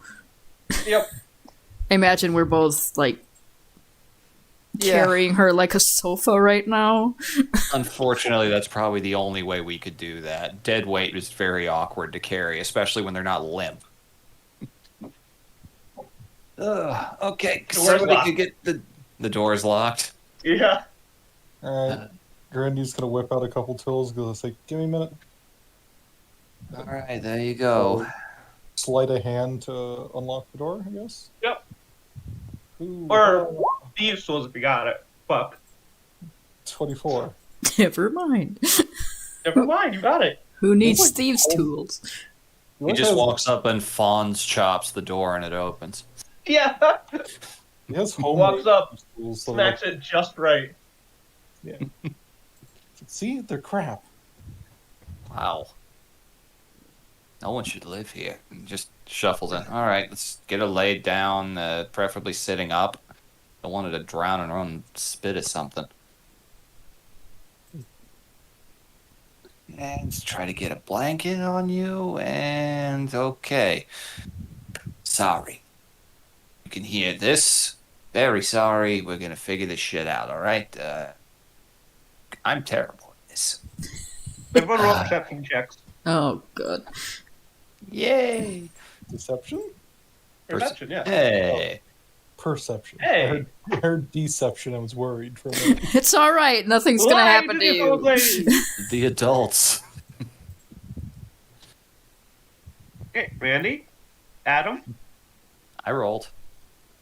Yep. I imagine we're both Yeah. carrying her like a sofa right now. Unfortunately, that's probably the only way we could do that. Dead weight is very awkward to carry, especially when they're not limp. Okay, Door's somebody locked. could get the door's locked. Yeah. Alright. Grandy's gonna whip out a couple tools, gonna say, give me a minute. All right, there you go. Sleight of hand to unlock the door, I guess? Yep. Ooh, Or thieves tools if you got it. Fuck. 24. Never mind. Never mind, you got it. Who needs like thieves' tools? He just walks up and fawns chops the door and it opens. Yeah. He has home Walks up, tools, so smacks it just right. see, they're crap. Wow. No one should live here. And just shuffles in. All right, let's get her laid down, preferably sitting up. I wanted to drown in her own spit or something. And let's try to get a blanket on you. And okay. Sorry. You can hear this. Very sorry. We're going to figure this shit out, all right? I'm terrible at this. Everyone roll perception checks. Oh god. Yay! Deception? Perception, yeah. Hey! Perception. Hey. I heard deception. I was worried for a minute. It's alright, nothing's gonna Lie happen to this old you. lady. The adults. Okay, Randy, Adam, I rolled.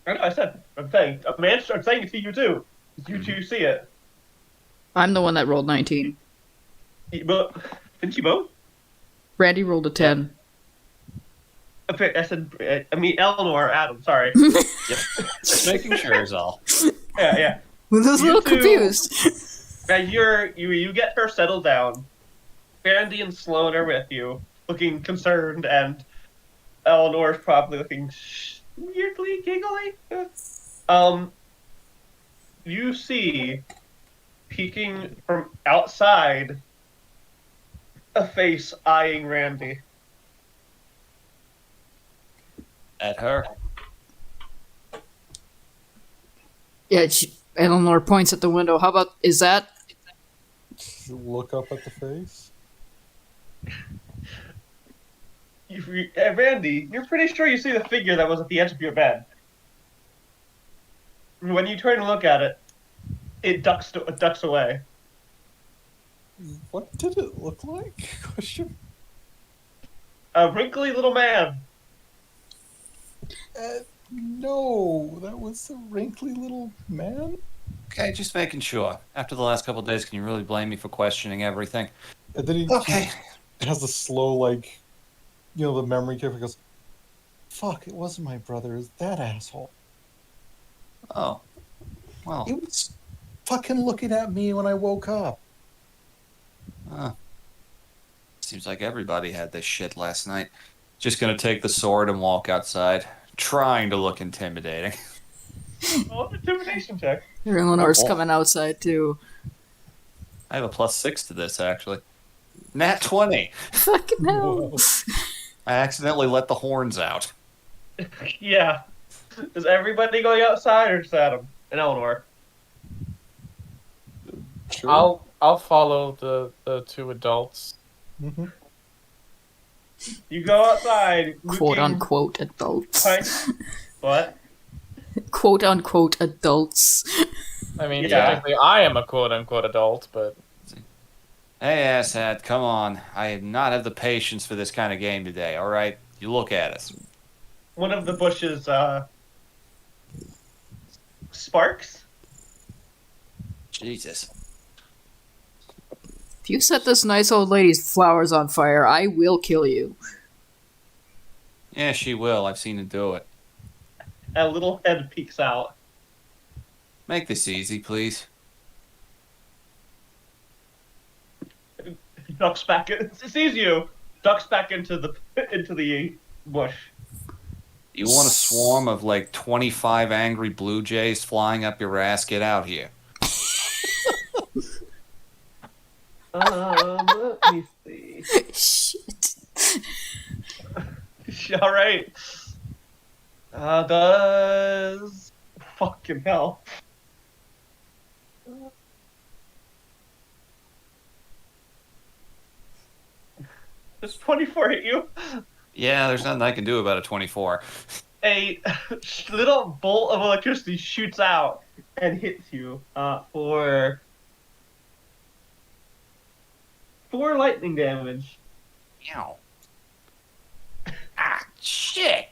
I know. I'm saying. I'm saying it to you too. You two see it. I'm the one that rolled 19. But didn't you both? Randy rolled a 10. Okay, I said. I mean, Eleanor, Adam. Sorry. Yep. Just making sure is all. Yeah. I was a You little two- confused. You get her settled down. Randy and Sloan are with you, looking concerned, and Eleanor's probably looking weirdly giggly. You see, peeking from outside, a face eyeing Randy. At her. Yeah, Eleanor points at the window. How about, is that? Look up at the face. Randy, you're pretty sure you see the figure that was at the edge of your bed. When you turn to look at it, it ducks away. What did it look like? Question. A wrinkly little man. No, that was a wrinkly little man. Okay, just making sure. After the last couple of days, can you really blame me for questioning everything? And then he Okay. has a slow, like, the memory kick. Goes, fuck! It wasn't my brother. It was that asshole. Oh. Well. He was fucking looking at me when I woke up. Seems like everybody had this shit last night. Just gonna take the sword and walk outside, trying to look intimidating. Oh, intimidation check. Eleanor's Oh. coming outside too. I have a +6 to this, actually. Nat 20. Fucking hell. Whoa. I accidentally let the horns out. Yeah. Is everybody going outside or just Adam and Eleanor? Sure. I'll follow the two adults. Mm-hmm. You go outside. Quote looking unquote adults. kind- What? Quote unquote adults. I mean, Yeah. technically, I am a quote unquote adult, but Hey, asshat, come on. I do not have the patience for this kind of game today, alright? You look at us. One of the bushes sparks. Jesus. If you set this nice old lady's flowers on fire, I will kill you. Yeah, she will. I've seen her do it. A little head peeks out. Make this easy, please. Ducks back. It sees you. Ducks back into the bush. You want a swarm of like 25 angry blue jays flying up your ass? Get out here. Let me see. Shit. All right. Does fucking hell. Does 24 hit you? Yeah, there's nothing I can do about a 24. A little bolt of electricity shoots out and hits you for 4 lightning damage. Ow. Ah, shit.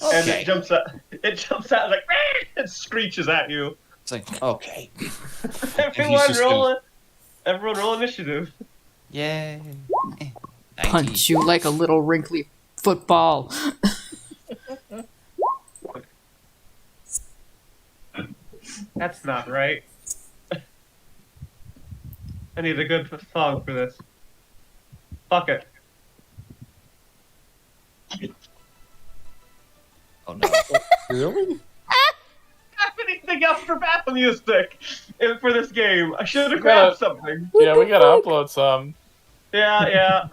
And Okay. it jumps out. It jumps out like and screeches at you. It's like, okay. Everyone just roll it. Everyone roll initiative. Yay. 19. Punch you like a little wrinkly football. That's not right. I need a good song for this. Fuck it. Oh no. Really? Have anything else for battle music for this game? I should have You grabbed gotta- something. yeah, we gotta upload some. Yeah.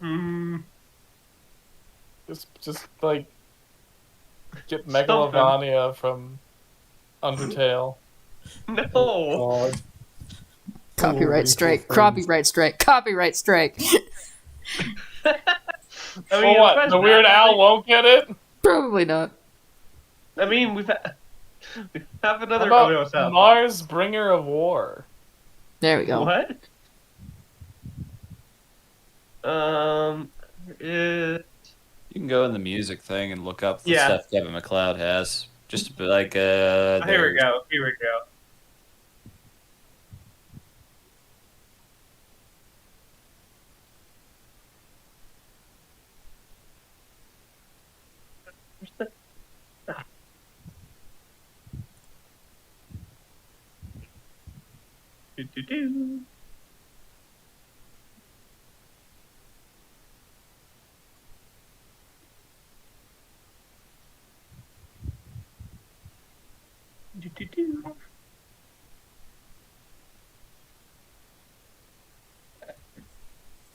Hmm. Just like get Something. Megalovania from Undertale. No. God. Copyright strike. Copyright strike. Copyright strike. I Well, mean, what? besides The Weird that, Al won't get it? Probably not. I mean, we have How another. about Oh, no, it's out. Mars, Bringer of War? There we go. What? It You can go in the music thing and look up the Yeah. stuff Kevin McLeod has. Just to be like, Here we there's go. Here we go. Where's the- ah. Do. Do.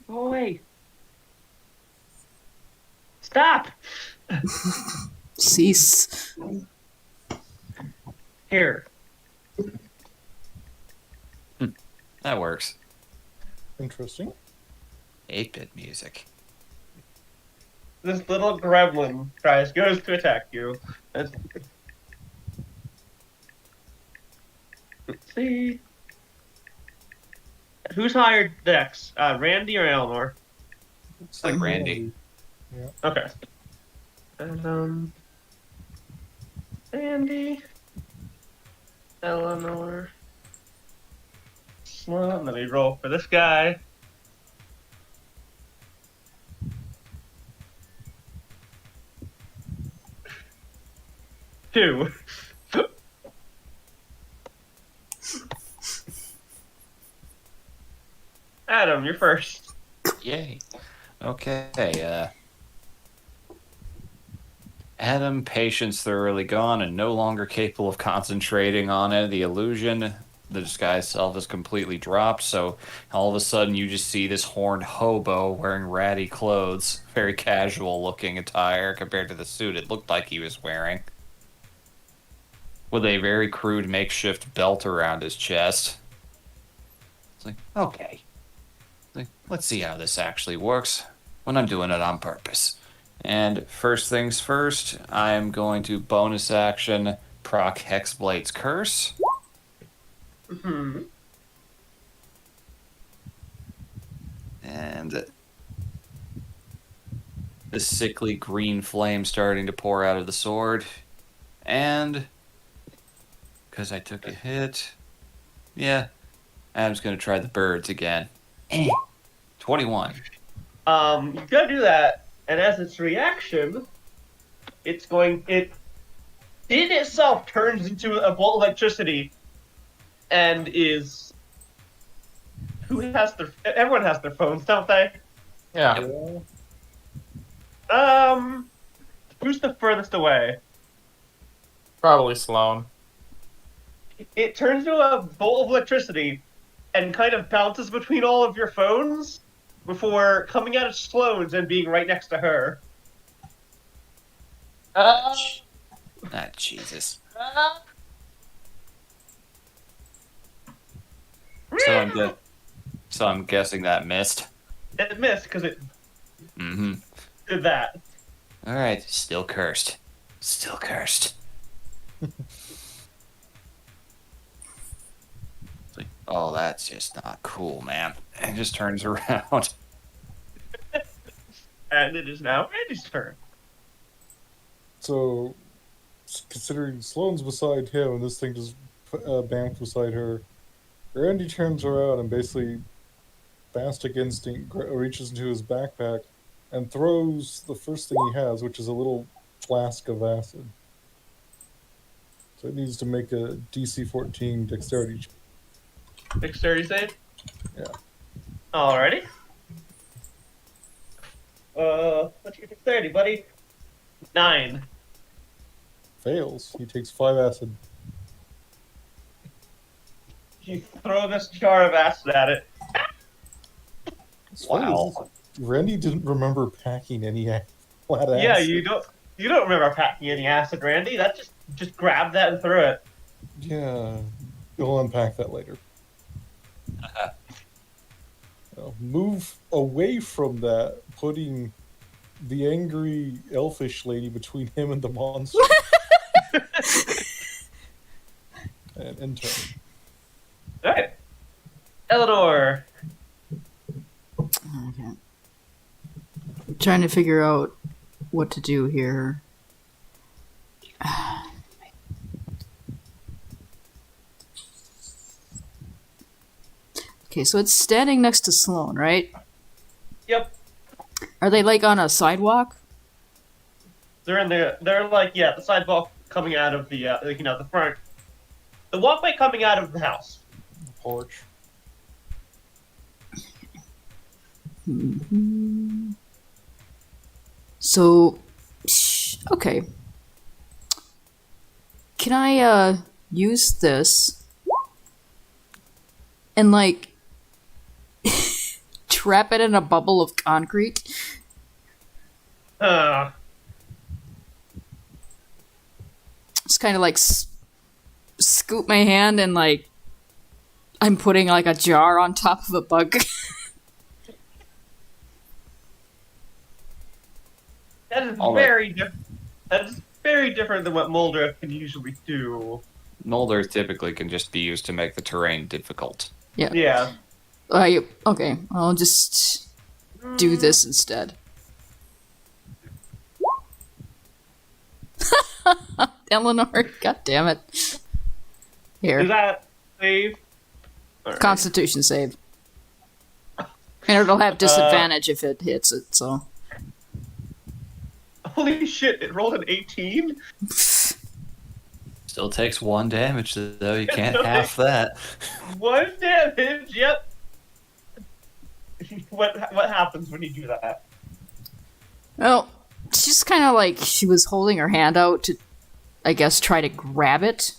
Go away. Stop! Cease. Here. that works. Interesting. 8-bit music. This little gremlin goes to attack you. Let's see. Who's hired next? Randy or Eleanor? It's like Randy. Okay. And Randy, Eleanor. Well, let me roll for this guy. Two. Adam, you're first. Yay. Okay, Adam, patience thoroughly gone and no longer capable of concentrating on it. The illusion, the disguise self is completely dropped, so all of a sudden you just see this horned hobo wearing ratty clothes, very casual looking attire compared to the suit it looked like he was wearing, with a very crude makeshift belt around his chest. It's like, okay. Like, let's see how this actually works when I'm doing it on purpose. And first things first, I am going to bonus action proc Hexblade's Curse. Mm-hmm. And the sickly green flame starting to pour out of the sword. And because I took a hit, yeah, Adam's going to try the birds again. 21. You gotta do that, and as its reaction, it in itself turns into a bolt of electricity, and is. Everyone has their phones, don't they? Yeah. Who's the furthest away? Probably Sloan. It turns into a bolt of electricity, and kind of bounces between all of your phones before coming out of Sloane's and being right next to her. Ah, Jesus. So I'm guessing that missed. It missed because it Mm-hmm. did that. All right, still cursed. Still cursed. It's like, oh, that's just not cool, man. And just turns around. And it is now Randy's turn. So, considering Sloane's beside him and this thing just bamfed beside her, Randy turns around and basically, Bastic Instinct reaches into his backpack and throws the first thing he has, which is a little flask of acid. So it needs to make a DC 14 dexterity check. Dexterity save? Yeah. Alrighty. What's your dexterity, buddy? 9. Fails. He takes 5 acid. You throw this jar of acid at it. It's funny, Wow. Randy didn't remember packing any flat acid. Yeah, you don't remember packing any acid, Randy. That just grab that and throw it. Yeah. We'll unpack that later. Move away from that, putting the angry elfish lady between him and the monster. And intern. Alright. Eleanor. Okay. I'm trying to figure out what to do here. Okay, so it's standing next to Sloane, right? Yep. Are they like on a sidewalk? They're in there. They're like, yeah, the sidewalk coming out of the, the front. The walkway coming out of the house. Porch. So, okay. Can I use this and like trap it in a bubble of concrete? Just kind of like scoop my hand and like I'm putting like a jar on top of a bug. That is All right. very different. That is very different than what Mulder can usually do. Molder typically can just be used to make the terrain difficult. Yeah. Okay, I'll just do this instead. Eleanor, god damn it. Is Here, that save? Alright. Constitution save. And it'll have disadvantage if it hits it, so. Holy shit! It rolled an 18. Still takes 1 damage, though. You can't half that. 1 damage. Yep. What happens when you do that? Well, it's just kind of like she was holding her hand out to, I guess, try to grab it.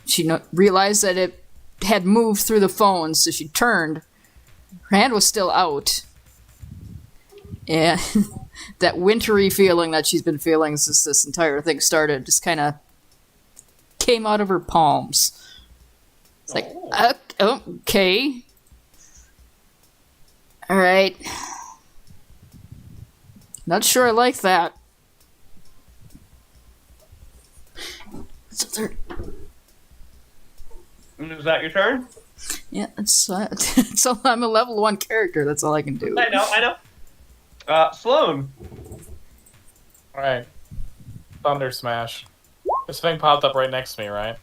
She realized that it had moved through the phone, so she turned. Her hand was still out. And that wintry feeling that she's been feeling since this entire thing started just kind of came out of her palms. It's like, okay. Alright. Not sure I like that. So Is that your turn? yeah, so I'm a level 1 character, that's all I can do. I know. Sloane. Alright. Thunder Smash. This thing popped up right next to me, right?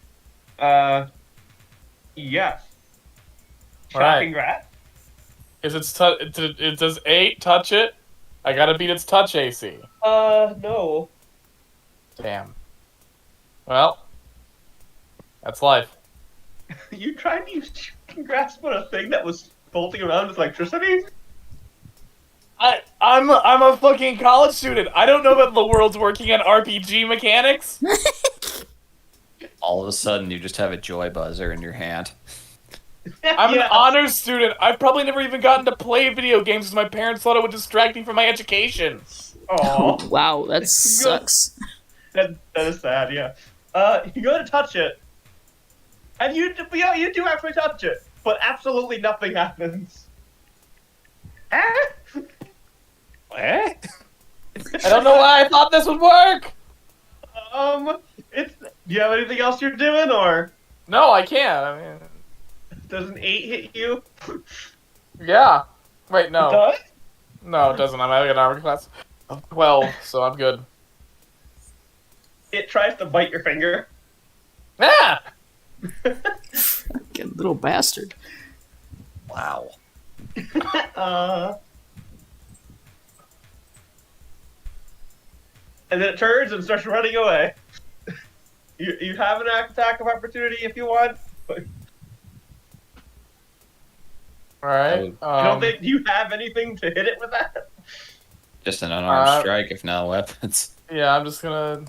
Yes. Alright. Shocking rat. Is it does 8 touch it? I gotta beat its touch AC. No. Damn. Well, that's life. You tried to use shocking grasp on a thing that was bolting around with electricity? I'm a fucking college student. I don't know that the world's working on RPG mechanics. All of a sudden, you just have a joy buzzer in your hand. I'm an honors student. I've probably never even gotten to play video games because my parents thought it would distract me from my education. Oh, Wow, that sucks. that is sad. Yeah. You go to touch it, and you do actually touch it, but absolutely nothing happens. I don't know why I thought this would work. Do you have anything else you're doing, or No, I can't. I mean, does an 8 hit you? yeah. Wait, no. It does? No, it doesn't. I'm having an armor class of 12, so I'm good. It tries to bite your finger. Ah! Fucking little bastard. Wow. And then it turns and starts running away. You have an attack of opportunity if you want, but Alright. I don't think you have anything to hit it with that. Just an unarmed strike, if not weapons. Yeah, I'm just gonna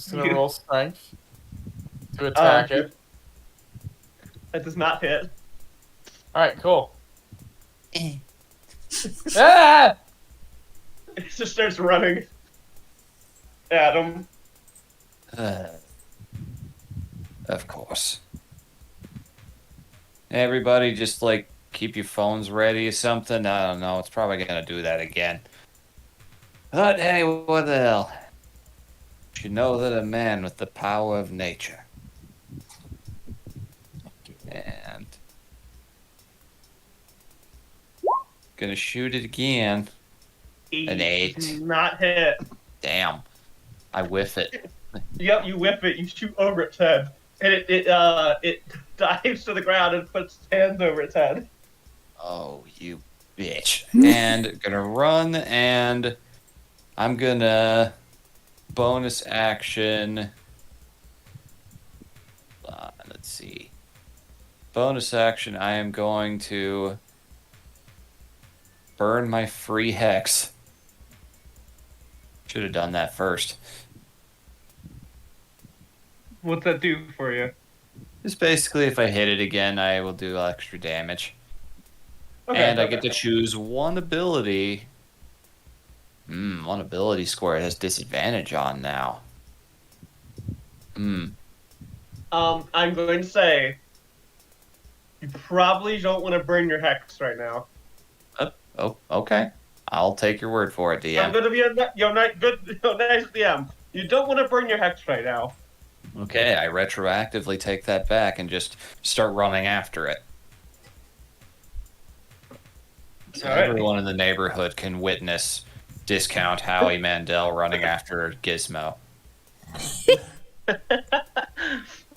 roll strength to attack it. That does not hit. Alright, cool. Ah! It just starts running at him. Of course. Everybody just, like, keep your phones ready or something. I don't know. It's probably going to do that again. But hey, what the hell? You know that a man with the power of nature. And... gonna shoot it again. An 8. Does not hit. Damn. I whiff it. Yep, you whip it. You shoot over its head, and it dives to the ground and puts its hands over its head. Oh, you bitch. And gonna run, and I'm gonna bonus action. Let's see. Bonus action, I am going to burn my free hex. Should have done that first. What's that do for you? Just basically, if I hit it again, I will do extra damage. Okay, And I get to choose one ability. One ability score it has disadvantage on now. I'm going to say you probably don't want to burn your hex right now. Oh, okay. I'll take your word for it, I'm DM. going to be nice DM. You don't want to burn your hex right now. Okay, I retroactively take that back and just start running after it. So All right. everyone in the neighborhood can witness discount Howie Mandel running after Gizmo.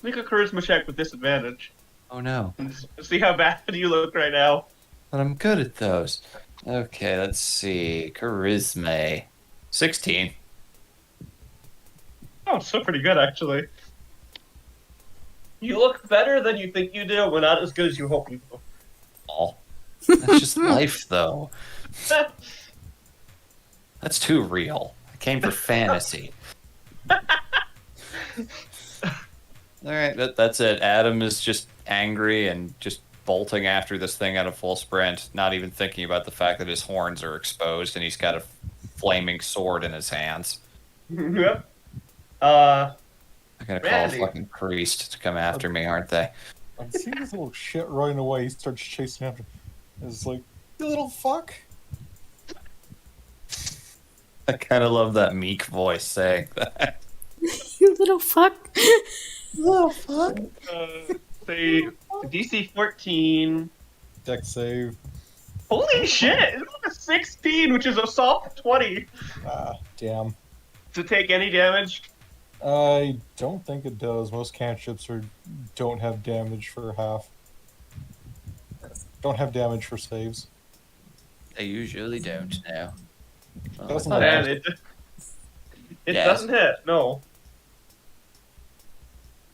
Make a charisma check with disadvantage. Oh no. See how bad you look right now. But I'm good at those. Okay, let's see. Charisma. 16. Oh, it's still pretty good, actually. You look better than you think you do, but not as good as you hope you do. Oh. That's just life, though. That's too real. I came for fantasy. Alright, that's it. Adam is just angry and just bolting after this thing at a full sprint, not even thinking about the fact that his horns are exposed and he's got a flaming sword in his hands. Yep. They're gonna call a Randy. fucking priest to come after me, aren't they? I see this little shit running away. He starts chasing after. It's like, you little fuck. I kind of love that meek voice saying that. You little fuck. Little fuck. Say DC 14. Deck save. Holy shit! It's a 16, which is a soft 20 Ah, damn. to take any damage. I don't think it does. Most cantrips don't have damage for half. Don't have damage for saves. They usually don't now. Oh, Doesn't I thought matter. And it Yes. doesn't hit. No.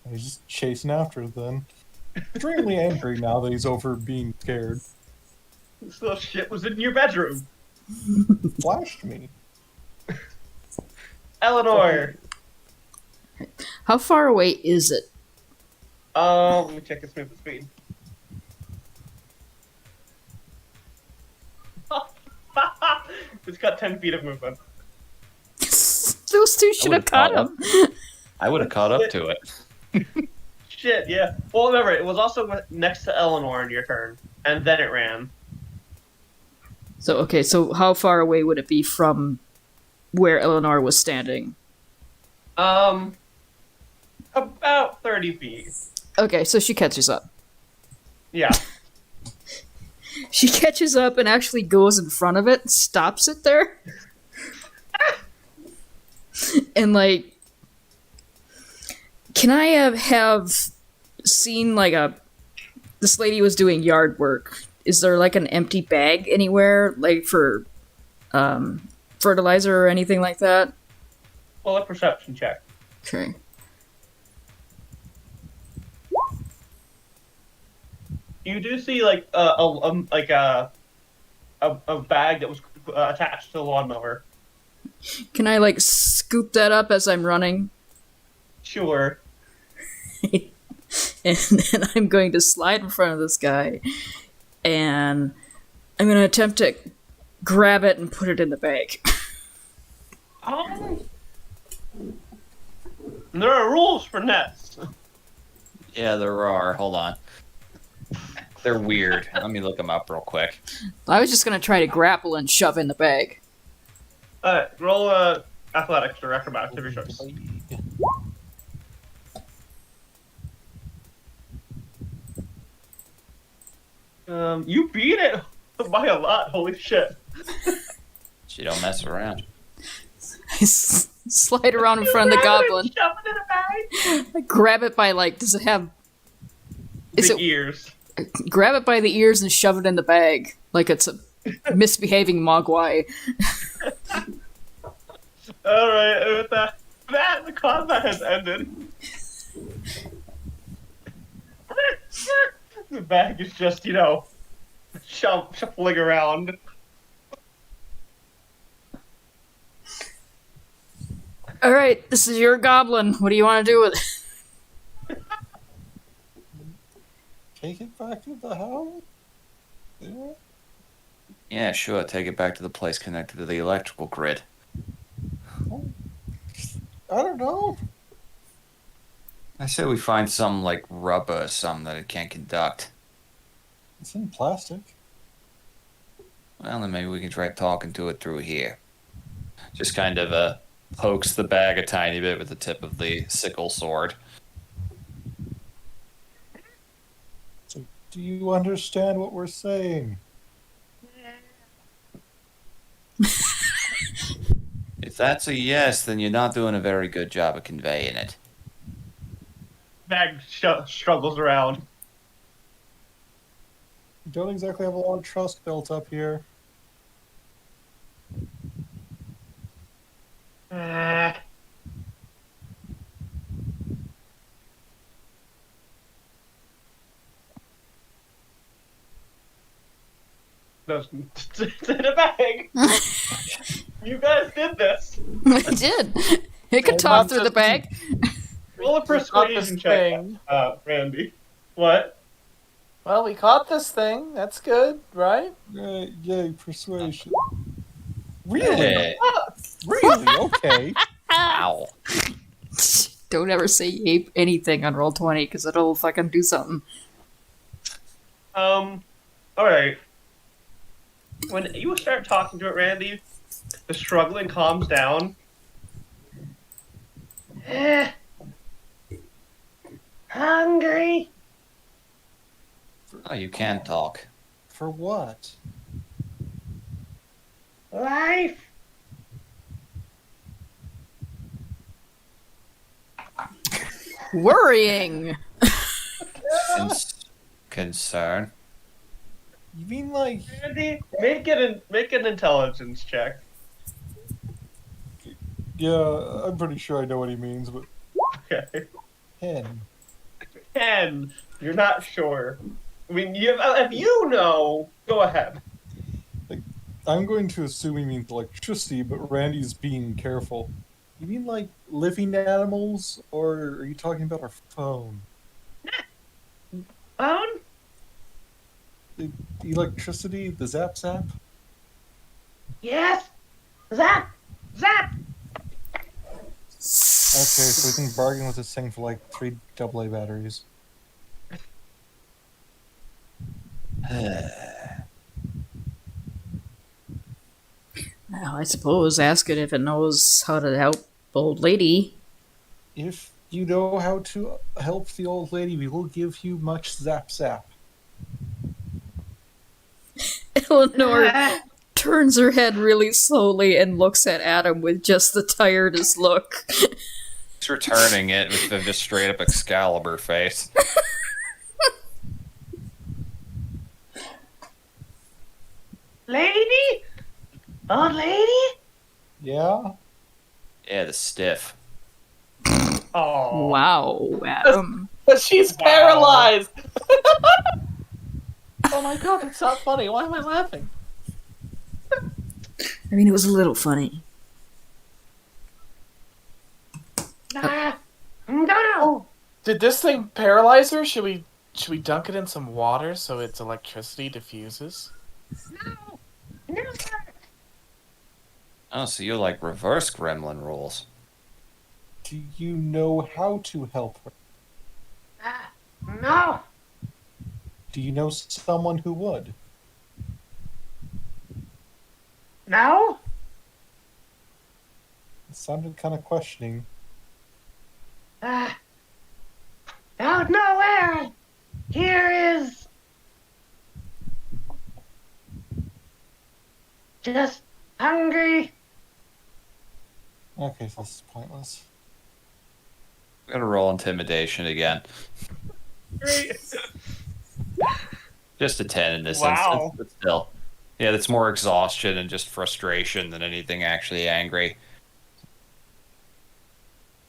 He's just chasing after it then. Extremely angry now that he's over being scared. This little shit was in your bedroom. Flashed me. Eleanor. How far away is it? Let me check its movement speed. It's got 10 feet of movement. Those two should have would've caught caught him. I would have caught up to it. Shit, yeah. Well, remember, it was also next to Eleanor in your turn, and then it ran. So, okay, so how far away would it be from where Eleanor was standing? About 30 feet. Okay, so she catches up. Yeah. She catches up and actually goes in front of it, stops it there. And, like, can I have seen, like, this lady was doing yard work. Is there, like, an empty bag anywhere, like, for fertilizer or anything like that? Well, a perception check. Okay. You do see like a bag that was attached to the lawnmower. Can I, like, scoop that up as I'm running? Sure. And then I'm going to slide in front of this guy, and I'm going to attempt to grab it and put it in the bag. There are rules for nets. Yeah, there are. Hold on. They're weird. Let me look them up real quick. I was just going to try to grapple and shove in the bag. Roll athletics or acrobatics of your choice. You beat it by a lot. Holy shit! She don't mess around. I slide around in front of the goblin. Shove it in a bag. I grab it by does it have? Is The it ears. grab it by the ears and shove it in the bag like it's a misbehaving mogwai? All right, with that the combat has ended. The bag is just, shuffling around. All right, this is your goblin. What do you want to do with it? Take it back to the house? Yeah. Yeah, sure. Take it back to the place connected to the electrical grid. I don't know. I say we find some, like, rubber or something that it can't conduct. It's in plastic. Well, then maybe we can try talking to it through here. Just kind of, pokes the bag a tiny bit with the tip of the sickle sword. So, do you understand what we're saying? If that's a yes, then you're not doing a very good job of conveying it. Bag struggles around. We don't exactly have a lot of trust built up here. No, it's in a bag. You guys did this. I did. It could talk through the bag. Roll a We caught this persuasion check, thing. Randy. What? Well, we caught this thing. That's good, right? Yay, persuasion. Really? Hey. Really? Okay. Ow. Don't ever say ape anything on Roll20 because it'll fucking do something. Alright. When you start talking to it, Randy, the struggling calms down. Hungry? Oh, you can talk. For what? Life? Worrying. Concern. You mean like... Randy, make an intelligence check. Yeah, I'm pretty sure I know what he means, but... Okay. 10. 10. You're not sure. I mean, if you know, go ahead. I'm going to assume he means electricity, but Randy's being careful. You mean like living animals, or are you talking about our phone? Phone? The electricity, the zap zap? Yes. Zap. Zap. Okay, so we can bargain with this thing for like 3 AA batteries. Well, I suppose ask it if it knows how to help old lady. If you know how to help the old lady, we will give you much zap zap. Eleanor turns her head really slowly and looks at Adam with just the tiredest look. He's returning it with a just straight up Excalibur face. Lady? Old lady? Yeah? Yeah, the stiff. Oh. Wow, Adam. But she's Wow. paralyzed! Oh my god, that's not funny. Why am I laughing? I mean, it was a little funny. No. Did this thing paralyze her? Should we dunk it in some water so its electricity diffuses? No. Oh, so you're like reverse gremlin rules. Do you know how to help her? No. Do you know someone who would? No. It sounded kind of questioning. Out of nowhere, here is just Hungry. Okay, so this is pointless. I'm gonna roll intimidation again. Great. Just a 10 in this Wow. instance, but still. Yeah, that's more exhaustion and just frustration than anything actually angry.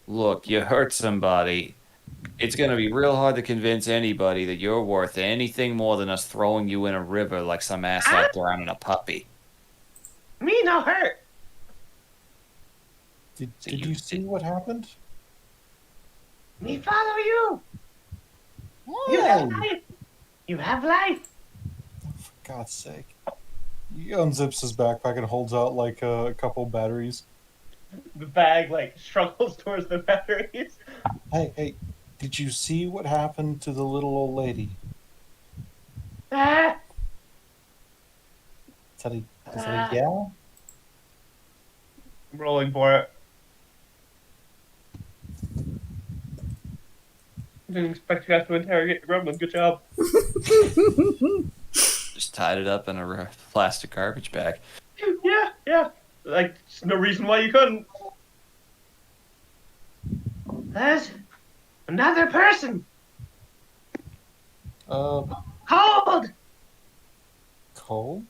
Look, you hurt somebody. It's gonna be real hard to convince anybody that you're worth anything more than us throwing you in a river like some asshole drowning a puppy. Me no hurt. Did So you see what happened? Me follow you. You have life. You have life. For God's sake. He unzips his backpack and holds out like a couple batteries. The bag like struggles towards the batteries. Hey, did you see what happened to the little old lady? Ah, Is that a yeah? I'm rolling for it. Didn't expect you guys to interrogate the gremlin. Good job. Just tied it up in a plastic garbage bag. Yeah. Like, there's no reason why you couldn't. There's another person. Cold. Cold? Cold.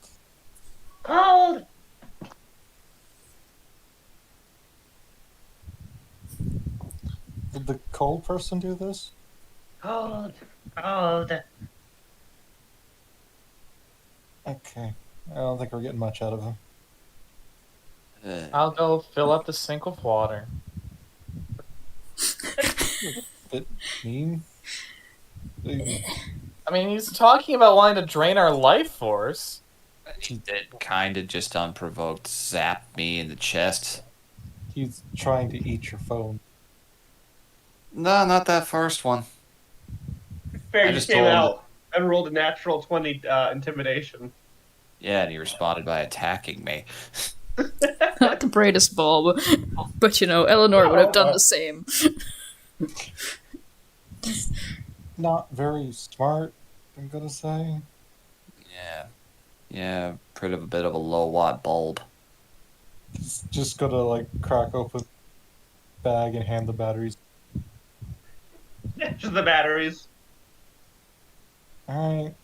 Did the cold person do this? Cold. Okay. I don't think we're getting much out of him. I'll go fill up the sink with water. Bit mean. I mean, he's talking about wanting to drain our life force. He did kind of just unprovoked zap me in the chest. He's trying to eat your phone. No, not that first one. Fair, I you just came told him out and rolled a natural 20 intimidation. Yeah, and he responded by attacking me. Not the brightest bulb, but you know, Eleanor would have done the same. Not very smart, I'm gonna say. Yeah, pretty of a bit of a low watt bulb. He's just gonna like crack open the bag and hand the batteries. Just the batteries. Alright.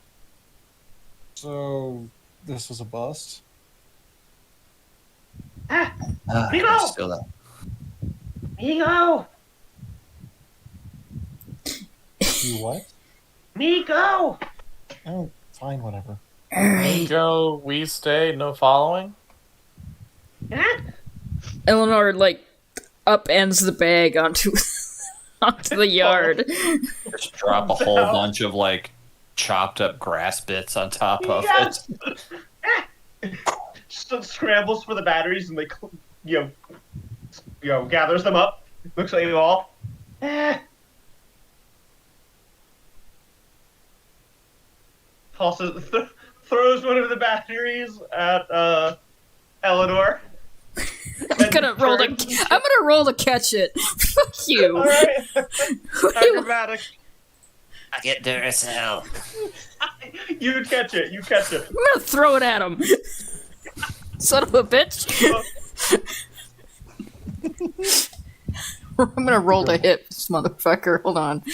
So this was a bust. Rico! Still that. Migo! You what? Migo! Oh, fine, whatever. We go, we stay, no following. Huh? Eleanor like upends the bag onto onto the yard. Just drop a whole bunch of like chopped up grass bits on top of Yes! it. Just scrambles for the batteries and like, gathers them up. Looks like you all. Throws one of the batteries at Eleanor. I'm gonna roll to catch it. Fuck you. All right. Acrobatic. I get Duracell. You catch it. I'm gonna throw it at him. Son of a bitch. I'm gonna roll to hit this motherfucker. Hold on.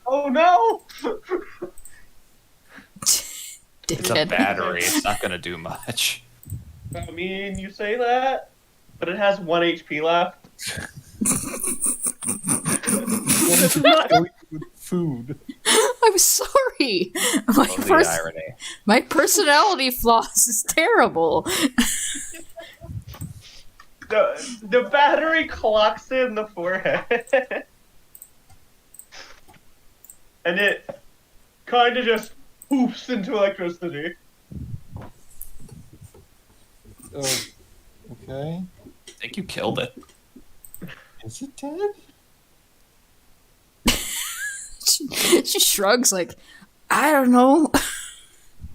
Oh no! It's a battery. It's not going to do much. I mean, you say that, but it has 1 HP left. Food. I'm sorry. Irony. My personality flaws is terrible. The battery clocks in the forehead. And it kind of just poops into electricity. Oh, okay. I think you killed it. Is it dead? She shrugs like, I don't know.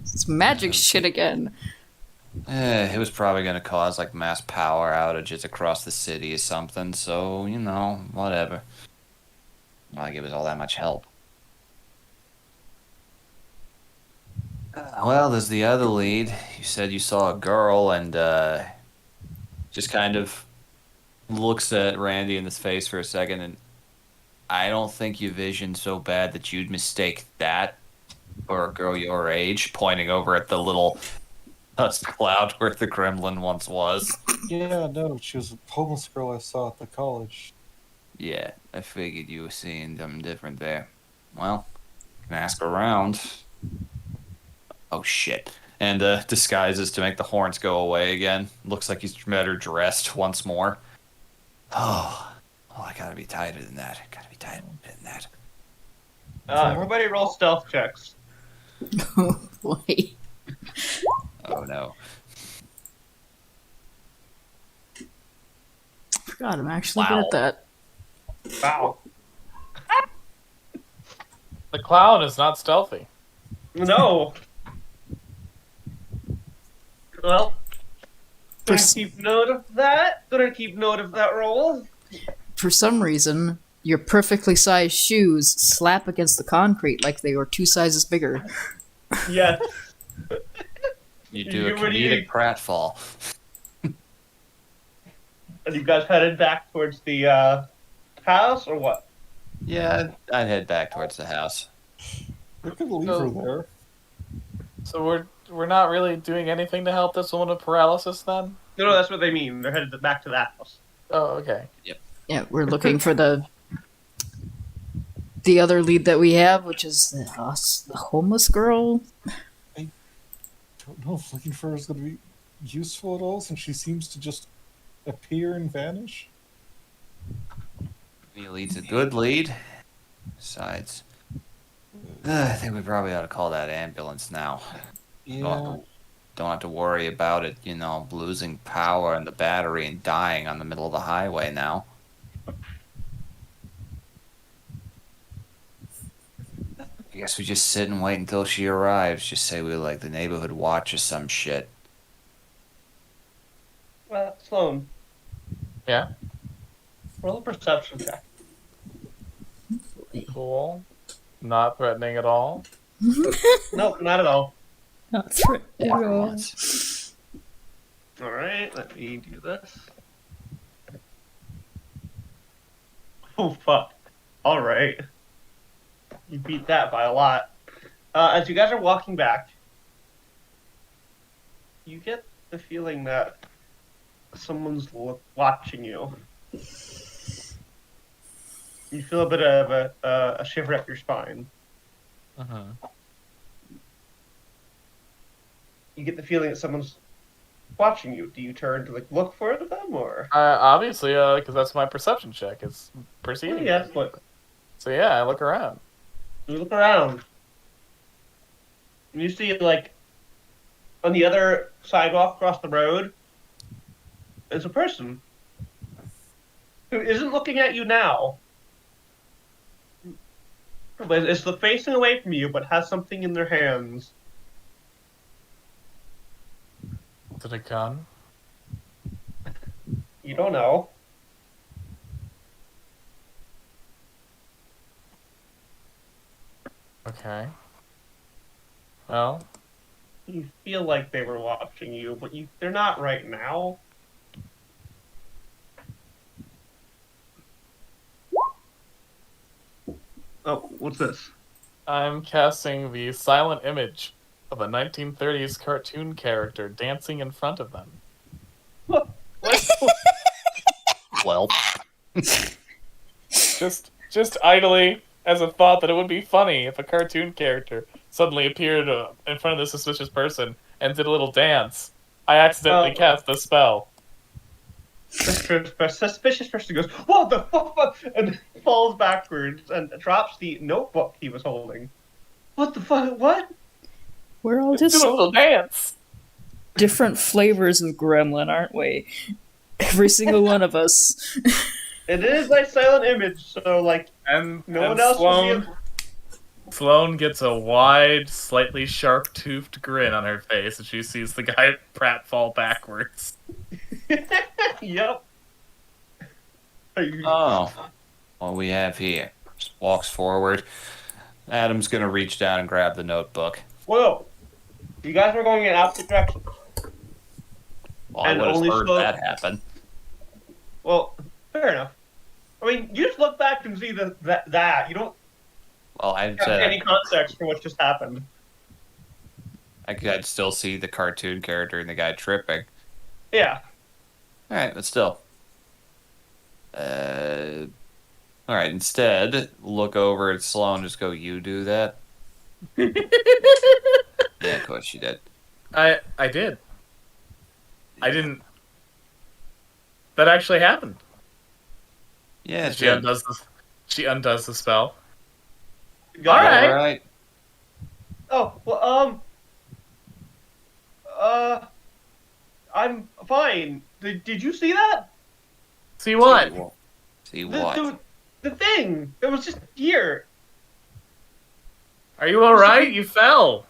It's magic shit again. It was probably going to cause like mass power outages across the city or something, so, whatever. Not like it was all that much help. Well, there's the other lead. You said you saw a girl and just kind of looks at Randy in the face for a second, and I don't think you vision so bad that you'd mistake that for a girl your age, pointing over at the little dust cloud where the gremlin once was. Yeah, no, she was a homeless girl I saw at the college. Yeah, I figured you were seeing something different there. Well, can ask around. Oh shit. And disguises to make the horns go away again. Looks like he's better dressed once more. Oh, I gotta be tighter than that. Gotta be tighter than that. Everybody roll stealth checks. Oh boy. Oh no. Forgot I'm actually Wow. good at that. Wow. The clown is not stealthy. No. Well, gonna Pers- keep note of that. Gonna keep note of that roll. For some reason, your perfectly sized shoes slap against the concrete like they were 2 sizes bigger. Yes. You do a What do you- comedic pratfall. And you guys headed back towards the house, or what? Yeah, I'd head back towards the house. We could leave Oh. her there. So we're not really doing anything to help this woman with paralysis then? No, that's what they mean. They're headed back to that house. Oh, okay. Yeah, we're looking for the other lead that we have, which is the homeless girl. Don't know if looking for her is going to be useful at all, since she seems to just appear and vanish. He leads a good lead. Besides, I think we probably ought to call that ambulance now. Yeah. Don't have to worry about it, losing power in the battery and dying on the middle of the highway now. I guess we just sit and wait until she arrives. Just say we're like the neighborhood watch or some shit. Sloan, Yeah? roll a perception check. Cool. Not threatening at all. Nope, not at all. Not for Walk once. All right, let me do this. Oh, fuck. All right. You beat that by a lot. As you guys are walking back, you get the feeling that someone's watching you. You feel a bit of a shiver up your spine. Uh-huh. You get the feeling that someone's watching you. Do you turn to look for them, or? Obviously, because that's my perception check, is Oh, perceiving. yes, look. So yeah, I look around. You look around. And you see, on the other sidewalk across the road, there's a person who isn't looking at you now. But is facing away from you, but has something in their hands. Is it a gun? You don't know. Okay. Well, You feel like they were watching you, but they're not right now. Oh, what's this? I'm casting the silent image of a 1930s cartoon character dancing in front of them. What? Well, Just idly, as a thought that it would be funny if a cartoon character suddenly appeared in front of the suspicious person and did a little dance. I accidentally Oh. cast the spell. Suspicious person goes, "What the fuck?" and falls backwards and drops the notebook he was holding. What the fuck? What? We're all Do just a little dance. different flavors of gremlin, aren't we? Every single one of us. It is a silent image, so And, no and one else will Sloane, Sloane gets a wide, slightly sharp-toothed grin on her face as she sees the guy Pratt fall backwards. be. Yep. oh, what we have here. Just walks forward. Adam's gonna reach down and grab the notebook. Whoa! You guys are going in opposite directions. Well, I And would have only heard slow- that happen. Well, fair enough. I mean, you just look back and see that. You don't Well, I have said any context for what just happened. I'd still see the cartoon character and the guy tripping. Yeah. All right, but still. All right. Instead, look over at Sloan. Just go. You do that. Yeah, of course you did. I did. I didn't. That actually happened. Yeah, it She did. undoes the. She undoes the spell. Got All it. right. All right. Oh, well, I'm fine. Did you see that? See what? See The, what? the thing that was just here. Are you all right? You fell.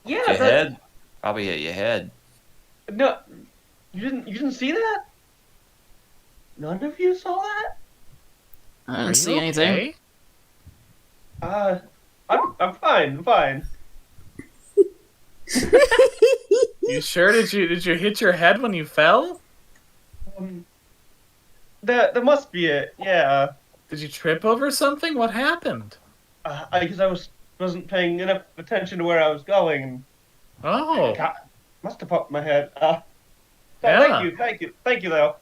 Yeah, Your head? Probably hit your head. No, you didn't see that? None of you saw that? I Are didn't you see anything. okay? I'm fine. I'm fine. You sure? Did you hit your head when you fell? That must be it. Yeah. Did you trip over something? What happened? I guess I wasn't paying enough attention to where I was going. Oh, God, must have popped my head. Yeah. Thank you, though.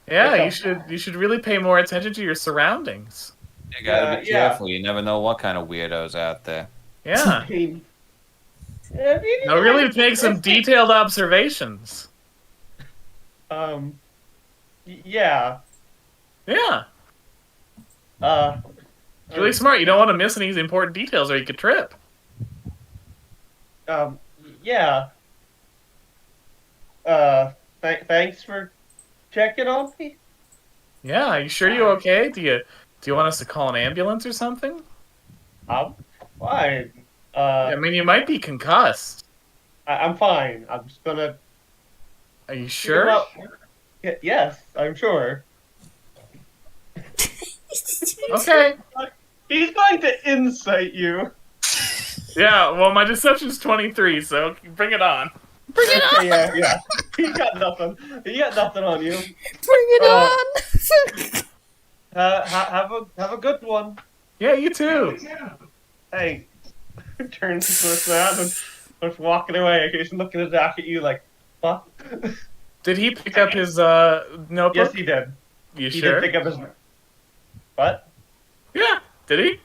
yeah. Thanks, You should really pay more attention to your surroundings. You gotta be Yeah. careful. You never know what kind of weirdos out there. Yeah. I mean, Now really make some detailed observations. Yeah. Yeah. Uh, It's really smart. You don't want to miss any important details, or you could trip. Yeah. Thanks for checking on me. Yeah. Are you sure you're okay? Do you want us to call an ambulance or something? I'm fine. I mean, you might be concussed. I'm fine. I'm just gonna. Are you figure sure? out- Yes, I'm sure. Okay. He's going to incite you. Yeah. Well, my deception's 23, so bring it on. Bring it on! Yeah. He got nothing. He got nothing on you. Bring it on! Have a good one. Yeah, you too. Hey, turns his looks around and starts walking away. He's looking back at you like, what? Did he pick up his notebook? Yes, he did. You He sure? did pick up his. What? Yeah. Did he?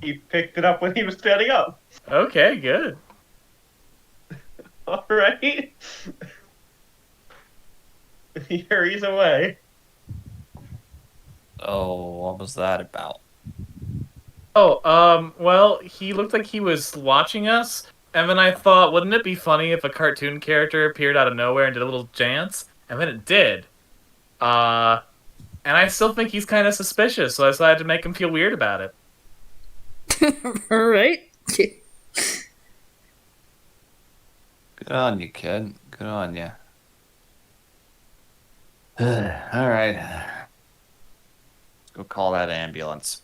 He picked it up when he was standing up. Okay. Good. All right. He hurries away. Oh, what was that about? Oh, well, he looked like he was watching us, and then I thought, wouldn't it be funny if a cartoon character appeared out of nowhere and did a little dance? And then it did. And I still think he's kind of suspicious, so I decided to make him feel weird about it. Alright. Good on you, kid. Good on you. All right. Let's go call that ambulance.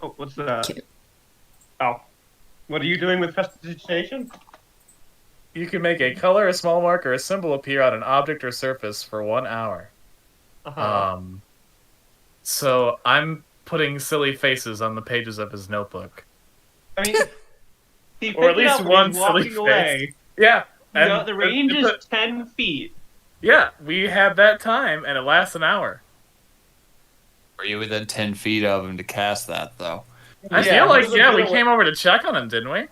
Oh, what's that? Okay. Oh. What are you doing with prestidigitation? You can make a color, a small mark, or a symbol appear on an object or surface for 1 hour. Uh-huh. So I'm putting silly faces on the pages of his notebook. I mean, he Or picked at it least up one and he's silly walking face. away. Yeah. You know, the range is 10 feet. Yeah, we have that time, and it lasts an hour. Were you within 10 feet of him to cast that, though? I Yeah, feel like, he was yeah, we gonna- came over to check on him, didn't we?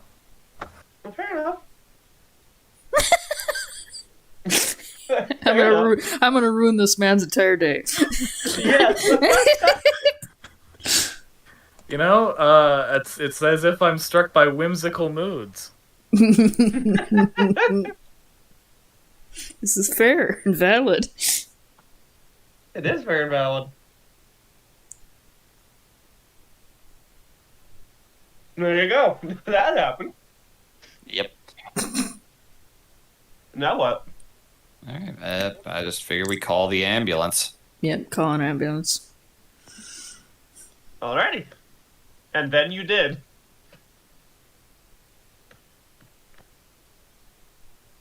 Well, fair enough. I'm gonna ruin this man's entire day. Yes. You know, it's as if I'm struck by whimsical moods. This is fair and valid. It is very valid. There you go. That happened. Yep. Now what? All right. I just figure we call the ambulance. Yep, call an ambulance. Alrighty. And then you did.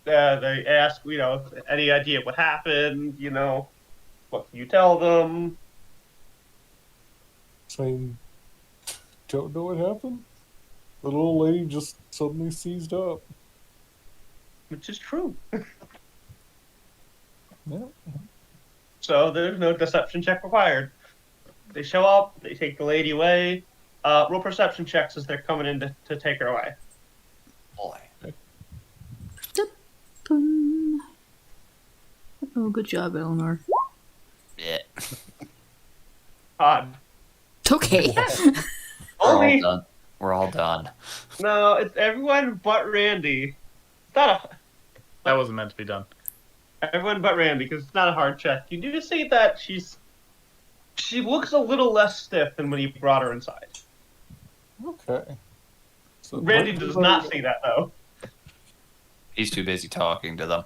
They ask, any idea what happened? What can you tell them? Saying, don't know what happened. The little lady just suddenly seized up. Which is true. Yeah. So there's no deception check required. They show up, they take the lady away. Roll perception checks as they're coming in to take her away. Boy. Boom. Oh, good job, Eleanor. Yeah. Odd. Okay. We're all Only done. We're all done. no, it's everyone but Randy. It's not That wasn't meant to be done. everyone but Randy because it's not a hard check. You do see that she looks a little less stiff than when you brought her inside. Okay. So Randy does not see that though. He's too busy talking to them.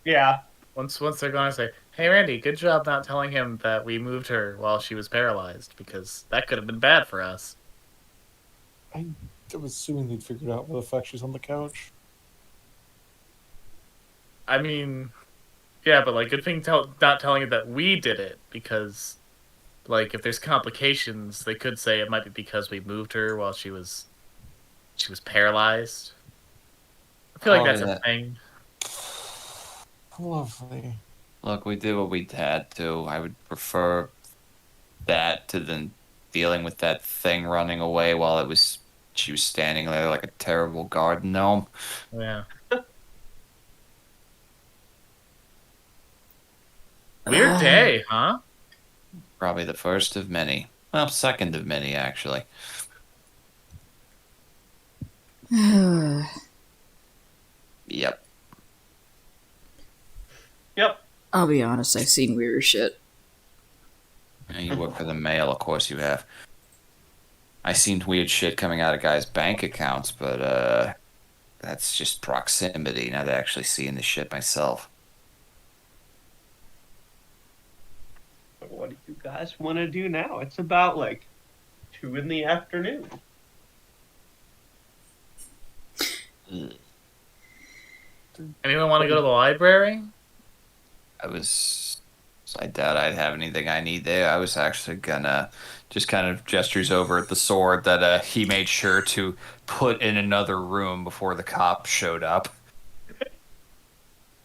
Yeah. Once they're gone, I say, "Hey, Randy, good job not telling him that we moved her while she was paralyzed, because that could have been bad for us." I was assuming they'd figured out what the fuck she's on the couch. I mean, yeah, but like, good thing not telling it that we did it, because, like, if there's complications, they could say it might be because we moved her while she was paralyzed. I feel like that's a thing. Lovely. Look, we did what we had to. I would prefer that to than dealing with that thing running away while she was standing there like a terrible garden gnome. Yeah. Weird day, huh? Probably the first of many. Well, second of many, actually. Yep. Yep. I'll be honest, I've seen weirder shit. You work for the mail, of course you have. I seen weird shit coming out of guys' bank accounts, but that's just proximity, not actually seeing the shit myself. What do you guys want to do now? It's about like 2 in the afternoon. Ugh. Anyone want to go to the library? I doubt I'd have anything I need there. I was actually gonna just kind of gestures over at the sword that he made sure to put in another room before the cops showed up.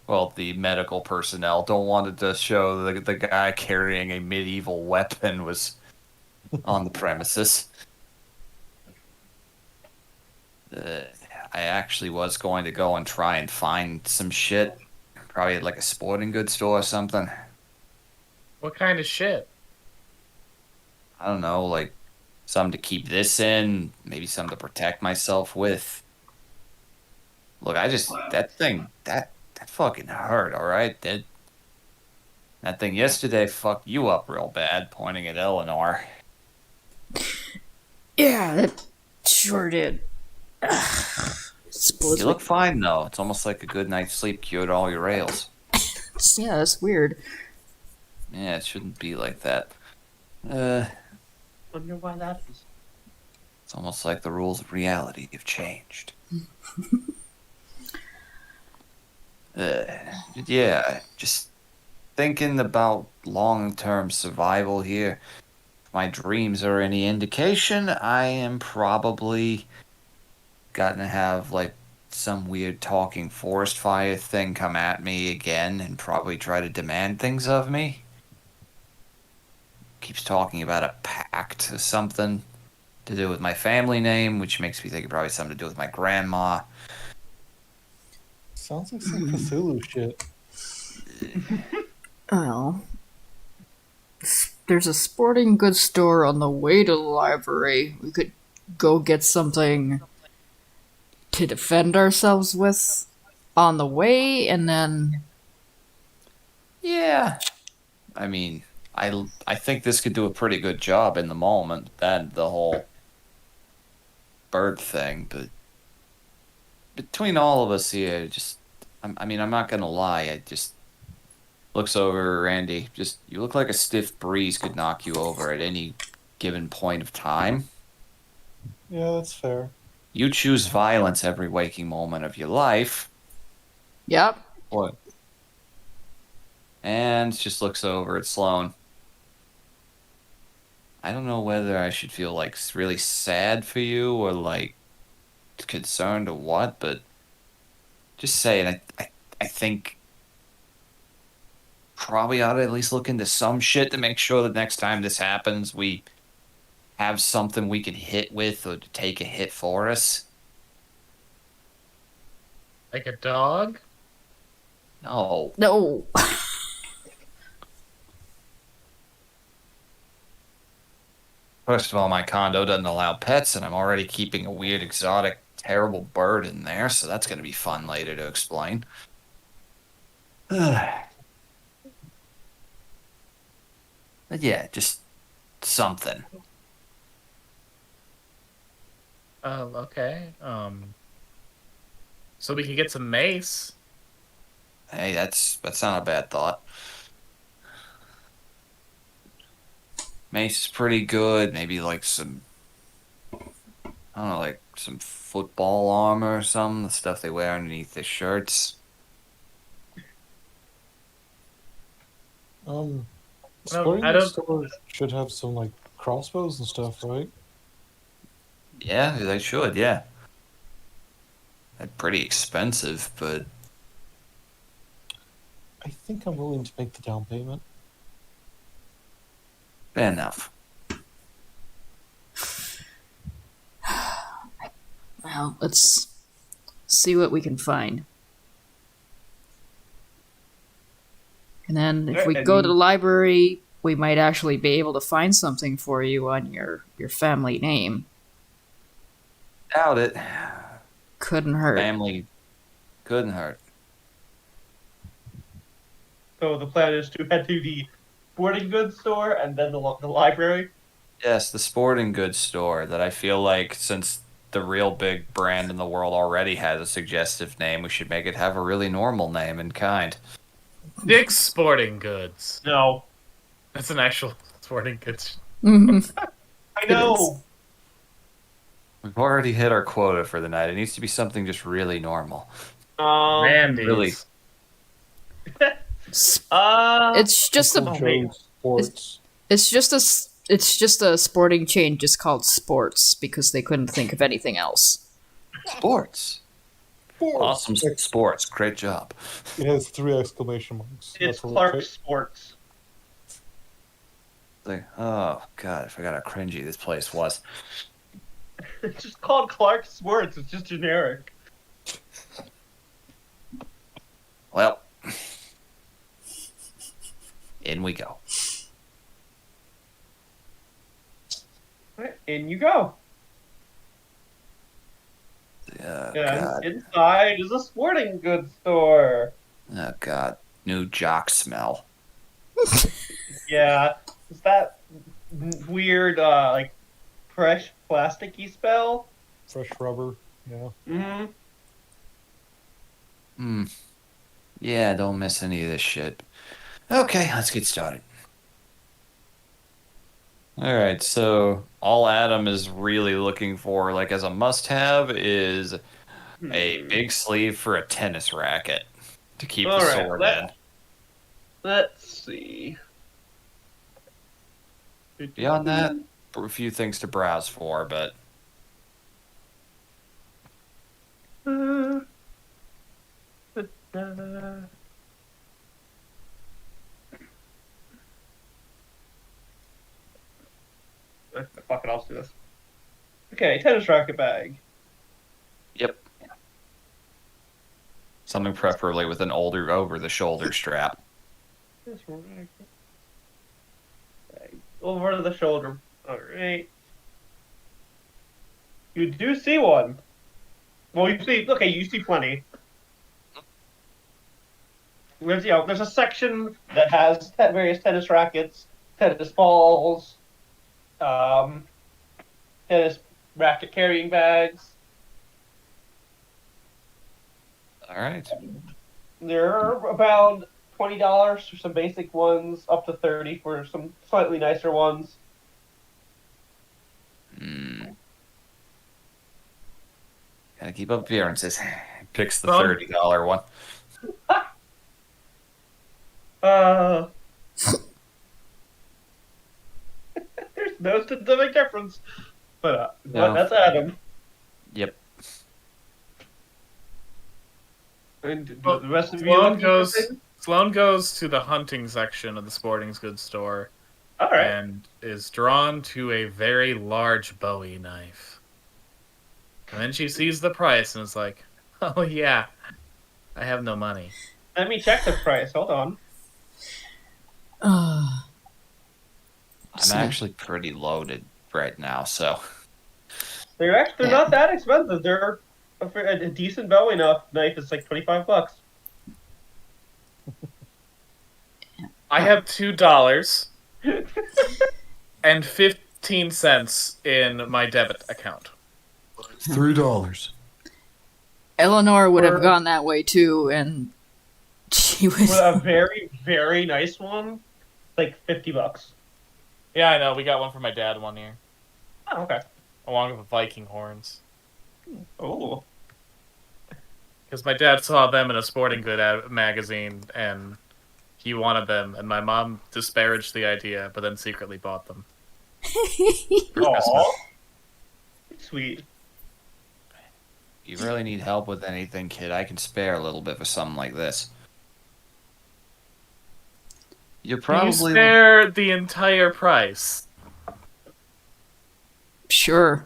Well, the medical personnel don't wanted to show the guy carrying a medieval weapon was on the premises. I actually was going to go and try and find some shit. Probably at like a sporting goods store or something. What kind of shit? I don't know, like some to keep this in, maybe some to protect myself with. Look, that thing, that fucking hurt, alright? That thing yesterday fucked you up real bad, pointing at Eleanor. Yeah, that sure did. You look fine, though. It's almost like a good night's sleep cured all your ails. Yeah, that's weird. Yeah, it shouldn't be like that. Wonder why that is. It's almost like the rules of reality have changed. Yeah, just thinking about long-term survival here. If my dreams are any indication, I am probably gonna have like some weird talking forest fire thing come at me again and probably try to demand things of me. Keeps talking about a pact or something to do with my family name, which makes me think it probably has something to do with my grandma. Sounds like some Cthulhu shit. Well, there's a sporting goods store on the way to the library. We could go get something to defend ourselves with on the way, and then... Yeah. I mean, I think this could do a pretty good job in the moment, then the whole bird thing, but between all of us here, I'm not gonna lie, I just looks over Randy, you look like a stiff breeze could knock you over at any given point of time. Yeah, that's fair. You choose violence every waking moment of your life. Yep. What? And just looks over at Sloane. I don't know whether I should feel like really sad for you or like concerned or what, but just saying, I think probably ought to at least look into some shit to make sure that next time this happens, we have something we can hit with or to take a hit for us. Like a dog? No. No. First of all, my condo doesn't allow pets, and I'm already keeping a weird, exotic, terrible bird in there, so that's going to be fun later to explain. But yeah, just something. Okay. So we could get some mace. Hey, that's not a bad thought. Mace is pretty good. Maybe like some, I don't know, like some football armor or something. The stuff they wear underneath their shirts. Sporting I Goods don't- store should have some like crossbows and stuff, right? Yeah, they should. Yeah, they're pretty expensive, but I think I'm willing to make the down payment. fair enough. Well, let's see what we can find. And then if we go to the library, we might actually be able to find something for you on your family name. Doubt it. Couldn't hurt. Family couldn't hurt. So the plan is to head to the sporting goods store and then the library. Yes, the sporting goods store that I feel like since the real big brand in the world already has a suggestive name, we should make it have a really normal name and kind. Dick's Sporting Goods. No, That's an actual sporting goods. Mhm. I know. We've already hit our quota for the night. It needs to be something just really normal. Randy's. really. It's just Uncle a wait. Joe's Sports. it's just a sporting chain just called Sports because they couldn't think of anything else. Sports. Awesome sports. Great job. It has 3 exclamation marks. It's That's what Clark it Sports. Like, oh god, I forgot how cringy this place was. It's just called Clark Sports. It's just generic. Well, in we go. Right, in you go. Oh And god. inside is a sporting goods store. Oh god. New jock smell. Yeah, is that weird, like fresh plasticky smell? Fresh rubber. Yeah. Mm-hmm. Hmm. Yeah, don't miss any of this shit. Okay, let's get started. Alright, so all Adam is really looking for, like as a must-have, is a big sleeve for a tennis racket to keep the Alright, sword in. Let's see. Beyond that, a few things to browse for, but Fuck it, I'll do this. Okay, tennis racket bag. yep. Something preferably with an older over-the-shoulder strap. Tennis racket bag. Over the shoulder. Alright. You do see one. Well, you see, okay, you see plenty. There's a section that has various tennis rackets, tennis balls, tennis racket carrying bags. Alright. They're about $20 for some basic ones, up to $30 for some slightly nicer ones. Gotta keep up appearances. Picks the Well- $30 one. Uh, there's no specific difference, but No. that's Adam. Yep. And do Well, the rest of you Sloan looking for goes. things? Sloan goes to the hunting section of the sporting goods store All right. and is drawn to a very large Bowie knife. And then she sees the price and is like, "Oh yeah, I have no money." Let me check the price. Hold on. Uh, I'm actually pretty loaded right now, so They're Yeah. not that expensive. They're a decent Bowie knife is like $25. I have $2 and 15 cents in my debit account. $3. Eleanor would have Or- gone that way too, and she was. For a very, very nice one, like $50. Yeah, I know. We got one for my dad one year, Oh, okay. along with the Viking horns. Oh. Because my dad saw them in a sporting good magazine, and he wanted them, and my mom disparaged the idea, but then secretly bought them for Christmas. Aw. Sweet. You really need help with anything, kid, I can spare a little bit for something like this. You're Can you probably spare the entire price? Sure.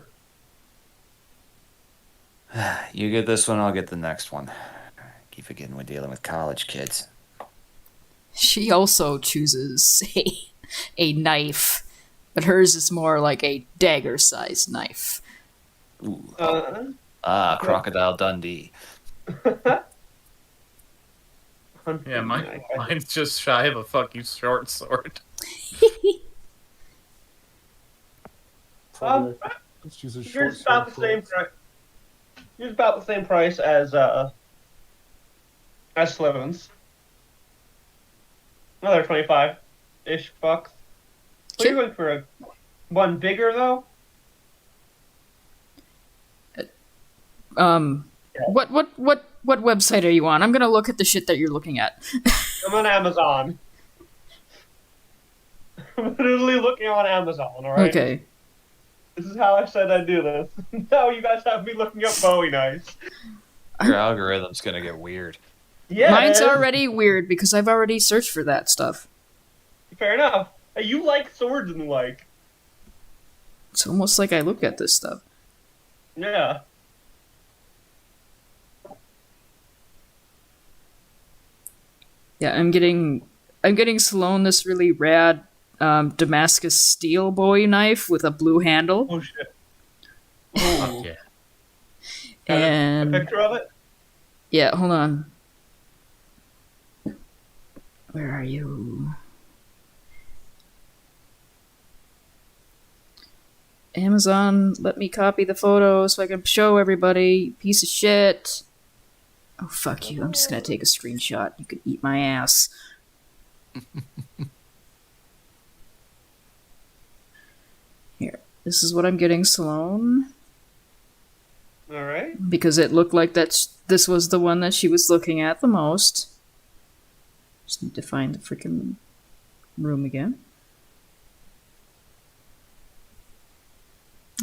You get this one, I'll get the next one. Keep forgetting we're dealing with college kids. She also chooses a knife, but hers is more like a dagger-sized knife. Ooh. Crocodile Dundee. Yeah, mine's just shy of a fuck you short sword. Let's use a short Yours is about the sword same for it. price. Yours is about the same price as Sloan's. Another 25-ish bucks. What are you looking for? One bigger though? What website are you on? I'm gonna look at the shit that you're looking at. I'm on Amazon. I'm literally looking on Amazon. All right. Okay. This is how I said I'd do this. Now you guys have me looking up Bowie knives. Your algorithm's gonna get weird. Yeah. Mine's already weird because I've already searched for that stuff. Fair enough. Hey, you like swords and the like. It's almost like I look at this stuff. Yeah. Yeah, I'm getting Sloan this really rad Damascus steel Bowie knife with a blue handle. Oh shit. Fuck yeah. Got a And picture of it? yeah, hold on. Where are you? Amazon, let me copy the photo so I can show everybody. Piece of shit. Oh, fuck you. I'm just gonna take a screenshot. You can eat my ass. Here. This is what I'm getting Sloan. All right. Because it looked like this was the one that she was looking at the most. Just need to find the freaking room again.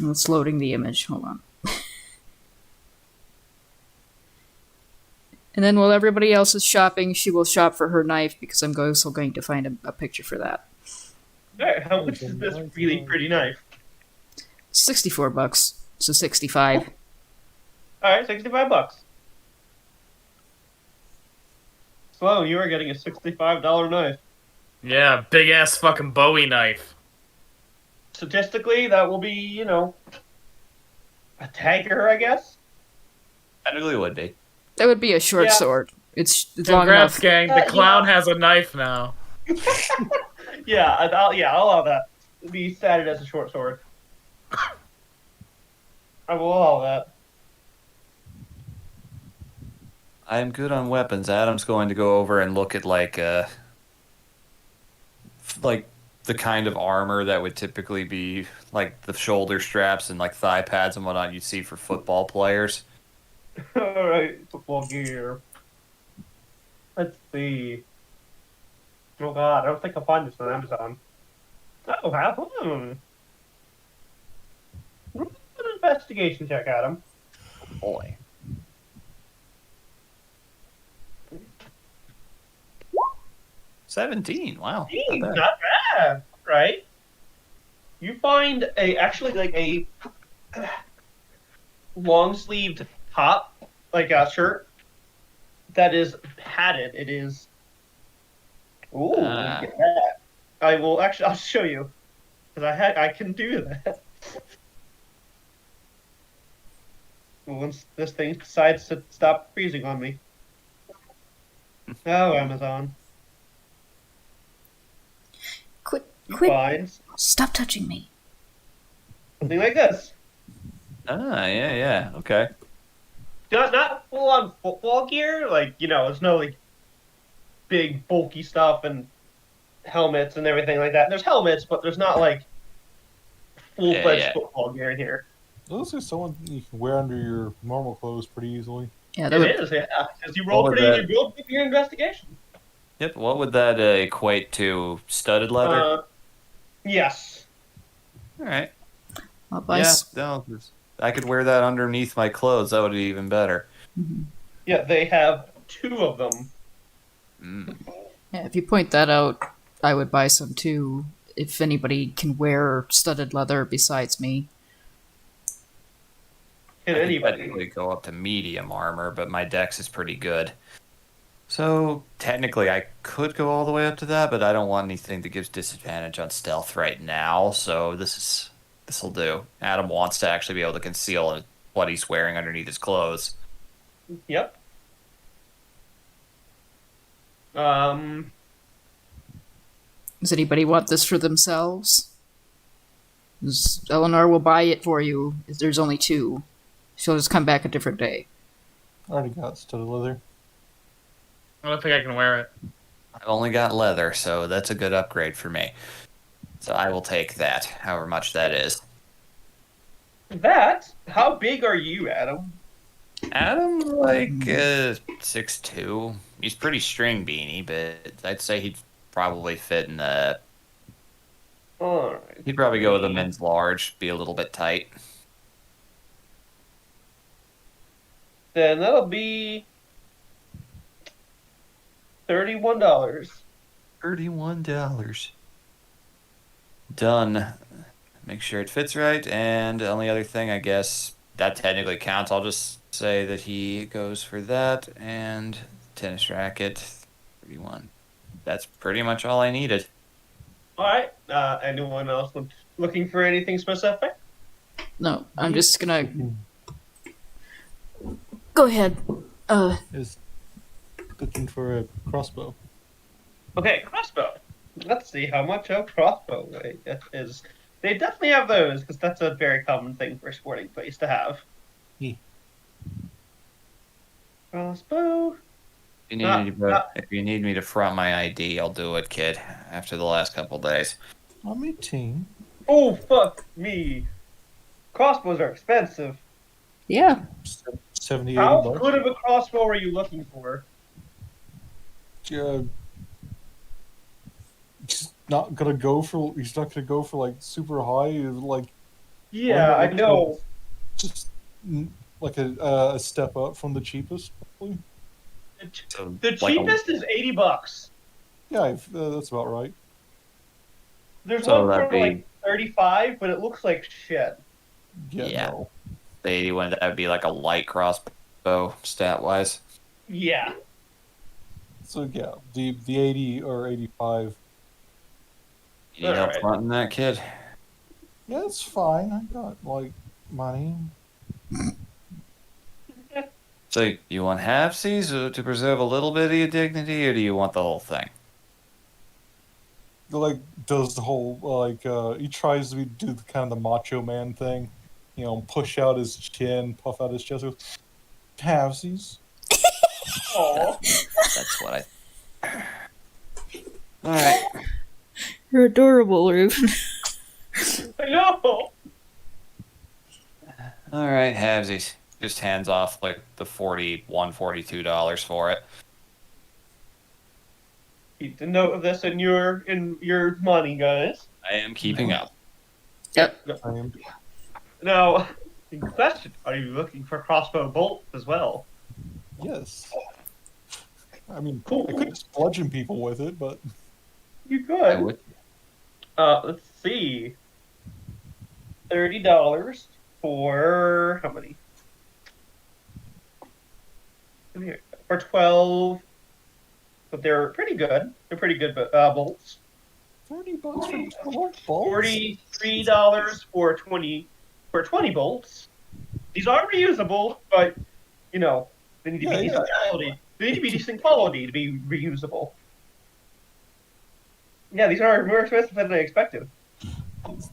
Oh, it's loading the image. Hold on. And then while everybody else is shopping, she will shop for her knife because I'm also going to find a picture for that. All right. How much is this really pretty knife? $64, so 65. All right, $65. Sloan, you are getting a $65 knife. Yeah, big ass fucking Bowie knife. Statistically, that will be, a dagger, I guess. Technically would be. That would be a short Yeah. sword. It's long Congrats, enough. gang. The Yeah. clown has a knife now. Yeah, I'll allow that. Be statted as a short sword. I will allow that. I am good on weapons. Adam's going to go over and look at like the kind of armor that would typically be like the shoulder straps and like thigh pads and whatnot you'd see for football players. All right, football gear. Let's see. Oh god, I don't think I'll find this on Amazon. Oh, how? Roll an investigation check, Adam. Boy. 17. Wow. Not bad. Not bad, right? You find actually like a long sleeved top, like a shirt that is padded. It is. Ooh, Ah. get that. I will actually. I'll show you because I can do that. Once this thing decides to stop freezing on me. Oh, Amazon. Quit! You Quit! find Stop touching me. something like this. Yeah. Okay. Not full on football gear, like there's no like big bulky stuff and helmets and everything like that. There's helmets, but there's not like full-fledged Yeah. football gear in here. Those are someone you can wear under your normal clothes pretty easily. Yeah, It is, yeah. Because you roll What would pretty, that- you roll pretty your investigation. Yep. What would that equate to? Studded leather? Yes. All right. I'll buy. Yeah. No, I could wear that underneath my clothes. That would be even better. Yeah, they have 2 of them. Mm. Yeah, if you point that out, I would buy some too. If anybody can wear studded leather besides me. Can I could anybody? technically go up to medium armor, but my dex is pretty good. So technically, I could go all the way up to that, but I don't want anything that gives disadvantage on stealth right now. So this'll do. Adam wants to actually be able to conceal what he's wearing underneath his clothes. Yep. Does anybody want this for themselves? 'Cause Eleanor will buy it for you. There's only 2. She'll just come back a different day. I already got studded leather. I don't think I can wear it. I've only got leather, so that's a good upgrade for me. So I will take that, however much that is. How big are you, Adam? Adam's like 6'2". He's pretty string beanie, but I'd say he'd probably fit in the. Alright. He'd probably go with a men's large, be a little bit tight. Then that'll be $31. $31. Done. Make sure it fits right, and the only other thing, I guess, that technically counts. I'll just say that he goes for that, and tennis racket, 31. That's pretty much all I needed. Alright. Anyone else looking for anything specific? No, I'm just gonna go ahead. Is looking for a crossbow. Okay, crossbow. Let's see how much a crossbow is. They definitely have those, because that's a very common thing for a sporting place to have. Yeah. Crossbow. If you need me to front my ID, I'll do it, kid. After the last couple days. I'm 18. Oh, fuck me. Crossbows are expensive. Yeah, 70, 80 How bucks. good of a crossbow are you looking for? He's not gonna go for. He's not gonna go for like super high. Like Yeah, I know. just like a step up from the cheapest. Probably. So, The like cheapest is $80. Yeah, that's about right. There's So one that'd for be- like 35, but it looks like shit. Yeah. No. the 81, that would be like a light crossbow, stat-wise. Yeah. So yeah, the 80 or 85. You need help Alright. fronting that, kid? Yeah, it's fine. I got like money. So, you want halfsies to preserve a little bit of your dignity, or do you want the whole thing? Like does the whole he tries to do the kind of the macho man thing, push out his chin, puff out his chest. Goes, halvesies. Aw. That's what I... Alright. you're adorable, Reuben. I know. Alright, halvesies. Just hands off like the $41, $42 for it. keep the note of this in your money, guys. I am keeping up. Yep. Now, in question, are you looking for crossbow bolts as well? Yes. I mean, Cool. I could just bludgeon people with it, but You I could. would. Let's see. $30 for how many? For 12. But they're pretty good. They're pretty good bolts. $30 for 12 bolts? $43 for 20 bolts. These are reusable, but you know they need to be decent quality. They need to be decent quality to be reusable. Yeah, these are more expensive than I expected.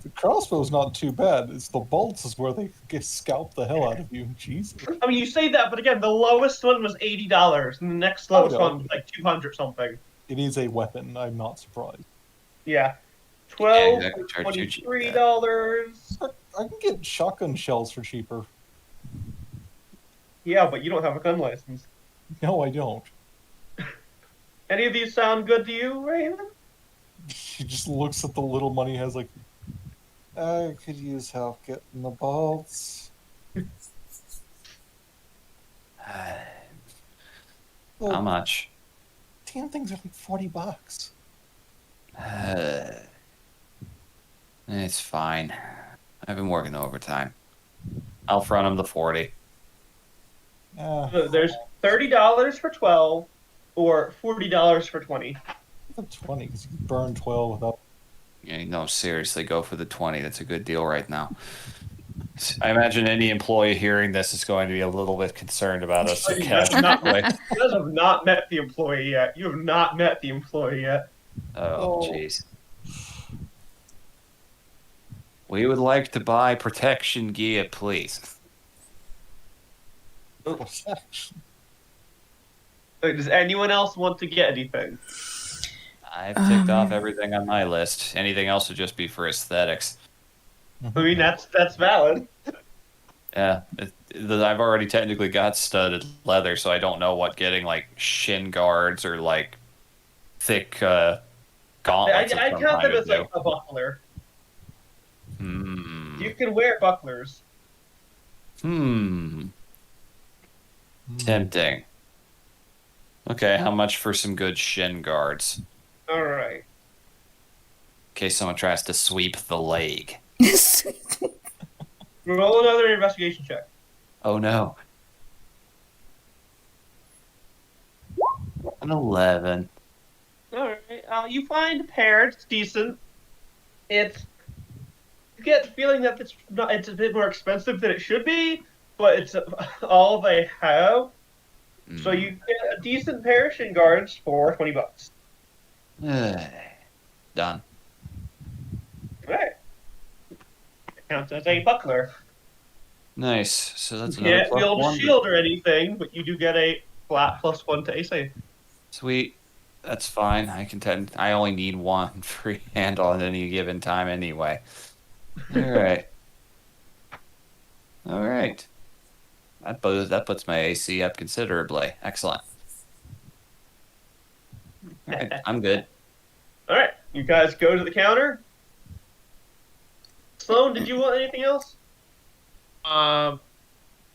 The crossbow's not too bad. It's the bolts is where they get scalp the hell out of you. Jesus. I mean, you say that, but again, the lowest one was $80, and the next lowest one was like 200 something. It is a weapon. I'm not surprised. Yeah, 12 exactly. for Charge you cheap, $23. I can get shotgun shells for cheaper. Yeah, but you don't have a gun license. No, I don't. Any of these sound good to you, Raven? He just looks at the little money he has like, I could use help getting the bolts. How much? Damn things are like $40. It's fine. I've been working overtime. I'll front him the 40. There's $30 for 12, or $40 for 20. The 20 because you can burn 12 without. Yeah, no, seriously, go for the 20. That's a good deal right now. I imagine any employee hearing this is going to be a little bit concerned about us. You guys have not met the employee yet. You have not met the employee yet. Oh, jeez. We would like to buy protection gear, please. Does anyone else want to get anything? I've ticked off everything on my list. Anything else would just be for aesthetics. I mean, that's valid. Yeah, I've already technically got studded leather, so I don't know what getting like shin guards or like thick gauntlets. I count them as like a buckler. You can wear bucklers. Tempting. Okay, how much for some good shin guards? All right. In case someone tries to sweep the leg. Roll another investigation check. Oh no. An 11. All right. You find a pair. It's decent. You get the feeling that it's a bit more expensive than it should be, but it's all they have. So you get a decent pair of shin guards for $20. Done. Right. Counts as a buckler. Nice. So that's You another can't build a +1. shield or anything, but you do get a flat +1 to AC. Sweet. That's fine. I only need one free hand on any given time anyway. Alright. Alright. That puts my AC up considerably. Excellent. Alright, I'm good. All right, you guys go to the counter. Sloan, did you want anything else?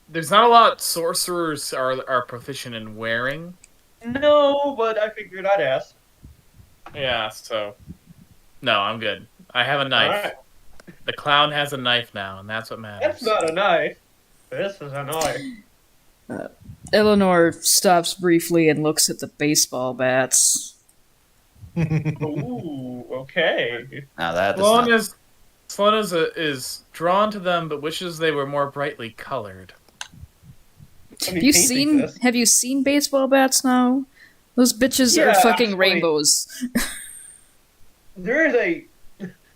There's not a lot sorcerers are proficient in wearing. No, but I figured I'd ask. Yeah, so no, I'm good. I have a knife. All right. The clown has a knife now, and that's what matters. That's not a knife. This is a knife. Eleanor stops briefly and looks at the baseball bats. Ooh, okay. Now that does not... Sloan is drawn to them, but wishes they were more brightly colored. Have you seen baseball bats now? Those bitches are fucking actually, rainbows. There is a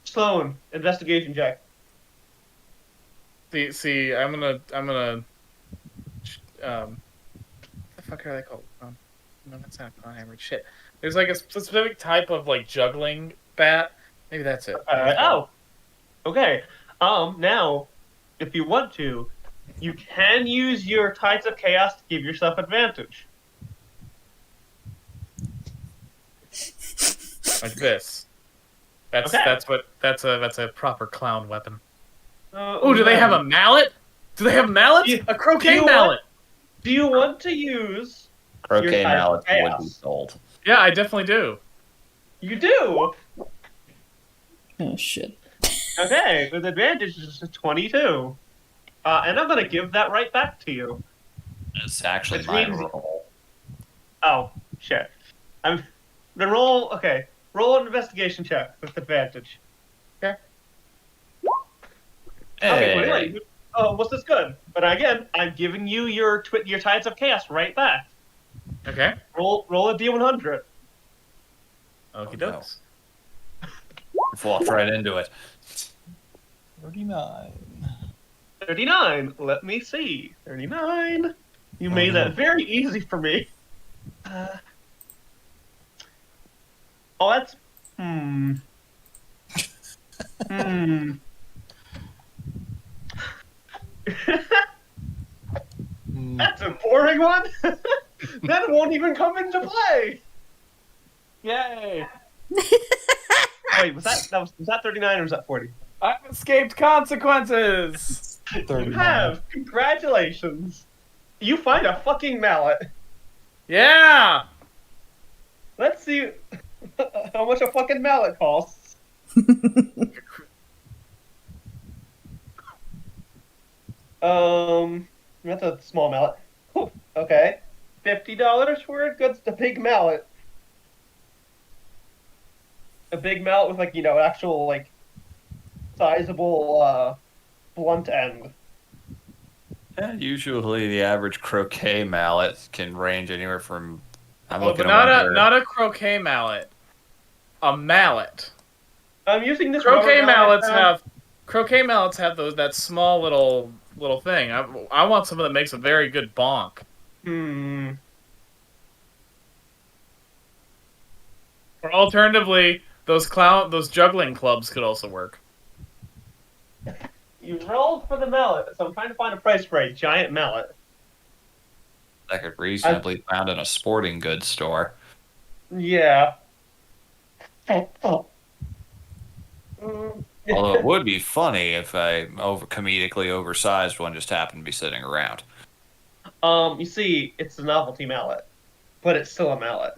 Sloan investigation check. See, I'm gonna the fuck are they called? No, that's not a hammer. Shit. There's like a specific type of like juggling bat. Maybe that's it. Okay. Now, if you want to, you can use your Tides of Chaos to give yourself advantage. like this. That's Okay. that's a proper clown weapon. Uh, Oh, do they have a mallet? Do they have mallets? You- A croquet you mallet. Do you want to use your Croquet Tides of mallets would be Chaos? sold. Yeah, I definitely do. You do. Oh shit. Okay, with advantage is 22. And I'm gonna give that right back to you. It's actually Which my means- role. Oh, shit. I'm then roll. Okay, roll an investigation check with advantage. Okay. Okay, Hey. wait. Oh, what's this good? But again, I'm giving you your Tides of Chaos right back. Okay. Roll a d100. Okie no. dokes. Walked right into it. 39. 39. Let me see. 39. You Oh, made no. that very easy for me. Oh, that's. Hmm. Hmm. Hmm. That's a boring one. That won't even come into play. Yay! Wait, was that 39 or was that 40? I've escaped consequences. You 39. have. Congratulations. You find a fucking mallet. Yeah. Let's see how much a fucking mallet costs. That's a small mallet. Whew, okay, $50 for a big mallet. A big mallet with actual sizable blunt end. Yeah, usually the average croquet mallet can range anywhere from. I'm Oh, looking but at one here. not a croquet mallet. A mallet. I'm using this Croquet rubber mallet mallets have that small little thing. I want something that makes a very good bonk. Hmm. Or alternatively, those juggling clubs could also work. You rolled for the mallet, so I'm trying to find a price for a giant mallet. That could reasonably found in a sporting goods store. Yeah. Although it would be funny if a comedically oversized one just happened to be sitting around. You see, it's a novelty mallet, but it's still a mallet.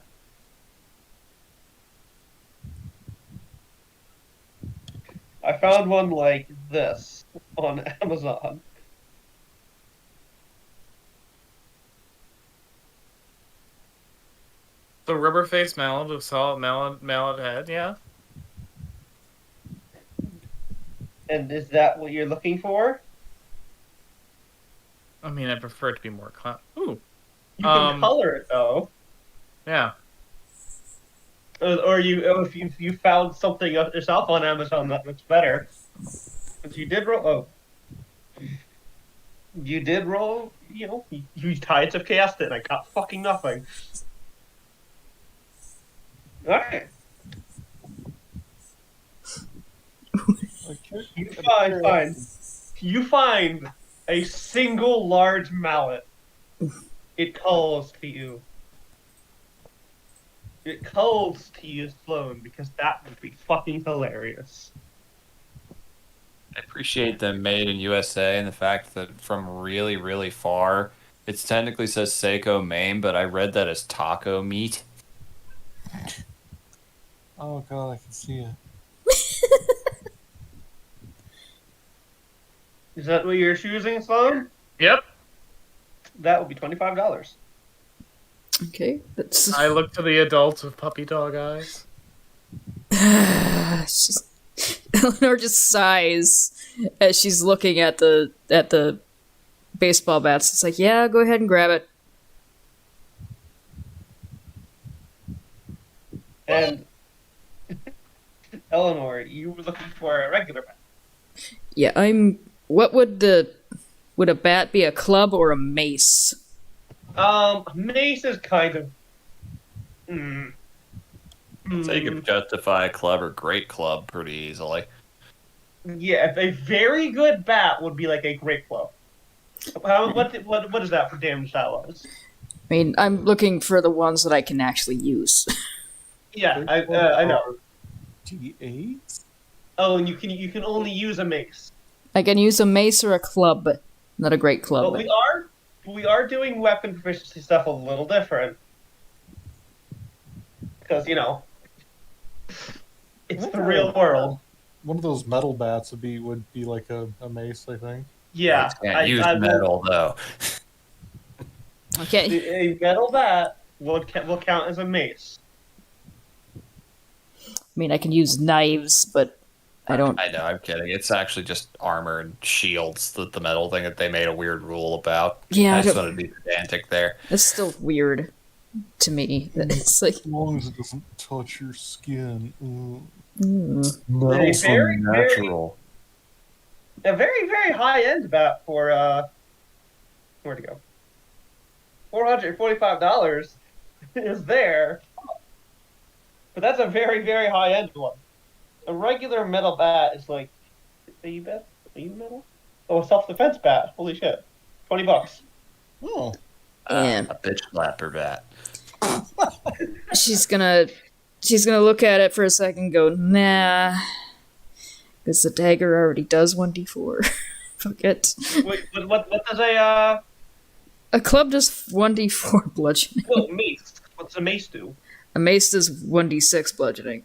I found one like this on Amazon. The rubber face mallet with solid mallet head, yeah. And is that what you're looking for? I mean, I prefer it to be more Ooh, You can color it though, yeah. or if you found something yourself on Amazon that looks better. But you did roll. Oh, you did roll. You Tides of Chaos it, and I got fucking nothing. Alright. Okay. Fine. You find a single large mallet. It calls to you. It calls to you, Sloan, because that would be fucking hilarious. I appreciate them made in USA and the fact that from really, really far, it technically says Seiko Maine, but I read that as taco meat. Oh god, I can see it. Is that what you're choosing, Sloan? Yep. That would be $25. Okay, that's I look to the adults with puppy dog eyes. it's just Eleanor just sighs as she's looking at the baseball bats. It's like, yeah, go ahead and grab it. And Eleanor, you were looking for a regular bat. Yeah, what would a bat be, a club or a mace? Mace is kind of. So you can justify a club or great club pretty easily. Yeah, a very good bat would be like a great club. What is that for damage allies? I mean, I'm looking for the ones that I can actually use. Yeah, I know. D8? Oh, and you can only use a mace. I can use a mace or a club, not a great club. But we are doing weapon proficiency stuff a little different because it's the real world. One of those metal bats would be like a mace, I think. Yeah, Can't use I will. metal though. Okay. A metal bat will count as a mace. I mean, I can use knives, but I don't. I know, I'm kidding. It's actually just armor and shields, the metal thing that they made a weird rule about. Yeah, I I just don't- wanted to be pedantic there. It's still weird to me. That it's like, As long as it doesn't touch your skin. Metal's so very, natural. A very, very high end bat for where'd it go? $445 is there. But that's a very, very high end one. A regular metal bat is like are you metal? Oh, a self defense bat. Holy shit. $20. Oh. Yeah. A bitch slapper bat. she's gonna look at it for a second and go, nah. Because the dagger already does 1d4. Fuck it. Wait, what does a A club does 1d4 bludgeoning. mace? What's a mace do? A mace does 1d6 bludgeoning.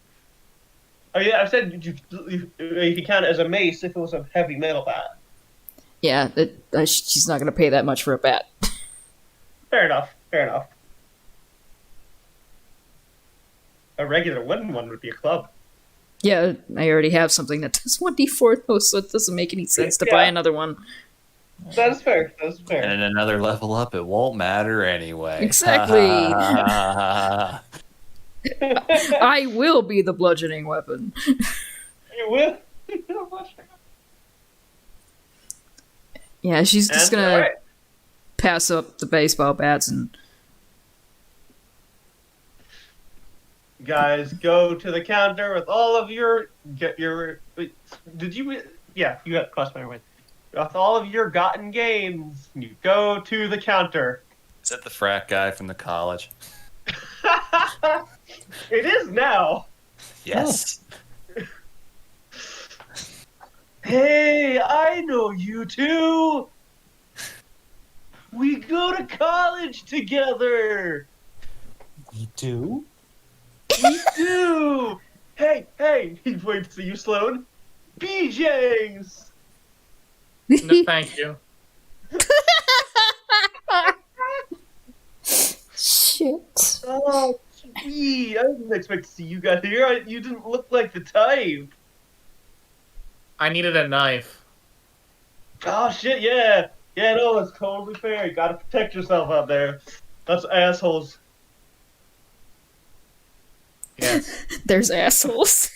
Oh yeah, I said you could count it as a mace if it was a heavy metal bat. Yeah, she's not gonna pay that much for a bat. Fair enough. A regular wooden one would be a club. Yeah, I already have something that does 1d4 though, so it doesn't make any sense to buy another one. That is fair. And another level up, it won't matter anyway. Exactly. I will be the bludgeoning weapon. You will. Yeah, she's just gonna Alright. pass up the baseball bats and Guys, go to the counter with all of your wait, did you? Yeah, you got customer win. With all of your gotten gains, you go to the counter. Is that the frat guy from the college? It is now. Yes. Hey, I know you two. We go to college together. You do? We do. Hey, he points to you, Sloan. BJ's. No, thank you. shit. Oh, sweet. I didn't expect to see you guys here. You didn't look like the type. I needed a knife. Oh, shit, yeah. Yeah, no, that's totally fair. You gotta protect yourself out there. That's assholes. Yes. There's assholes.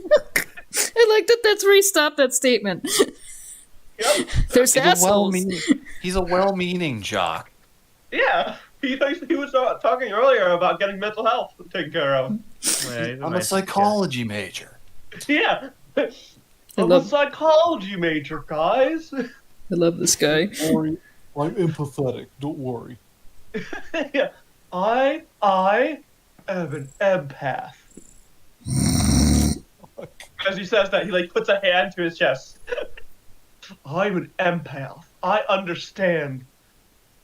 I like that. That's where he stopped that statement. Yep. There's assholes. He's a well-meaning jock. Yeah. He was talking earlier about getting mental health taken care of. Yeah, he's I'm a nice psychology major. Yeah. I I'm love- a psychology major, guys. I love this guy. Don't worry. I'm empathetic. Don't worry. Yeah. I am an empath. As he says that, he puts a hand to his chest. I'm an empath. I understand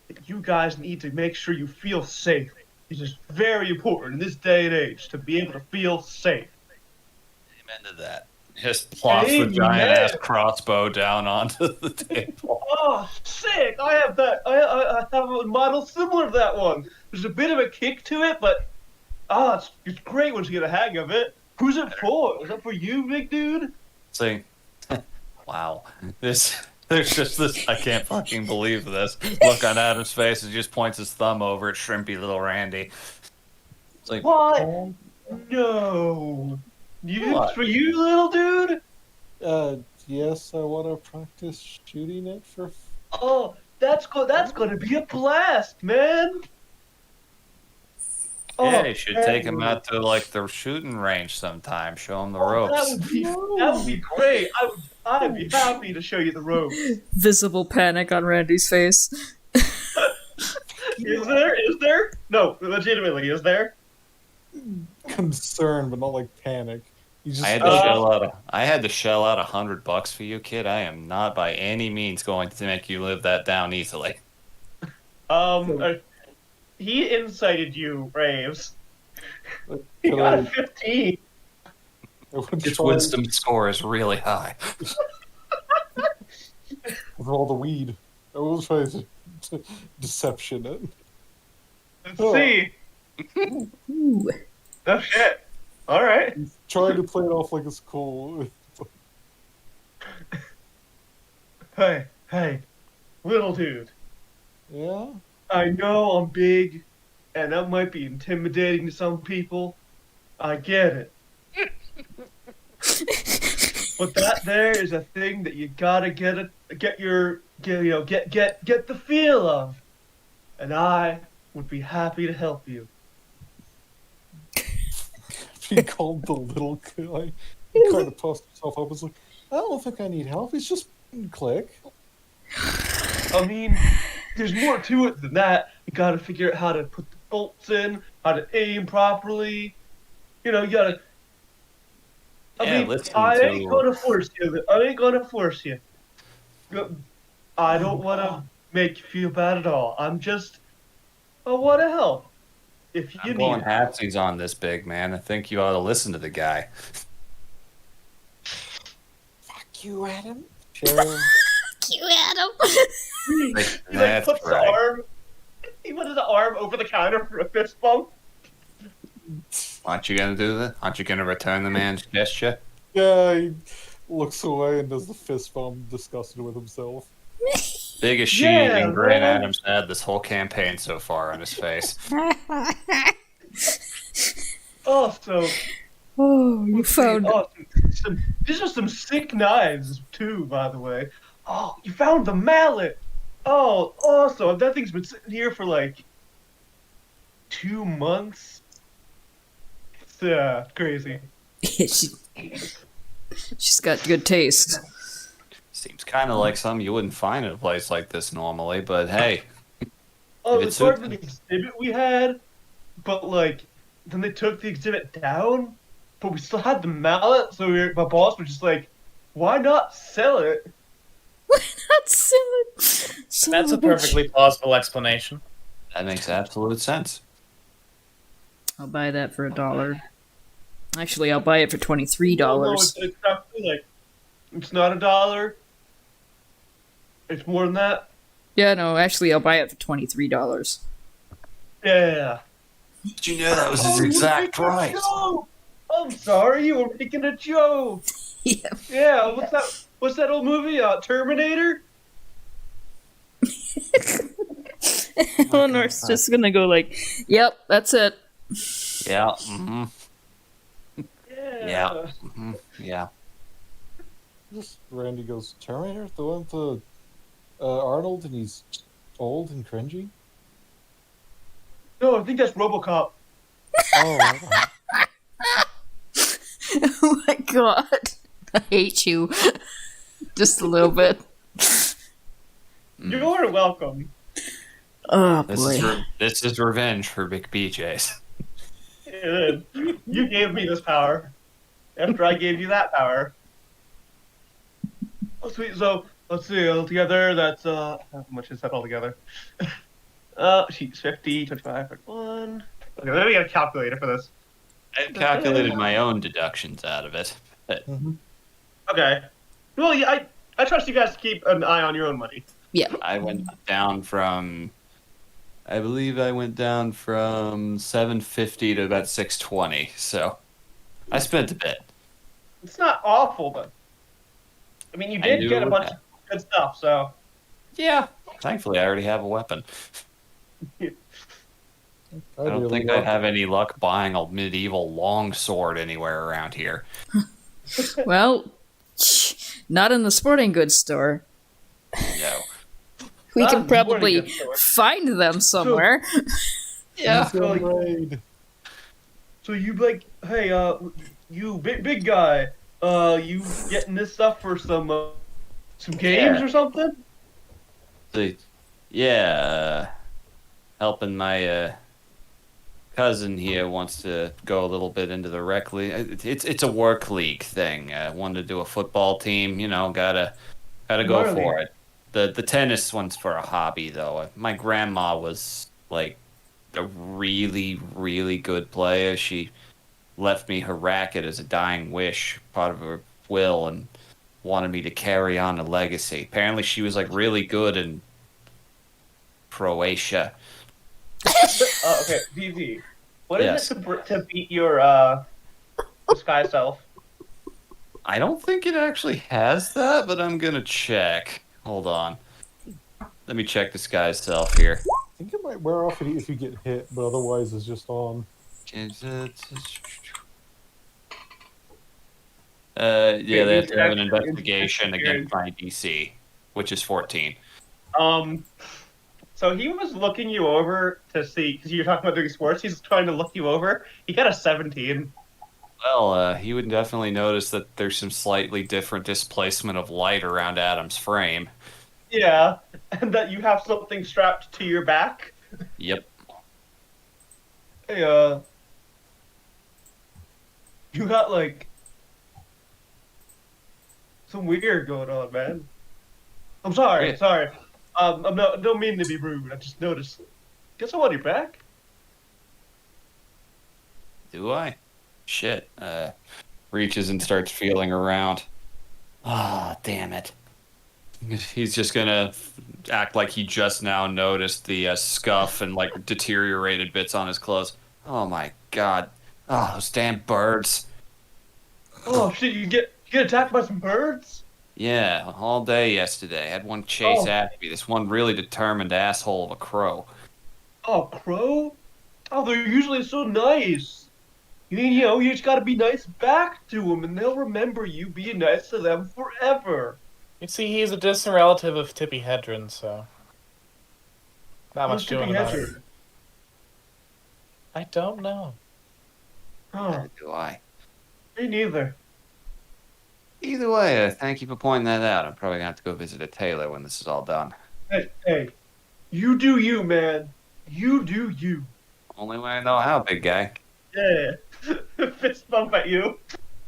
that you guys need to make sure you feel safe. It is very important in this day and age to be able to feel safe. Amen to that. Just plops the Amen. giant ass crossbow down onto the table. Oh, sick! I have that. I have a model similar to that one. There's a bit of a kick to it, but it's great once you get a hang of it. Who's it for? Is that for you, big dude? See, wow. There's just this. I can't fucking believe this. Look on Adam's face and just points his thumb over at shrimpy little Randy. It's like, What? Oh, No. What? It's for you, little dude? yes, I want to practice shooting it for. Oh, that's gonna be a blast, man. yeah, Oh, you should take him out to the shooting range sometime. Show him the That ropes. would be great. I'd be happy to show you the ropes. Visible panic on Randy's face. Is there? No, legitimately, is there? concern, but not like panic. You just I had to shell out $100 for you, kid. I am not by any means going to make you live that down easily. He incited you, Raves. He Can got I- a 15. I would His try wisdom score is really high. with all the weed. I will try to deception it. Let's Oh. see. Ooh. Oh shit. All right. Try to play it off like it's cool. Hey, little dude. Yeah? I know I'm big, and that might be intimidating to some people. I get it. But that there is a thing that you gotta get the feel of, and I would be happy to help you. He called the little guy. He kind of puffed himself up. It's like, I don't think I need help. It's just click. I mean, there's more to it than that. You gotta figure out how to put the bolts in, how to aim properly. You gotta. Yeah, listen I to- ain't gonna force you. I don't want to make you feel bad at all. I want to help. If you I'm need going it. halfsies on this, big man. I think you ought to listen to the guy. Fuck you, Adam. Sure. You Adam. He That's puts the right. arm. He put his arm over the counter for a fist bump. Aren't you gonna do that? Aren't you gonna return the man's gesture? Yeah, he looks away and does the fist bump, disgusted with himself. Biggest Yeah, shit grin man. Adam's had this whole campaign so far on his face. Also, Oh, you found. these are some sick knives too, by the way. Oh, you found the mallet. Oh, awesome! That thing's been sitting here for like 2 months. It's crazy. She's got good taste. Seems kind of like something you wouldn't find in a place like this normally, but hey, Oh, If it's it's part so- of an exhibit we had, but like, then they took the exhibit down, but we still had the mallet, so my boss was just like, why not sell it? That's so. That's a perfectly plausible explanation. that makes absolute sense. I'll buy that for $1. Actually, I'll buy it for $23. No, it's actually like, it's not $1. It's more than that. Yeah, no, actually, I'll buy it for $23. Yeah. Did you know that was his Oh, exact you're making a price? joke! I'm sorry, you were making a joke. Yeah. Yeah, what's that old movie? Terminator? Eleanor's just gonna go like, "Yep, that's it." Yeah. Mm-hmm. Yeah. Mm-hmm. Yeah. Just Randy goes, Terminator? The one with Arnold and he's old and cringy? No, I think that's RoboCop. Oh, Oh my god, I hate you, just a little bit. You're welcome. Oh This boy. this is revenge for Big BJ's. You gave me this power after I gave you that power. Oh, sweet. So, let's see. Altogether, that's, how much is that altogether? Sheets 50, 25, 31. Okay, let me get a calculator for this. I calculated my own deductions out of it. But Okay. Well, yeah, I trust you guys to keep an eye on your own money. Yeah. I went down from, I believe I went down from 750 to about 620. So I spent a bit. It's not awful, but I mean, you I did knew get a it bunch would- of good stuff, so Yeah. Thankfully, I already have a weapon. I don't think I'd have any luck buying a medieval longsword anywhere around here. Well, not in the sporting goods store. No. We Not can in the sporting probably goods store. find them somewhere. Yeah. So, like, So you like, hey, you big guy, you getting this stuff for some games Yeah. or something? Yeah. Helping my cousin here wants to go a little bit into the rec league. It's a work league thing. Wanted to do a football team. Gotta go Marley. for it. The tennis one's for a hobby though. My grandma was like a really really good player. She left me her racket as a dying wish, part of her will, and wanted me to carry on the legacy. Apparently, she was like really good in Croatia. Okay, VV. What is Yes. it to beat your disguise self? I don't think it actually has that, but I'm gonna check. Hold on. Let me check this guy's self here. I think it might wear off if you get hit, but otherwise it's just on. Yeah, they have to have an Actually, investigation against my DC, which is 14. So he was looking you over to see, because you're talking about doing sports, he's trying to look you over. He got a 17. Well, he would definitely notice that there's some slightly different displacement of light around Adam's frame. Yeah, and that you have something strapped to your back. Yep. Hey, you got, like, some weird going on, man. I'm sorry, Yeah. sorry. Don't mean to be rude, I just noticed. Get some on your back? Do I? Shit. Reaches and starts feeling around. Ah, damn it. He's just gonna act like he just now noticed the scuff and like deteriorated bits on his clothes. Oh my god. Oh, those damn birds. Oh, shit, you get attacked by some birds? Yeah, all day yesterday. Had one chase Oh. after me. This one really determined asshole of a crow. Oh, crow? Oh, they're usually so nice. You just gotta be nice back to them, and they'll remember you being nice to them forever. You see, he's a distant relative of Tippy Hedron, so not much Who's doing Tippy about it. Hedron? I don't know. Oh, Do I? me neither. Either way, thank you for pointing that out. I'm probably gonna have to go visit a tailor when this is all done. Hey, you do you, man. You do you. Only way I know how, big guy. Yeah. Fist bump at you.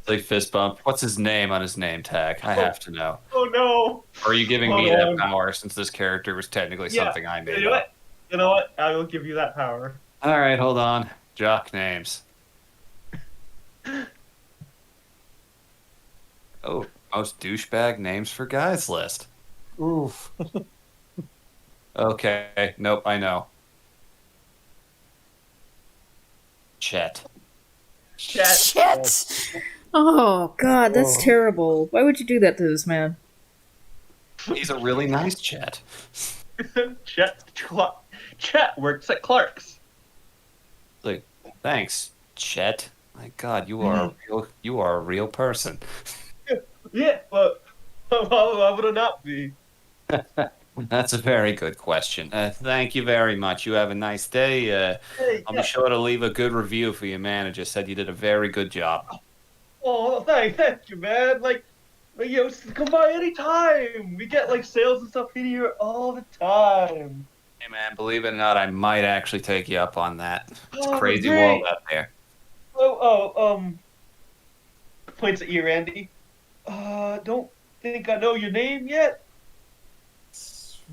Like fist bump. What's his name on his name tag? I have to know. Oh no. Or are you giving me Hold that on. power since this character was technically Yeah, something I made You know up? what? You know what? I will give you that power. All right, hold on. Jock names. Oh, most douchebag names for guys list. Oof. Okay, nope, I know. Chet. Chat. Shit! Oh god, that's Oh. terrible. Why would you do that to this man? He's a really nice Chet. Chat works at Clark's. Like, thanks, Chet. My God, you are a real person. Yeah, but why would it not be? That's a very good question. Thank you very much. You have a nice day. Hey, I'll yeah. be sure to leave a good review for your manager. Said you did a very good job. Oh, thank you, man. Come by anytime. We get sales and stuff in here all the time. Hey man, believe it or not, I might actually take you up on that. It's a Oh, crazy great. world out there. Points at you, Randy. Don't think I know your name yet.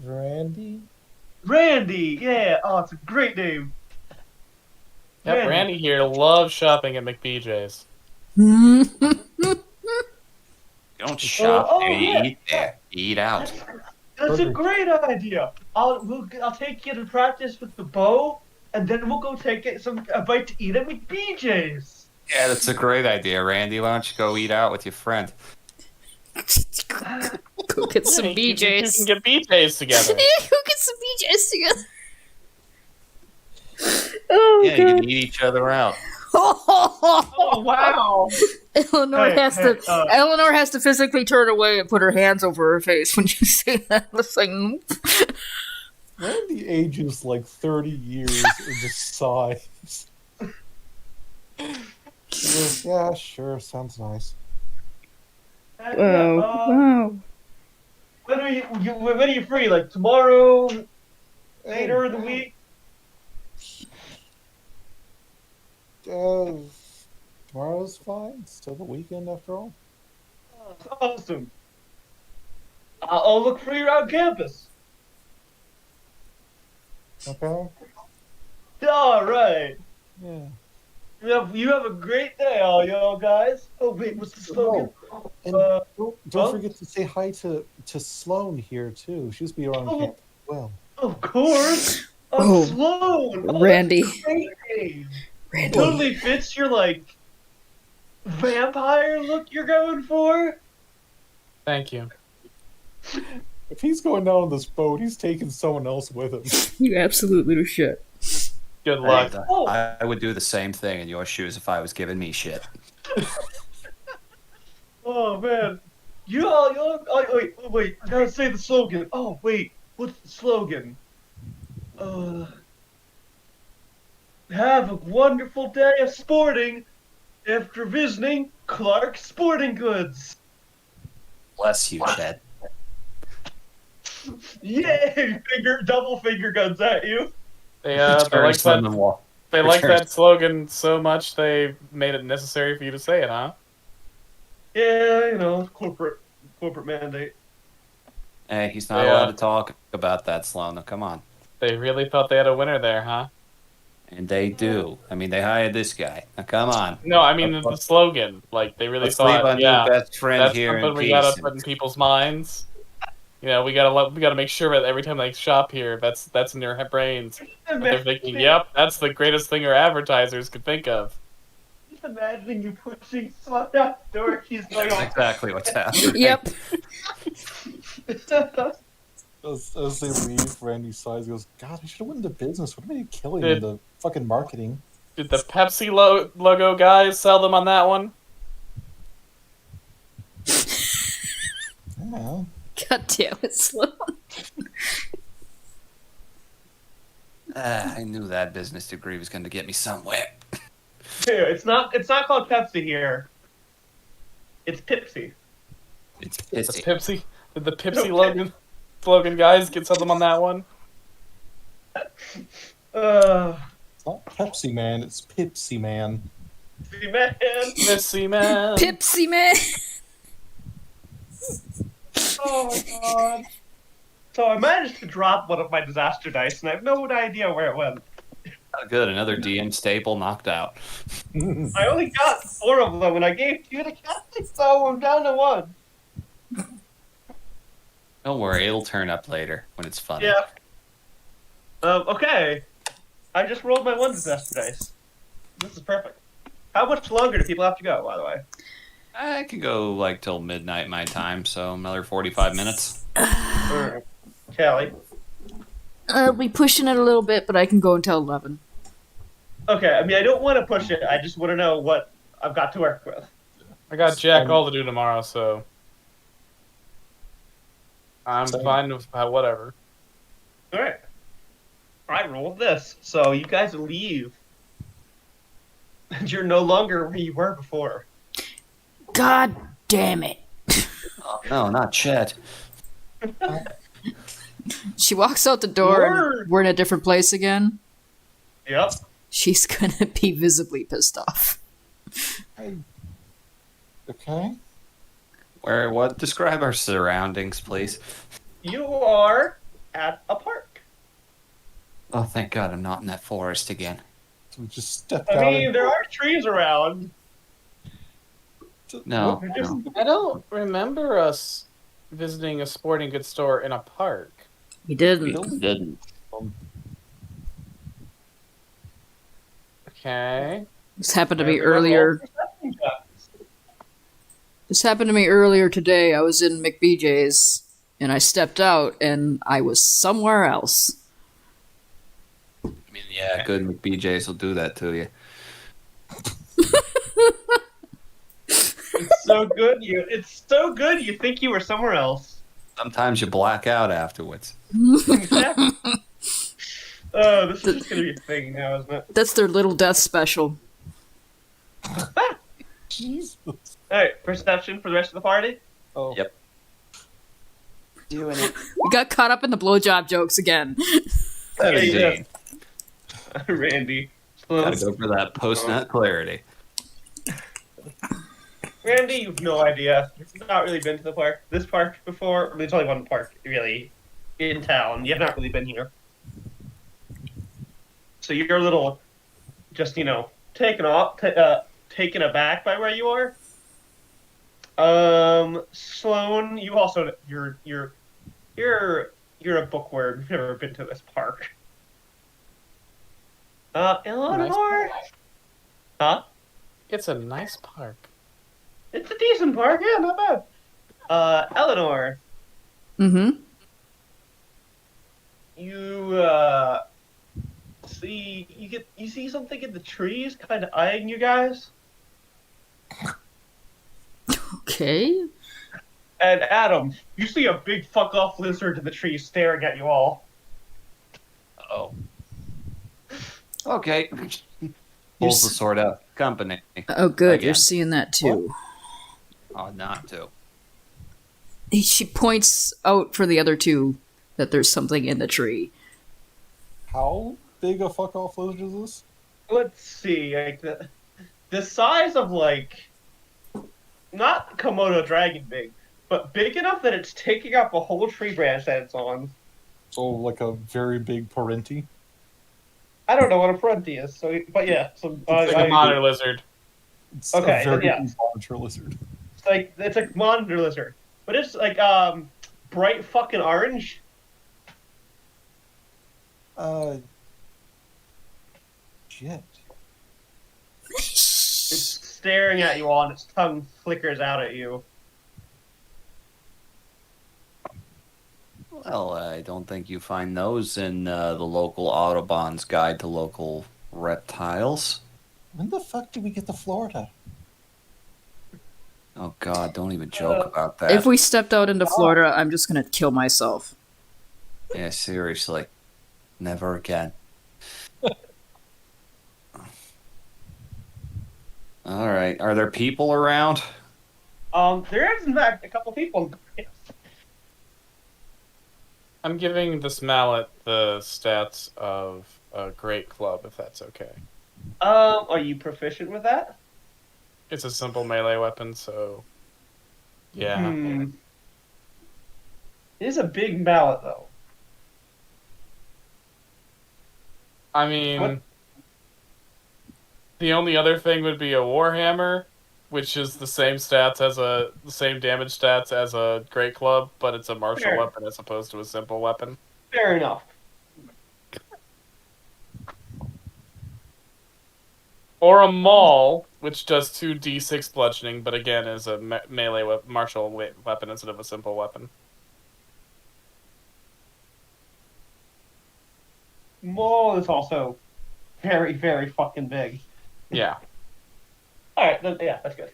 Randy? Randy, yeah. Oh, it's a great name. Yep, Randy here loves shopping at McBJ's. You don't shop oh, there, you yeah. eat there. You eat out. That's a Perfect. great idea. I'll take you to practice with the bow, and then we'll go take a bite to eat at McBJ's. Yeah, that's a great idea, Randy. Why don't you go eat out with your friend? Go get some Yeah, you BJ's. can get BJ's together. Go get some BJ's together. Oh Yeah, you god. can eat each other out. Oh wow! Eleanor Hey, has hey, to. Eleanor has to physically turn away and put her hands over her face when you say that. It's like, nope. Randy ages like 30 years and just sighs. He goes, yeah, sure, sounds nice. Wow. Wow. When are you free? Like tomorrow, later in the week? Tomorrow's fine. It's still the weekend after all. That's awesome. I'll look for you around campus. Okay. All right. Yeah. You have a great day, all y'all guys. Oh wait, what's the slogan? Oh, and Uh, don't forget to say hi to Sloan here too. She's be around Oh. campus as well. Of course. Oh, Sloan. Oh, Randy. that's a great name. Randy. Totally fits your like vampire look you're going for. Thank you. If he's going down on this boat, he's taking someone else with him. You absolute little shit. Good luck. Oh. I would do the same thing in your shoes if I was giving me shit. Oh man. Wait, I gotta say the slogan. Oh wait, what's the slogan? Have a wonderful day of sporting after visiting Clark Sporting Goods. Bless you, Chet. Yay! Double finger guns at you. They like that. They like Returns. that slogan so much they made it necessary for you to say it, huh? Yeah, you know, corporate mandate. Hey, he's not Yeah. allowed to talk about that, Sloan. Come on. They really thought they had a winner there, huh? And they do. I mean, they hired this guy. Now, come on. No, I mean the slogan. Like they really Let's leave thought, our yeah, new best friend that's here in something we peace. gotta put in people's minds. You know, we gotta make sure that every time they shop here, that's in their brains. That they're thinking, "Yep, that's the greatest thing our advertisers could think of." Just imagining you pushing Slot out the door. He's like, That's exactly what's happening. Yep. As they leave, Randy sighs. Goes, God, we should have went into business. What are they killing Did- in the fucking marketing? Did the Pepsi logo guys sell them on that one? Yeah. God damn it, Sloan. I knew that business degree was going to get me somewhere. Here, it's not called Pepsi here. It's Pipsy. It's The pissy. Pepsi. Did the Pepsi Okay. slogan guys get sell them on that one? It's not Pepsi Man, it's Pipsy Man. See, man. Pepsi man. Pipsy man. Oh my god. So I managed to drop one of my disaster dice, and I have no idea where it went. Good, another DM staple knocked out. I only got 4 of them, and I gave 2 to Cassie, so I'm down to 1. Don't worry, it'll turn up later when it's funny. Yeah. Okay. I just rolled my 1 disaster dice. This is perfect. How much longer do people have to go, by the way? I could go like till midnight my time, so another 45 minutes. Callie. I'll be pushing it a little bit, but I can go until 11. Okay, I mean, I don't want to push it. I just want to know what I've got to work with. I got Jack all to do tomorrow, so I'm Same. fine with whatever. All right. I rolled this, so you guys leave. And you're no longer where you were before. God damn it. Oh, no, not Chet. She walks out the door Word. and we're in a different place again. Yep. She's gonna be visibly pissed off. Okay. Where? What? Describe our surroundings, please. You are at a park. Oh, thank God I'm not in that forest again. So we just stepped I out. mean, there are trees around. No, They're just- no. I don't remember us visiting a sporting goods store in a park. He didn't. We didn't. Okay. This happened to me Everyone roll earlier. perception checks. This happened to me earlier today. I was in McBJ's and I stepped out and I was somewhere else. I mean, yeah, good McBJ's will do that to you. It's so good. It's so good. You think you were somewhere else. Sometimes you black out afterwards. Exactly. Oh, this is just gonna be a thing now, isn't it? That's their little death special. Jesus. All right, perception for the rest of the party. Oh. Yep. Doing it. We got caught up in the blowjob jokes again. Okay, 17. Randy. Gotta go for that post-nut clarity. Randy, you've no idea. You've not really been to this park before. There's only one park really in town. You've not really been here, so you're a little, just taken aback by where you are. Sloan, you also you're a bookworm. You've never been to this park. Eleanor, huh? It's a nice park. It's a decent park, yeah, not bad. Eleanor, Mm-hmm. you see something in the trees, kind of eyeing you guys. Okay. And Adam, you see a big fuck off lizard in the trees staring at you all. Oh. Okay. Pulls the sword out. Company. Oh, good. Again. You're seeing that too. Oh, not to. She points out for the other two that there's something in the tree. How big a fuck off lizard is this? Let's see, like the size of not Komodo dragon big, but big enough that it's taking up a whole tree branch that it's on. So like a very big parenti. I don't know what a parenti is, but yeah, It's like a monitor lizard. It's Okay, a very yeah. big monitor lizard. It's a monitor lizard, but it's like bright fucking orange. Shit. It's staring at you all, and its tongue flickers out at you. Well, I don't think you find those in the local Autobahn's Guide to Local Reptiles. When the fuck did we get to Florida? Oh God, don't even joke about that. If we stepped out into Florida, I'm just gonna kill myself. Yeah, seriously. Never again. Alright, are there people around? There is in fact a couple people. Yes. I'm giving this mallet the stats of a great club, if that's okay. Are you proficient with that? It's a simple melee weapon, so yeah. It is a big mallet, though. I mean, What? The only other thing would be a warhammer, which is the same damage stats as a great club, but it's a martial Sure. weapon as opposed to a simple weapon. Fair enough. Or a maul, which does 2d6 bludgeoning, but again is a melee martial weapon instead of a simple weapon. Maul is also very, very fucking big. Yeah. Alright, yeah, that's good.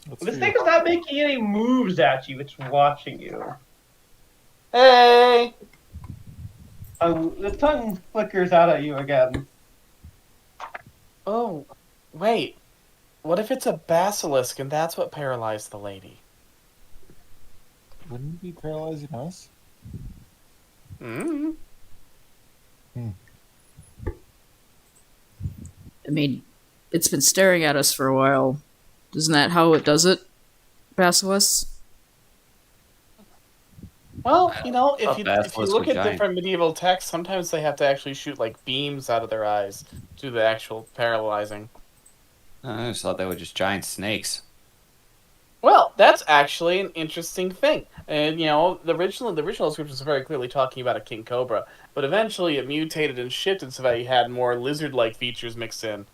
Let's This see. thing is not making any moves at you, it's watching you. Hey! The tongue flickers out at you again. Oh, wait. What if it's a basilisk and that's what paralyzed the lady? Wouldn't it be paralyzing us? Mm-hmm. I mean, it's been staring at us for a while. Isn't that how it does it, Basilisk? Well, if you Basilisk look with at giant- different medieval texts, sometimes they have to actually shoot like beams out of their eyes to do the actual paralyzing. I just thought they were just giant snakes. Well, that's actually an interesting thing. And the original script was very clearly talking about a king cobra, but eventually it mutated and shifted so that he had more lizard-like features mixed in.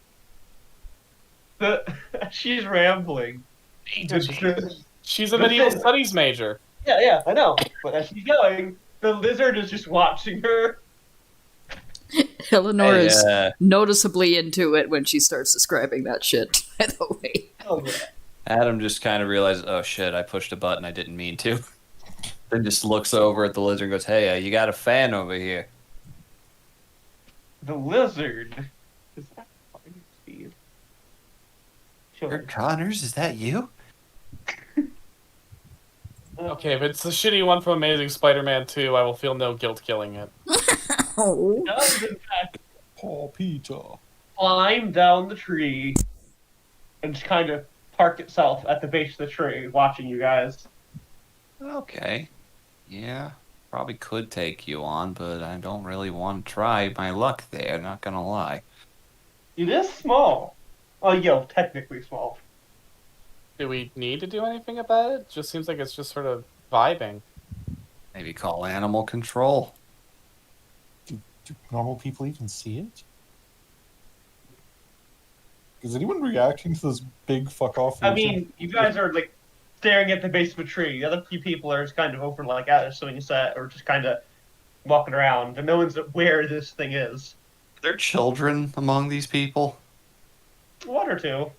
She's rambling. She's a medieval studies major. Yeah, I know. But as she's going, the lizard is just watching her. Eleanor Hey, is noticeably into it when she starts describing that shit, by the way. Oh, yeah. Adam just kind of realized, oh shit, I pushed a button I didn't mean to. Then just looks over at the lizard and goes, hey, you got a fan over here. The lizard. Is that flying speed? Sure. Eric Connors, is that you? Okay, if it's the shitty one from Amazing Spider-Man 2, I will feel no guilt killing it. Oh. Does in fact Paw Peter. climb down the tree and just kind of park itself at the base of the tree, watching you guys. Okay. Yeah, probably could take you on, but I don't really want to try my luck there, not gonna lie. It is small. Oh, technically small. Do we need to do anything about it? Just seems like it's just sort of vibing. Maybe call animal control. Do normal people even see it? Is anyone reacting to this big fuck off? I mean, you guys are like staring at the base of a tree. The other few people are just kind of over like at a swing set or just kind of walking around, and no one's aware this thing is. Are there children among these people? One or two.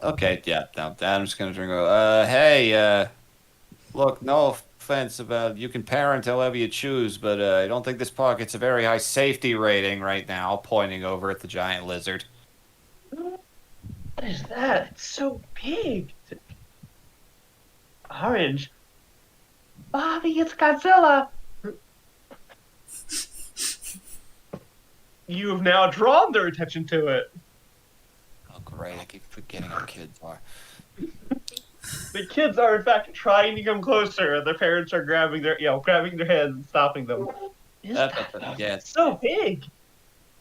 Okay, yeah, no, I'm just gonna drink. Hey, look, no offense about you can parent however you choose, but I don't think this park gets a very high safety rating right now. Pointing over at the giant lizard. What is that? It's so big. Orange. Bobby, it's Godzilla. You have now drawn their attention to it. Oh, great! I keep forgetting how kids are. The kids are in fact trying to come closer. Their parents are grabbing their hands and stopping them. Yeah, It's so big.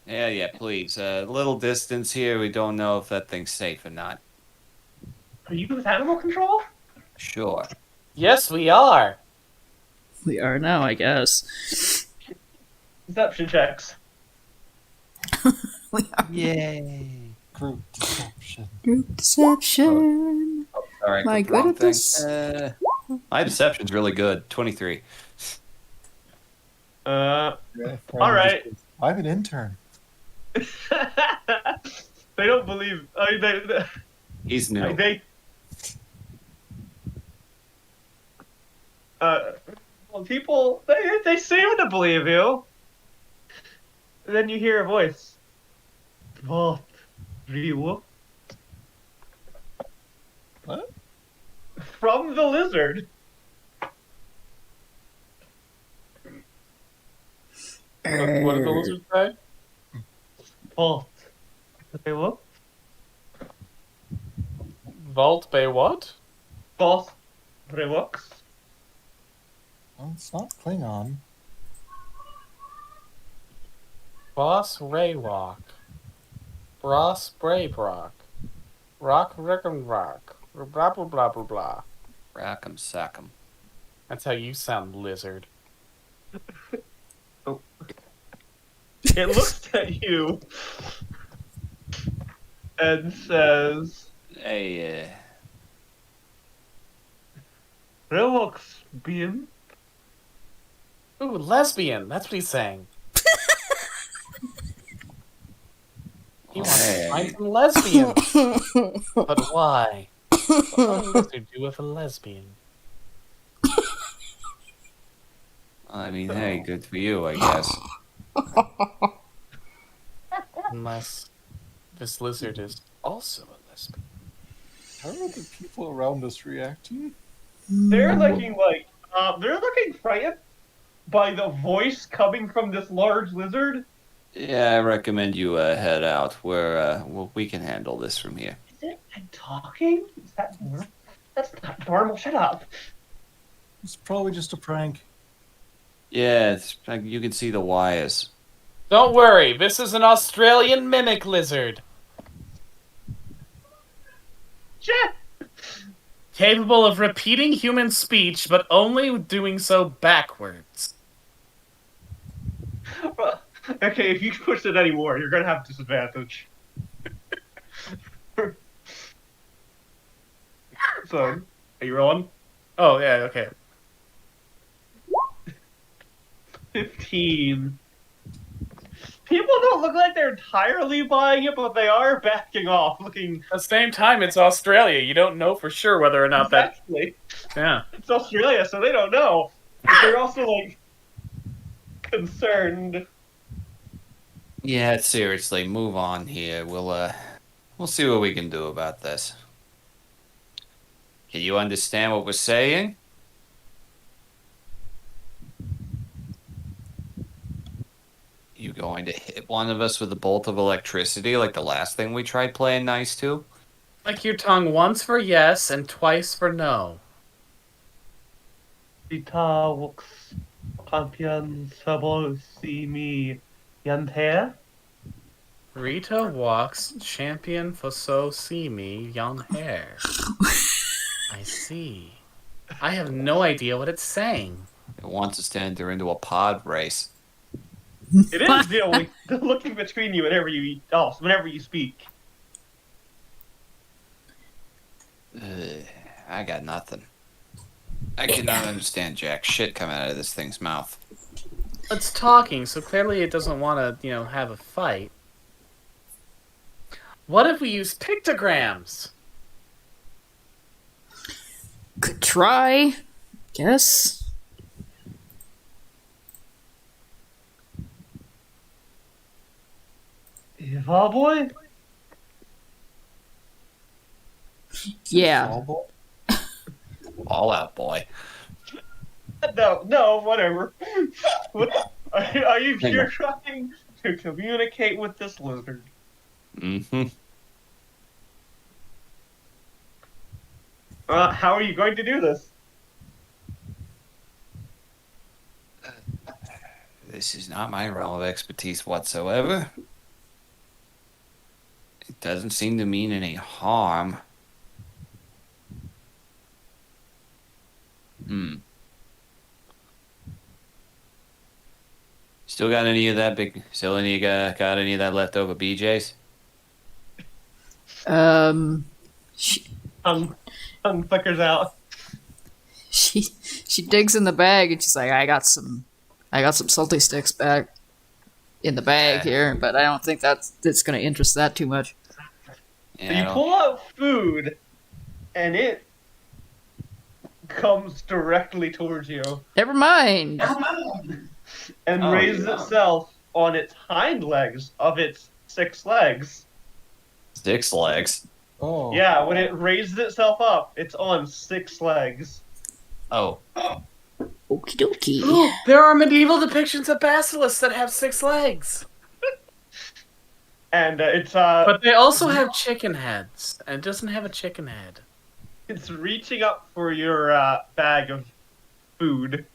yeah, please. A little distance here. We don't know if that thing's safe or not. Are you with animal control? Sure. Yes, we are. We are now, I guess. Deception checks. We are. Yay. Group deception. Group deception. All right. My wrong thing. goodness. My deception's really good. 23. All Yeah, right. I'm an intern. They don't believe. He's new. Well, people they seem to believe you. And then you hear a voice. What? Real? What? From the lizard. What did the lizard say? What? Okay, what? Vault Bay what? Boss. Revox. Well, it's not Klingon. Boss Raywalk. Bros Braybrock. Rock Rickon Rock. Blah blah blah blah blah. Rack 'em, sack 'em. That's how you sound, lizard. It looks at you and says, Hey, Revox being. Ooh, lesbian. That's what he's saying. He wants to find some lesbians. But why? What does a lizard do with a lesbian? I mean, hey, good for you, I guess. Unless this lizard is also a lesbian. How are the people around us reacting? They're looking like they're looking frightened by the voice coming from this large lizard. Yeah, I recommend you head out. We can handle this from here. Is it talking? Is that normal? That's not normal. Shut up. It's probably just a prank. Yeah, you can see the wires. Don't worry, this is an Australian mimic lizard. Shit. Capable of repeating human speech, but only doing so backwards. Okay, if you push it anymore, you're gonna have disadvantage. So, are you rolling? Oh, yeah, okay. 15. People don't look like they're entirely buying it, but they are backing off, looking. At the same time, it's Australia. You don't know for sure whether or not that... Exactly. Yeah. It's Australia, so they don't know. But they're also, like, concerned. Yeah, seriously, move on here. We'll see what we can do about this. Can you understand what we're saying? You going to hit one of us with a bolt of electricity like the last thing we tried playing nice to? Like your tongue once for yes and twice for no. Vita Vox Campion Sabo See Me Yante? Rita walks, champion for so see me, young hair. I see. I have no idea what it's saying. It wants us to enter into a pod race. It is the only looking between you whenever you speak. I got nothing. I cannot understand jack shit coming out of this thing's mouth. It's talking, so clearly it doesn't want to, have a fight. What if we use pictograms? Could try. Guess. Eva boy? Yeah. All All out, boy. No, whatever. Are you Hang you're on. trying to communicate with this lizard? Mm-hmm. How are you going to do this? This is not my realm of expertise whatsoever. It doesn't seem to mean any harm. Still got any of that got any of that leftover BJs? Tongue flickers out. She digs in the bag and she's like, I got some salty sticks back in the bag here, but I don't think that's gonna interest that too much. So you pull out food, and it comes directly towards you Never mind. and Oh, raises yeah. itself on its hind legs of its 6 legs. 6 legs. Oh. Yeah, when it raises itself up, it's on 6 legs. Oh, Okie dokie. There are medieval depictions of basilisks that have 6 legs. And it's But they also have chicken heads, and it doesn't have a chicken head. it's reaching up for your bag of food.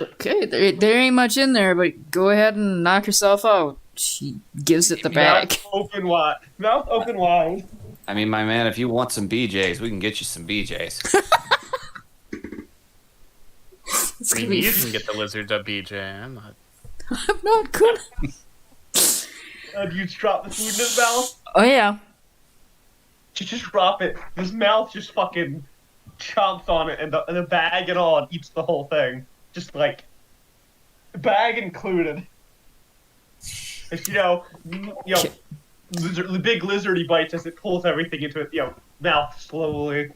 Okay, there ain't much in there, but go ahead and knock yourself out. She gives it the bag. Mouth open wide. Mouth open wide. I mean, my man, if you want some BJs, we can get you some BJs. It's I gonna mean, be. you can get the lizards a BJ. I'm not. I'm not good. And you drop the food in his mouth. Oh yeah. You just drop it. His mouth just fucking chomps on it, and the bag and all, and eats the whole thing. Just like, bag included. It's, the big lizardy bites as it pulls everything into it, mouth slowly.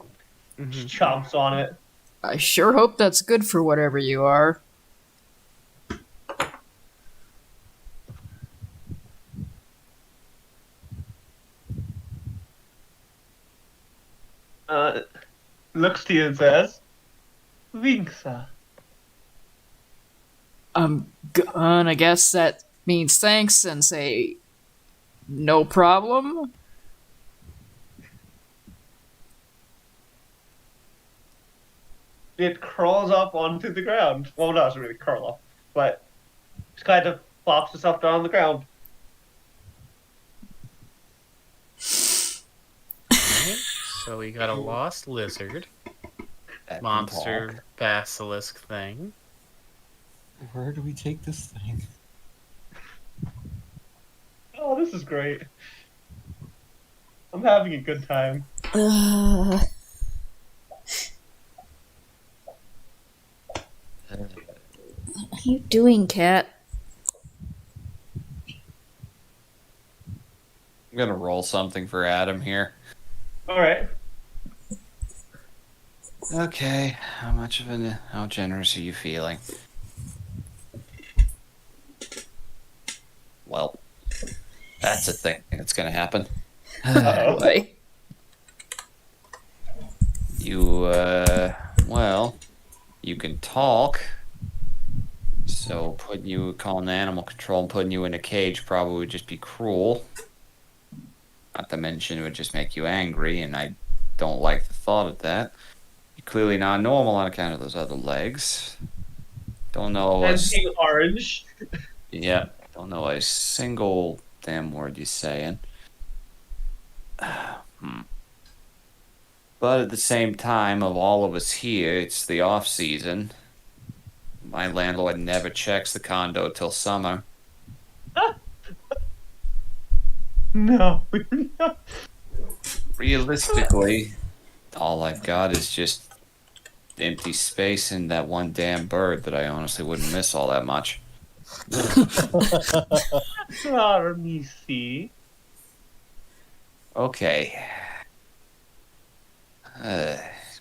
Just chomps on it. I sure hope that's good for whatever you are. Looks to you and says, Vinksa. I'm gonna guess that means thanks and say no problem. It crawls up onto the ground. Well, no, it doesn't really crawl up, but just kind of flops itself down on the ground. Right? So we got a lost lizard, That can monster, talk. basilisk thing. Where do we take this thing? Oh, this is great. I'm having a good time. What are you doing, Cat? I'm gonna roll something for Adam here. Alright. Okay, how generous are you feeling? Well, that's a thing that's gonna happen. Uh-oh. Boy. You can talk. So calling the animal control and putting you in a cage probably would just be cruel. Not to mention it would just make you angry, and I don't like the thought of that. You're clearly not normal on account of those other legs. Don't know And being orange. don't know a single damn word you're saying. But at the same time, of all of us here, it's the off season. My landlord never checks the condo till summer. No. Realistically, all I've got is just empty space and that one damn bird that I honestly wouldn't miss all that much. Let me see. Okay.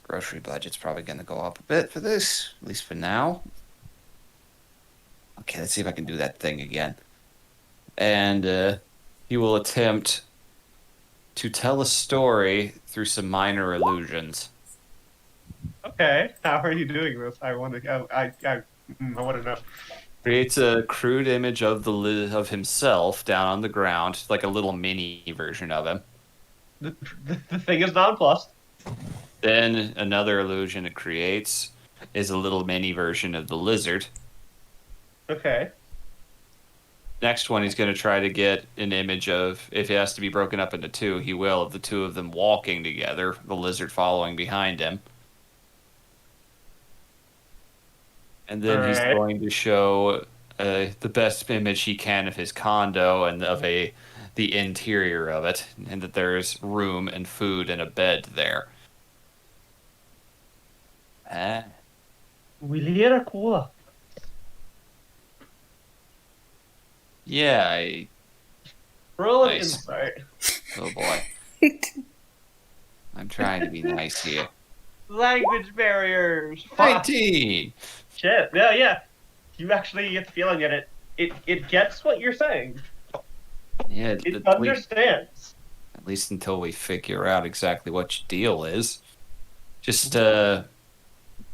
Grocery budget's probably going to go up a bit for this, at least for now. Okay, let's see if I can do that thing again. And he will attempt to tell a story through some minor illusions. Okay, how are you doing this? I want to. I want to know. Creates a crude image of of himself down on the ground, like a little mini version of him. The thing is nonplussed. Then another illusion it creates is a little mini version of the lizard. Okay. Next one, he's going to try to get an image of, if it has to be broken up into two, he will, of the two of them walking together, the lizard following behind him. And then he's going to show the best image he can of his condo and of the interior of it, and that there's room and food and a bed there. Really cool. Yeah, Roll an Nice. insight. oh boy. I'm trying to be nice here. Language barriers. 19! Shit. Yeah. You actually get the feeling that it gets what you're saying. Yeah, It understands. at least until we figure out exactly what your deal is. Just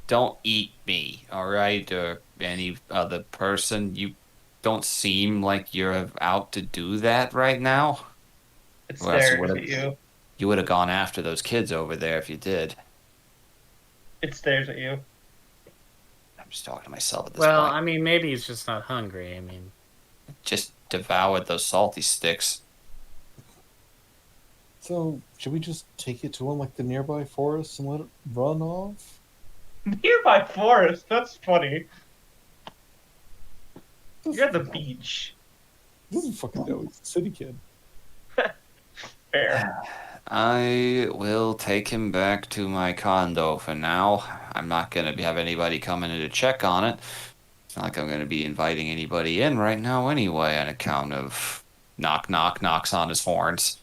don't eat me, all right, or any other person. You don't seem like you're out to do that right now. It Or else stares at you. You would have gone after those kids over there if you did. It stares at you. I'm just talking to myself at this Well, point. I mean, maybe he's just not hungry. I mean, Just devoured those salty sticks. So, should we just take it to one like the nearby forest and let it run off? Nearby forest. That's funny. This You're at the is- beach. This is fucking dope. He's a city kid. Fair. I will take him back to my condo for now. I'm not going to have anybody coming in to check on it. It's not like I'm going to be inviting anybody in right now anyway on account of knock, knock, knocks on his horns.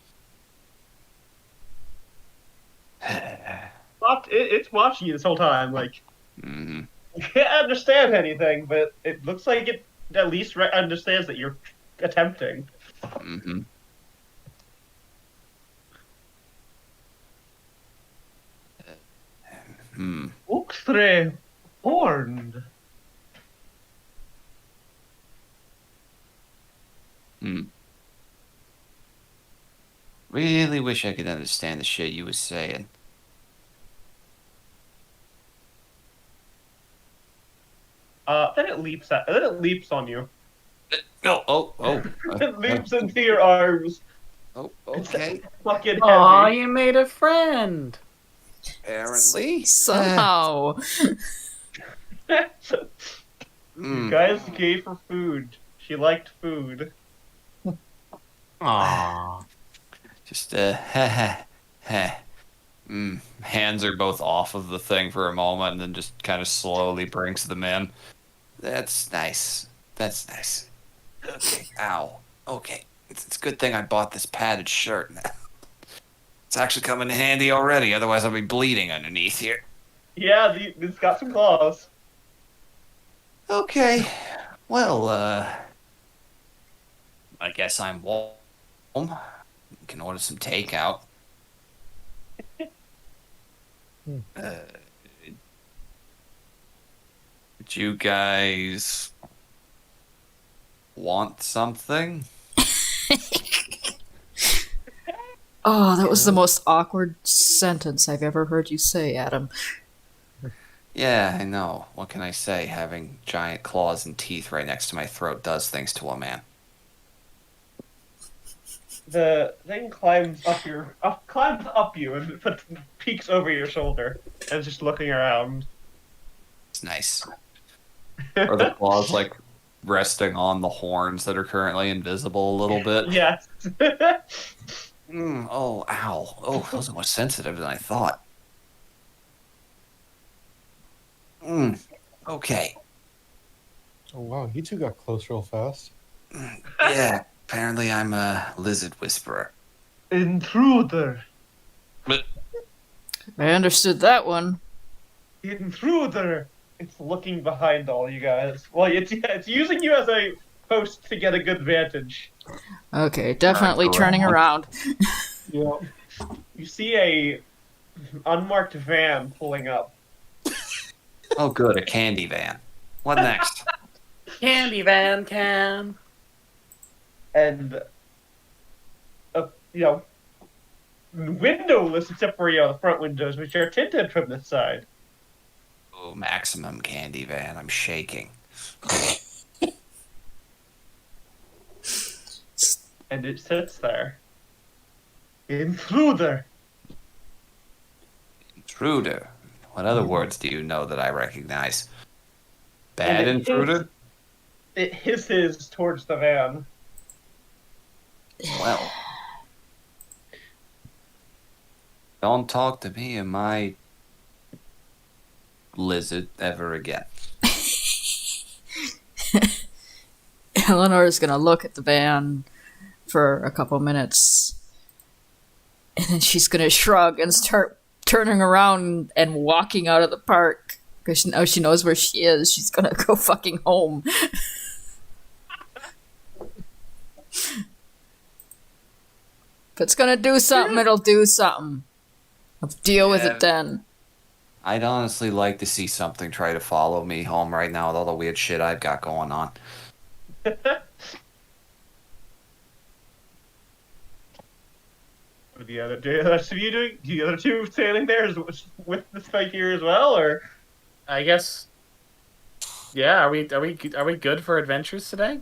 It's watching you this whole time. Like, Mhm. you can't understand anything, but it looks like it at least understands that you're attempting. Mhm. Hmm. Uxtre horned. Hmm. Really wish I could understand the shit you was saying. Then it leaps on you. No. Oh. It leaps into your arms. Oh. Okay. Fucking aw, heavy. you made a friend. Apparently. Somehow. You guys gave her food. She liked food. Aw. Just hands are both off of the thing for a moment and then just kind of slowly brings them in. That's nice. That's nice. Okay. Ow. Okay. It's a good thing I bought this padded shirt. It's actually coming in handy already, otherwise I'll be bleeding underneath here. Yeah, it's got some claws. Okay. Well, I guess I'm warm. You can order some takeout. Would you guys want something? Oh, that was the most awkward sentence I've ever heard you say, Adam. Yeah, I know. What can I say? Having giant claws and teeth right next to my throat does things to a man. The thing climbs up you and peeks over your shoulder and is just looking around. It's nice. Are the claws like resting on the horns that are currently invisible a little bit? Yes. Oh, ow. Oh, those are more sensitive than I thought. Okay. Oh wow, you two got close real fast. Yeah, apparently I'm a lizard whisperer. Intruder. But I understood that one. Intruder. It's looking behind all you guys. Well, it's using you as a post to get a good vantage. Okay, definitely Alright, turning around. Yeah. You see a unmarked van pulling up. oh, good, a candy van. What next? Candy van can. And windowless except for the front windows, which are tinted from this side. Oh, maximum candy van. I'm shaking. And it sits there. Intruder. Intruder. What other words do you know that I recognize? Bad And intruder? It hisses towards the van. Well. Don't talk to me and my lizard ever again. Eleanor's gonna look at the van for a couple minutes, and then she's gonna shrug and start turning around and walking out of the park because now she knows where she is. She's gonna go fucking home. If it's gonna do something, it'll do something. I'll deal with it then. I'd honestly like to see something try to follow me home right now with all the weird shit I've got going on. The other two standing there with this fake here as well, or I guess. Yeah, are we good for adventures today?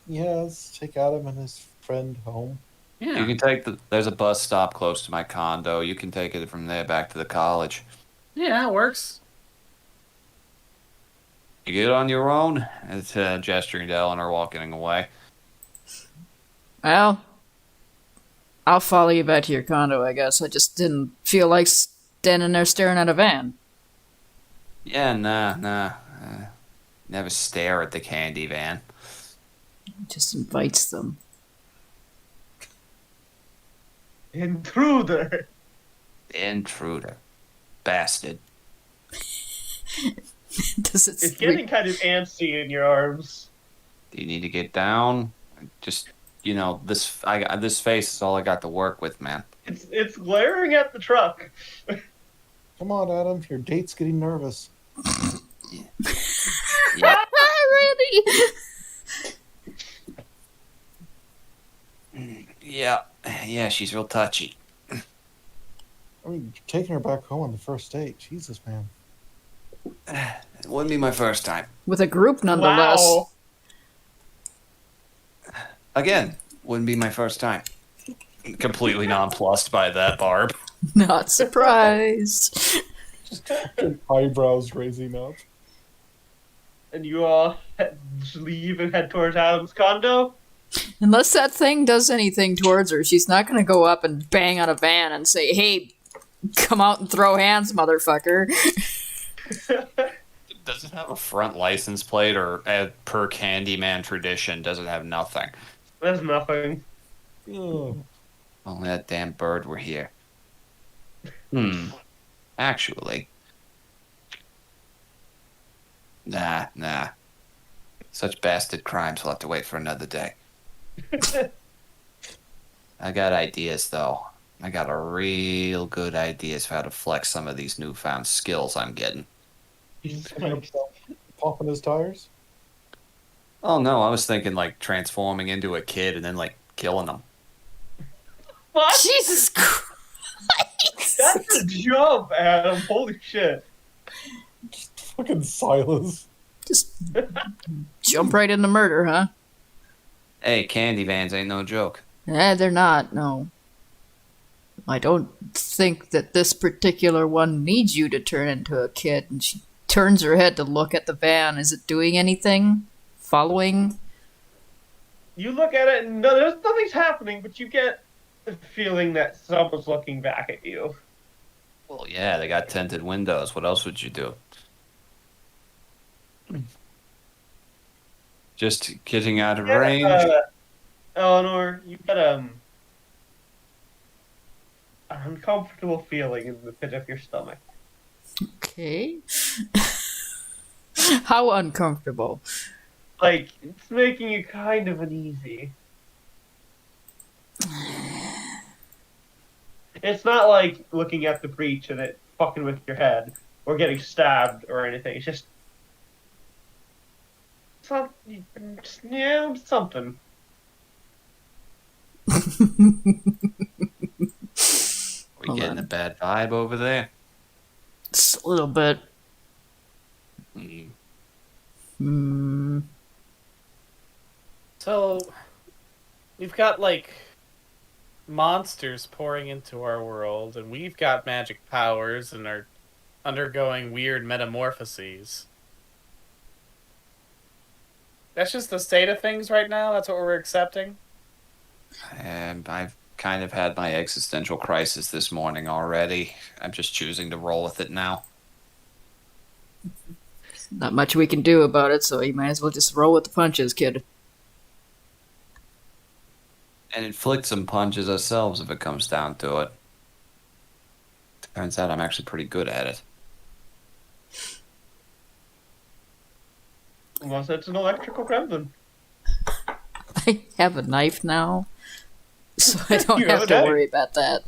Yeah, let's take Adam and his friend home. Yeah. You can take there's a bus stop close to my condo. You can take it from there back to the college. Yeah, it works. You get on your own? It's gesturing to Eleanor walking away. Well, I'll follow you back to your condo, I guess. I just didn't feel like standing there staring at a van. Yeah, nah. Never stare at the candy van. It just invites them. intruder. Intruder. Bastard. Does it It's getting kind of antsy in your arms. Do you need to get down? Just, this face is all I got to work with, man. It's glaring at the truck. Come on, Adam. Your date's getting nervous. Yeah. Randy! Yeah, she's real touchy. I mean, you're taking her back home on the first date. Jesus, man. It wouldn't be my first time. With a group, nonetheless. Wow. Again, wouldn't be my first time. Completely nonplussed by that, Barb. Not surprised. Eyebrows raising up. And you all just leave and head towards Adam's condo? Unless that thing does anything towards her, she's not going to go up and bang on a van and say, "Hey, come out and throw hands, motherfucker." Does it have a front license plate, or per Candyman tradition, does it have nothing? There's nothing. Oh. Only that damn bird were here. Actually. Nah. Such bastard crimes will have to wait for another day. I got ideas, though. I got a real good ideas for how to flex some of these newfound skills I'm getting. He's popping his tires? Oh no, I was thinking like transforming into a kid and then like killing them. What? Jesus Christ! That's a jump, Adam. Holy shit. Fucking Silas. Just jump right into murder, huh? Hey, candy vans ain't no joke. They're not, no. I don't think that this particular one needs you to turn into a kid. And she turns her head to look at the van. Is it doing anything? Following? You look at it and nothing's happening, but you get the feeling that someone's looking back at you. Well, yeah, they got tinted windows. What else would you do? Just getting out of range. Eleanor, you get an uncomfortable feeling in the pit of your stomach. Okay. How uncomfortable? Like, it's making you kind of uneasy. It's not like looking at the breach and it fucking with your head, or getting stabbed or anything. It's just something. We Hold getting on. a bad vibe over there? Just a little bit. Hmm. Hmm. So, we've got, like, monsters pouring into our world, and we've got magic powers and are undergoing weird metamorphoses. That's just the state of things right now? That's what we're accepting? And I've kind of had my existential crisis this morning already. I'm just choosing to roll with it now. Not much we can do about it, so you might as well just roll with the punches, kid. And inflict some punches ourselves if it comes down to it. Turns out I'm actually pretty good at it. Unless it's an electrical gremlin. I have a knife now, so I don't You have have a to knife. worry about that.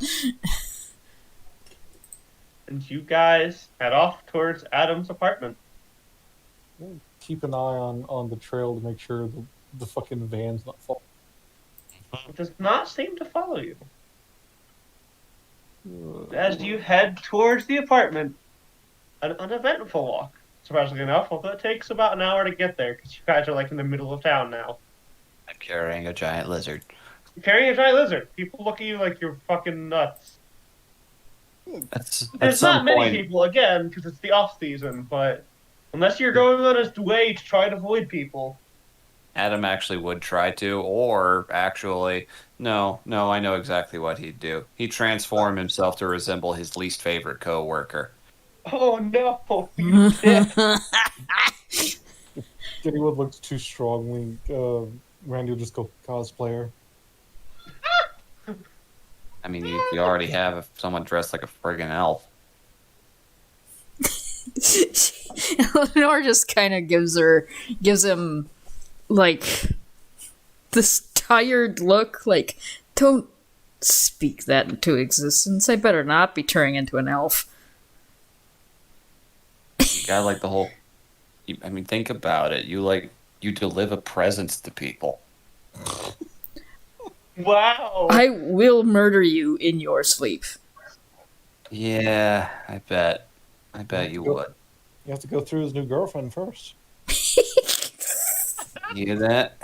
And you guys head off towards Adam's apartment. Keep an eye on the trail to make sure the fucking van's not falling. It does not seem to follow you. As you head towards the apartment, an uneventful walk, surprisingly enough, although it takes about an hour to get there, because you guys are like in the middle of town now. I'm carrying a giant lizard. You're carrying a giant lizard. People look at you like you're fucking nuts. At There's some not many point, people, again, because it's the off-season, but unless you're going on his way to try to avoid people. Adam actually would try to, or actually, no, I know exactly what he'd do. He'd transform himself to resemble his least favorite co-worker. Oh no, you did. If anyone looks too strongly, Randy will just go cosplayer. I mean, you already have someone dressed like a friggin' elf. Eleanor just kind of gives him, like, this tired look, like, don't speak that into existence. I better not be turning into an elf. You got like the whole. I mean, think about it. You deliver presents to people. Wow. I will murder you in your sleep. Yeah, I bet you would. You have to go through his new girlfriend first. You hear that?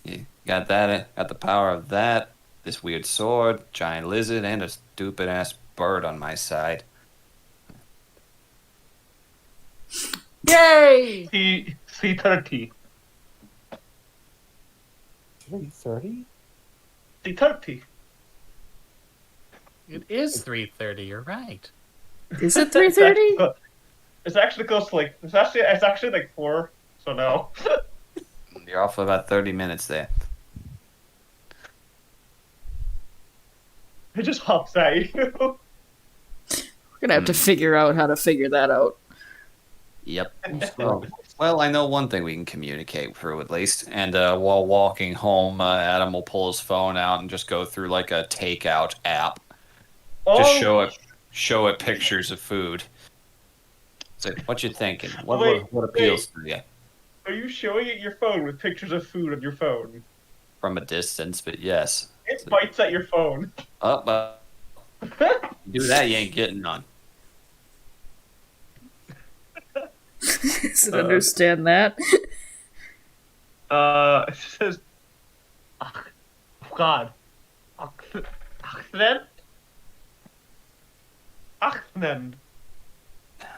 You got that? Got the power of that. This weird sword, giant lizard, and a stupid ass bird on my side. Yay! C30. 3:30? C30. It is 3:30, you're right. Is it 3:30? It's actually close to like it's actually like 4, so no. You're off for about 30 minutes there. It just hops at you. We're gonna have to figure out how to figure that out. Yep. Well, I know one thing we can communicate through at least. And while walking home, Adam will pull his phone out and just go through like a takeout app. Just show it pictures of food. It's like, what you thinking? What appeals to you? Are you showing it your phone with pictures of food on your phone? From a distance, but yes. It bites at your phone. Oh, but do that, you ain't getting none. Doesn't understand that. It says, oh God, Achnen? Achnen.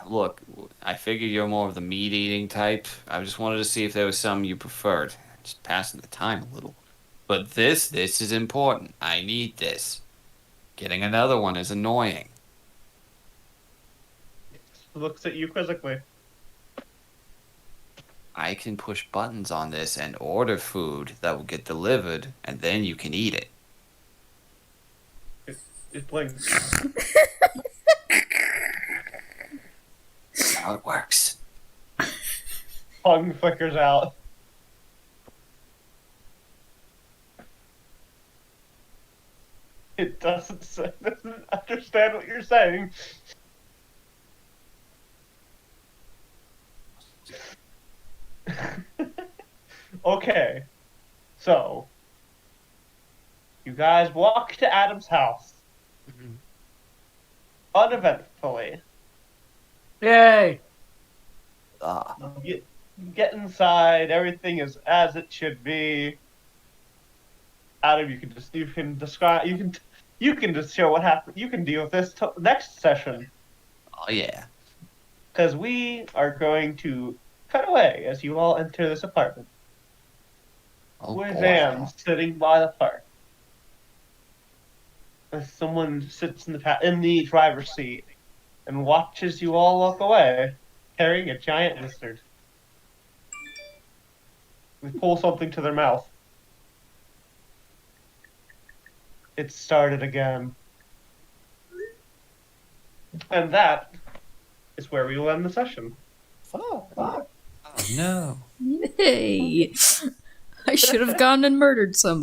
Look, I figure you're more of the meat-eating type. I just wanted to see if there was something you preferred. Just passing the time a little. But this is important. I need this. Getting another one is annoying. Looks at you quizzically. I can push buttons on this and order food that will get delivered, and then you can eat it. It blinks. That's how it works. Tongue flickers out. It doesn't understand what you're saying. Okay, so you guys walk to Adam's house uneventfully. Yay! Ah, You get inside, everything is as it should be. Adam, you can describe you can just show what happened. You can deal with this next session oh yeah. because we are going to cut away as you all enter this apartment. Oh With boy. Anne sitting by the park. As someone sits in the driver's seat and watches you all walk away, carrying a giant lizard. They pull something to their mouth. It started again. And that is where we will end the session. Oh no. Hey, I should have gone and murdered somebody.